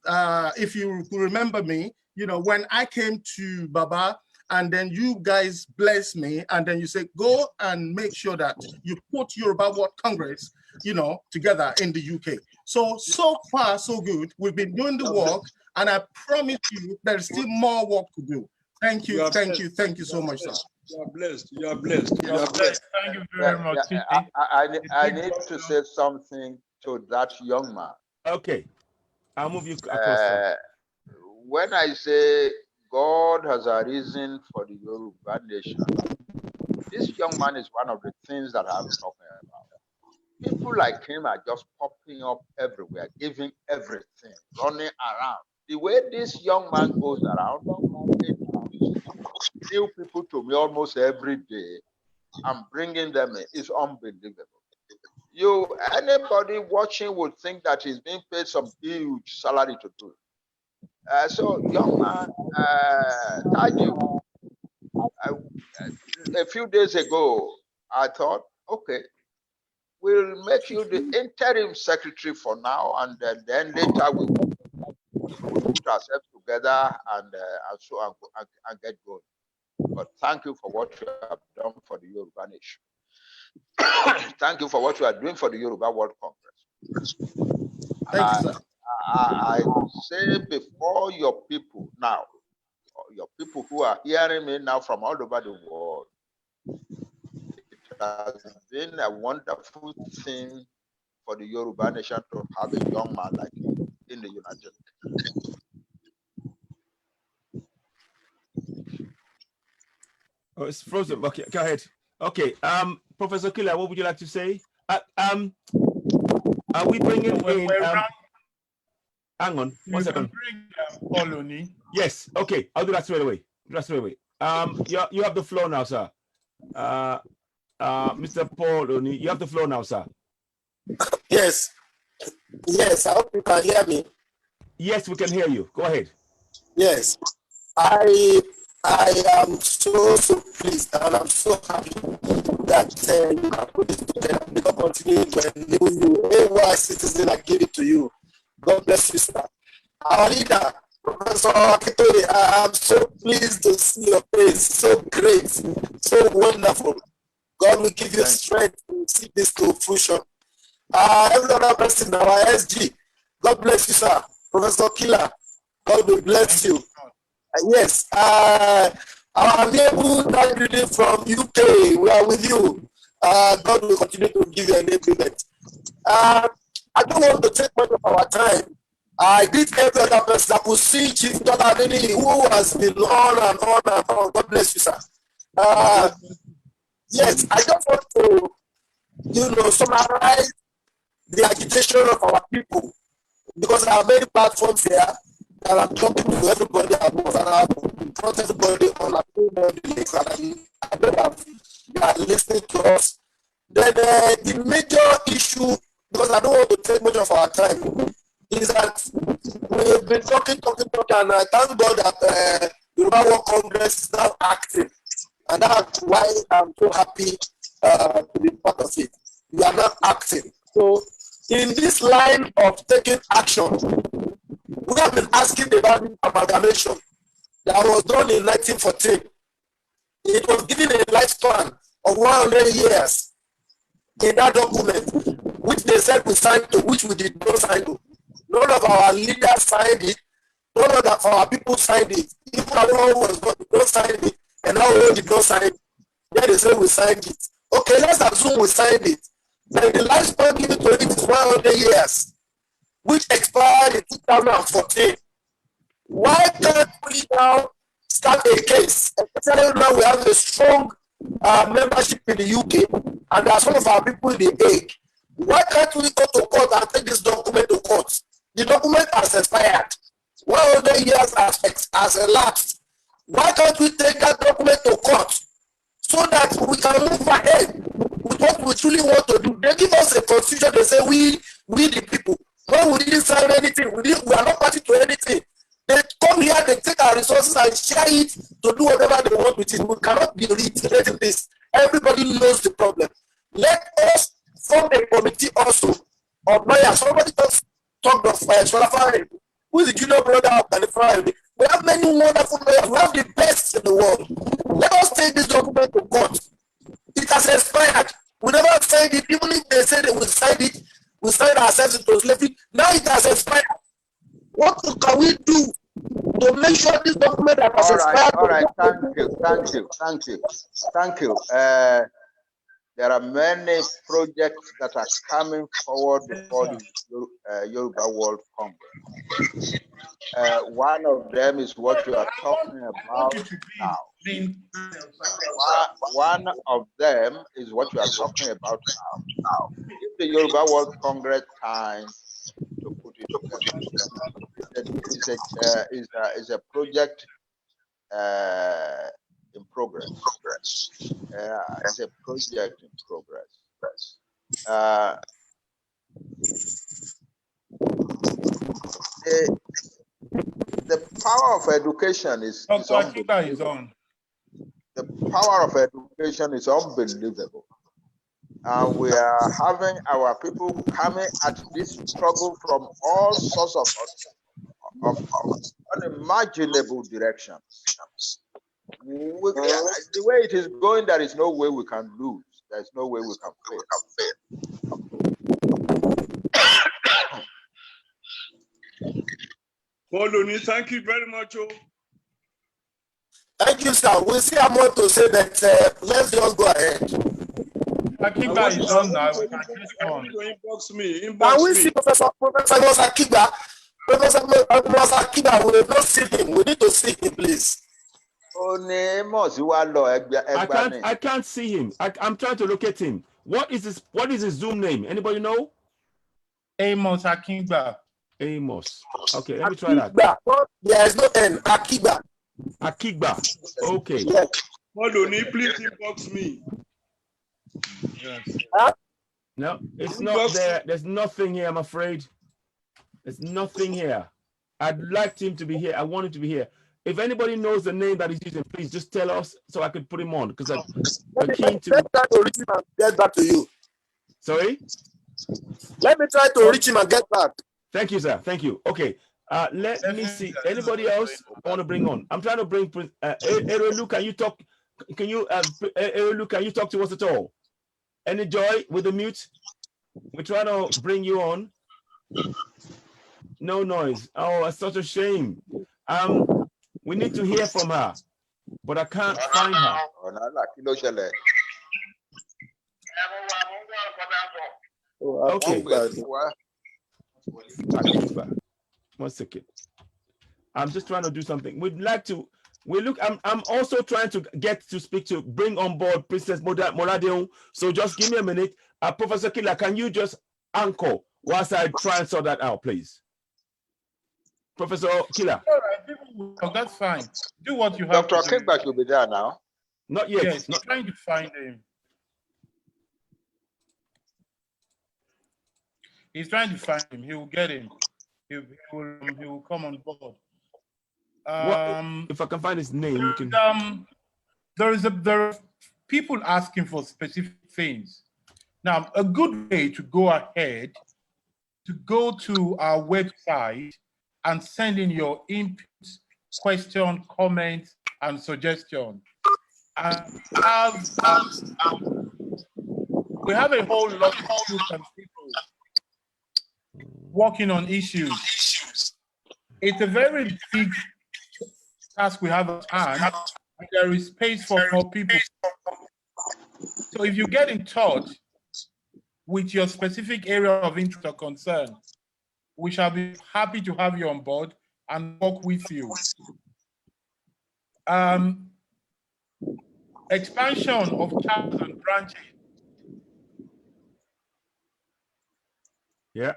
If you remember me, when I came to Baba, and then you guys bless me, and then you say, go and make sure that you put Yoruba World Congress, together in the UK. So far, so good. We've been doing the work, and I promise you there's still more work to do. Thank you so much, sir. You are blessed. You are blessed. You are blessed. Blessed. Thank you very much. I need to say something to that young man. Okay, I'll move you across. When I say God has arisen for the Yoruba nation, this young man is one of the things that I'm talking about. People like him are just popping up everywhere, giving everything, running around. The way this young man goes around, new people to me almost every day, I'm bringing them in. It's unbelievable. Anybody watching would think that he's being paid some huge salary to do it. So, young man, thank you. A few days ago, I thought, okay, we'll make you the interim secretary for now, and then later we'll put ourselves together and get going. But thank you for what you have done for the Yoruba nation. Thank you for what you are doing for the Yoruba World Congress. Thank you, sir. I say before your people now, your people who are hearing me now from all over the world, it has been a wonderful thing for the Yoruba nation to have a young man like you in the United States. Oh, it's frozen. Okay, go ahead. Okay, Professor Kila, what would you like to say? Are we bringing in? Hang on, 1 second. Paul Oni. Yes. Okay, I'll do that straight away. You have the floor now, sir. Mr. Paul Oni, you have the floor now, sir. Yes. Yes, I hope you can hear me. Yes, we can hear you. Go ahead. Yes. I am so pleased and I'm so happy that you can put this together because continue to enable you. AY Citizen, I give it to you. God bless you, sir. Our leader, Professor Akintoye, I am so pleased to see your face. So great, so wonderful. God will give you strength to see this to fruition. Every other person, our SG, God bless you, sir. Professor Kila, God will bless you. Yes, our neighbor that from UK, we are with you. God will continue to give you enablement. I don't want to take much of our time. I greet every other person. I could see Chief Doladini, who has been on and on and on. God bless you, sir. Yes, I just want to, summarize the agitation of our people because there are many platforms here that I'm talking to everybody about and I've brought everybody on the list and I know that they are listening to us. Then the major issue, because I don't want to take much of our time, is that we've been talking, and I thank God that Yoruba World Congress is now active. And that's why I'm so happy to be part of it. We are not acting. So in this line of taking action, we have been asking about amalgamation that was done in 1914. It was given a lifespan of 100 years in that document, which they said we signed to, which we did not sign to. None of our leaders signed it. None of our people signed it. Even our ones did not sign it, and our own did not sign it. Then they say we signed it. Okay, let's assume we signed it. Then the lifespan given to it is 100 years, which expired in 2014. Why can't we now start a case? Especially now we have a strong membership in the UK, and there are some of our people in the Hague. Why can't we go to court and take this document to court? The document has expired. 100 years has elapsed. Why can't we take that document to court so that we can move ahead with what we truly want to do? They give us a constitution, they say we the people. When we didn't sign anything, we are not party to anything. They come here, they take our resources and share it to do whatever they want with it. We cannot be reiterating this. Everybody knows the problem. Let us form a committee also of lawyers. Somebody just talked of Sholafari, who is the junior brother of California. We have many wonderful lawyers. We have the best in the world. Let us take this document to court. It has expired. We never signed it. Even if they say they will sign it, we signed ourselves into slavery. Now it has expired. What can we do to make sure this document that was expired. All right, thank you. There are many projects that are coming forward before the Yoruba World Congress. One of them is what you are talking about now. One of them is what you are talking about now. If the Yoruba World Congress time to put it together, is a project in progress. It's a project in progress. The power of education is unbelievable. The power of education is unbelievable. And we are having our people coming at this struggle from all sorts of unimaginable directions. The way it is going, there is no way we can lose. There is no way we can fail. Poloni, thank you very much. Thank you, sir. We'll see how much to say, but let's just go ahead. Akiba is on now. We can just go on. Inbox me. Can we see Professor Akiba? Professor Akiba, we will not see him. We need to see him, please. I can't see him. I'm trying to locate him. What is his Zoom name? Anybody know? Amos Akiba. Amos. Okay, let me try that. There is no N. Akiba. Akiba. Okay. Yes. Poloni, please inbox me. Yes. No, it's not there. There's nothing here, I'm afraid. There's nothing here. I'd like him to be here. I want him to be here. If anybody knows the name that he's using, please just tell us so I can put him on, because I'm keen to. Let me try to reach him and get back to you. Sorry? Let me try to reach him and get back. Thank you, sir. Thank you. Okay. Let me see. Anybody else I want to bring on? I'm trying to bring Erolu, can you talk? Erolu, can you talk to us at all? Any joy with the mute? We're trying to bring you on. No noise. Oh, it's such a shame. We need to hear from her, but I can't find her. Okay. 1 second. I'm just trying to do something. We'd like to. I'm also trying to bring on board Princess Moradeon. So just give me a minute. Professor Kila, can you just anchor whilst I try and sort that out, please? Professor Kila. All right, that's fine. Do what you have. Dr. Kickback will be there now. Not yet. Yes, not trying to find him. He's trying to find him. He will get him. He will come on board. If I can find his name, you can. There are people asking for specific things. Now, a good way to go ahead to go to our website and send in your inputs, question, comments, and suggestions. We have a whole lot of people working on issues. It's a very big task we have at hand, and there is space for more people. So if you get in touch with your specific area of interest or concern, we shall be happy to have you on board and work with you. Expansion of chapters and branches. Yeah.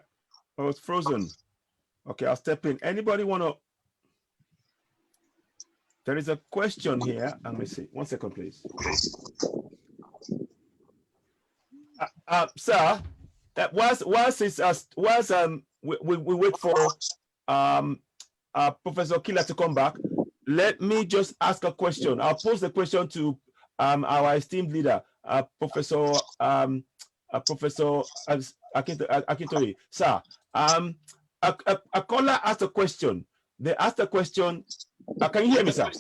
Oh, it's frozen. Okay, I'll step in. Anybody want to? There is a question here. Let me see. 1 second, please. Sir, whilst we wait for Professor Kila to come back, let me just ask a question. I'll pose the question to our esteemed leader, Professor Akintoye. Sir, a caller asked a question. They asked a question. Can you hear me, sir?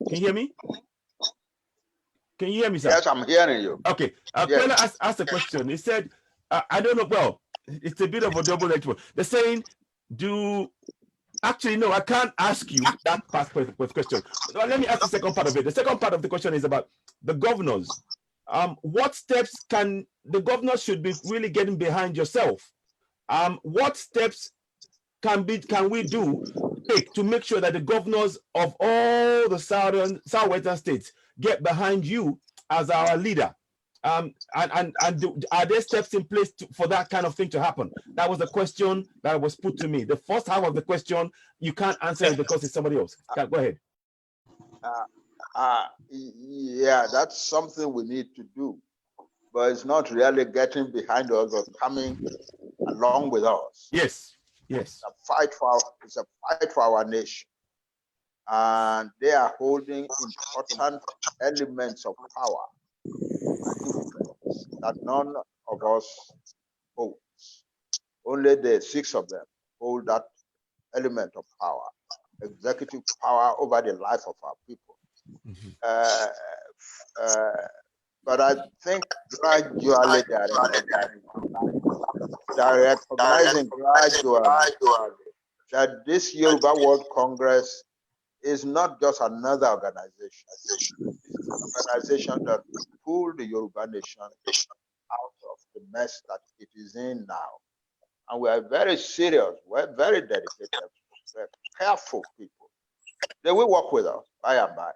Can you hear me? Can you hear me, sir? Yes, I'm hearing you. Okay. Caller asked a question. He said, I don't know. Well, it's a bit of a double-edged word. They're saying, do Actually, no, I can't ask you that part of the question. Let me ask the second part of it. The second part of the question is about the governors. What steps can the governors should be really getting behind yourself? What steps can we take to make sure that the governors of all the southwestern states get behind you as our leader? And are there steps in place for that kind of thing to happen? That was the question that was put to me. The first half of the question, you can't answer it because it's somebody else. Go ahead. Yeah, that's something we need to do, but it's not really getting behind us or coming along with us. Yes. It's a fight for our nation, and they are holding important elements of power that none of us holds. Only the 6 of them hold that element of power, executive power over the life of our people. But I think gradually they are recognizing that this Yoruba World Congress is not just another organization. It's an organization that will pull the Yoruba nation out of the mess that it is in now. And we are very serious. We're very dedicated. We're careful people. They will work with us by and by.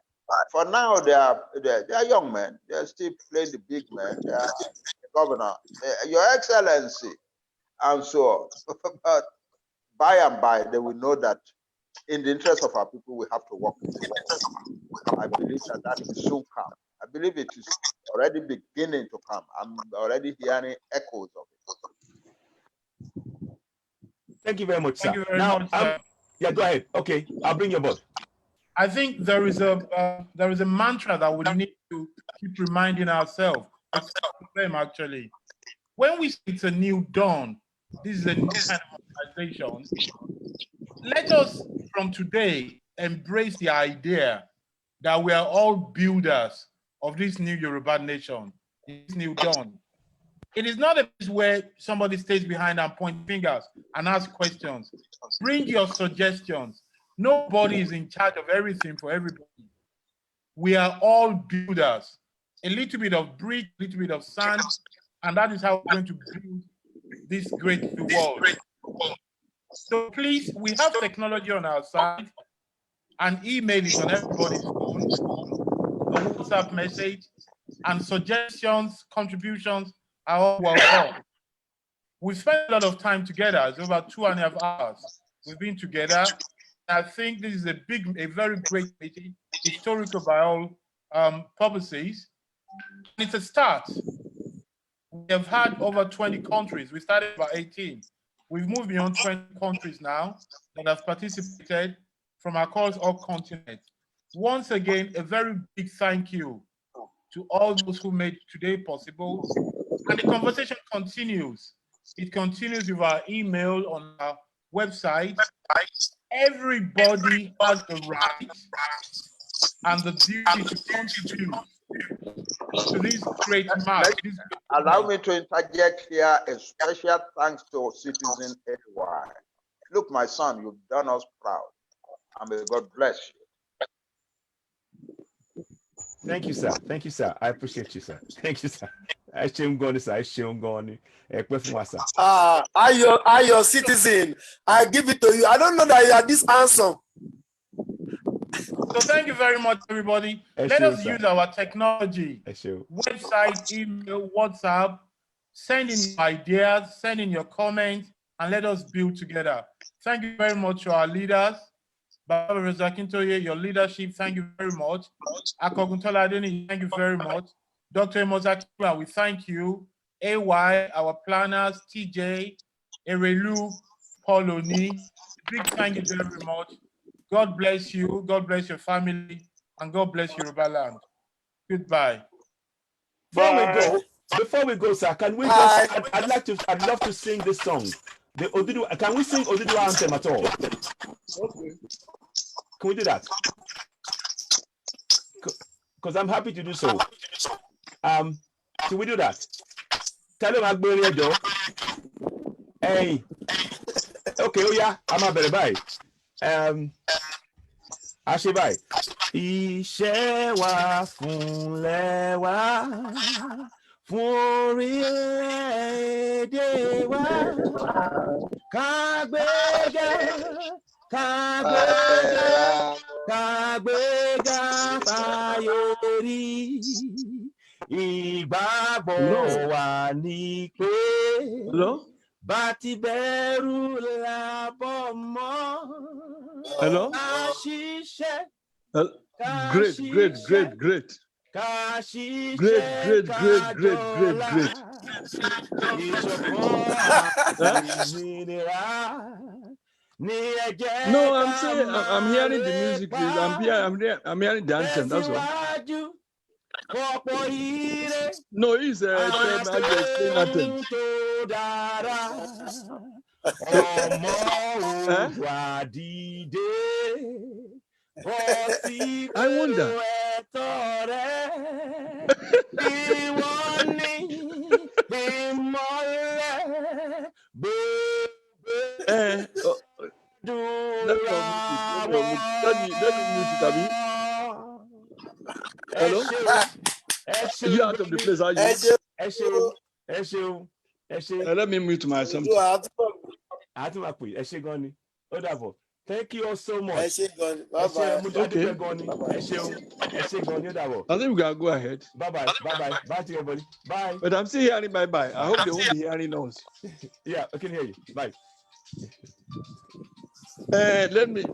For now, they are young men. They are still playing the big men. They are the governor, Your Excellency, and so on. But by and by, they will know that in the interest of our people, we have to work with them. I believe that will soon come. I believe it is already beginning to come. I'm already hearing echoes of it. Thank you very much, sir. Thank you very much, sir. Yeah, go ahead. Okay, I'll bring your board. I think there is a mantra that we need to keep reminding ourselves. Actually, when we say it's a new dawn, this is a new kind of organization. Let us, from today, embrace the idea that we are all builders of this new Yoruba nation, this new dawn. It is not a place where somebody stays behind and point fingers and ask questions. Bring your suggestions. Nobody is in charge of everything for everybody. We are all builders. A little bit of brick, a little bit of sand, and that is how we're going to build this great new world. So please, we have technology on our side. An email is on everybody's phone, a WhatsApp message, and suggestions, contributions are all welcome. We've spent a lot of time together. It's over 2.5 hours. We've been together. I think this is a very great meeting, historical by all purposes. And it's a start. We have had over 20 countries. We started by 18. We've moved beyond 20 countries now that have participated from across all continents. Once again, a very big thank you to all those who made today possible. And the conversation continues. It continues with our email on our website. Everybody has the right and the duty to contribute to this great march. Allow me to interject here a special thanks to Citizen AY. Look, my son, you've done us proud. And may God bless you. Thank you, sir. Thank you, sir. I appreciate you, sir. Thank you, sir. I shame going, sir. I shame going. I your citizen. I give it to you. I don't know that you are this handsome. So thank you very much, everybody. Let us use our technology, website, email, WhatsApp, send in your ideas, send in your comments, and let us build together. Thank you very much to our leaders. Prof Akintoye, your leadership, thank you very much. Akintoye, thank you very much. Dr. Mozaki, we thank you. AY, our planners, TJ, Erelu, Pauloni, big thank you very much. God bless you, God bless your family, and God bless Yoruba land. Goodbye. Before we go, sir, can we just, I'd love to sing this song. Can we sing Oduduwa anthem at all? Okay. Can we do that? Because I'm happy to do so. Can we do that? Tell him I'm Joe. Hey. Okay, oh yeah, I'm a better bye. Àṣebáyé. Iṣẹ́ wa fúnlẹ̀ wa, fún orílẹ̀-èdè wa. Kágbéga, kágbéga, kágbéga fáyé rí. Ìgbàgbọ́ wa ní pé bá ti bẹ̀rù làbọ̀ mọ́. Hello? Great. No, I'm saying I'm hearing the music. I'm hearing the anthem. That's all. No, he's playing anthem. I wonder. Let me mute it, Abi. Hello? You out of the place, are you? Let me mute myself. Thank you all so much. Okay. I think we gotta go ahead. Bye to everybody. Bye. But I'm still hearing bye. I hope they won't be hearing us. Yeah, I can hear you. Bye. Let me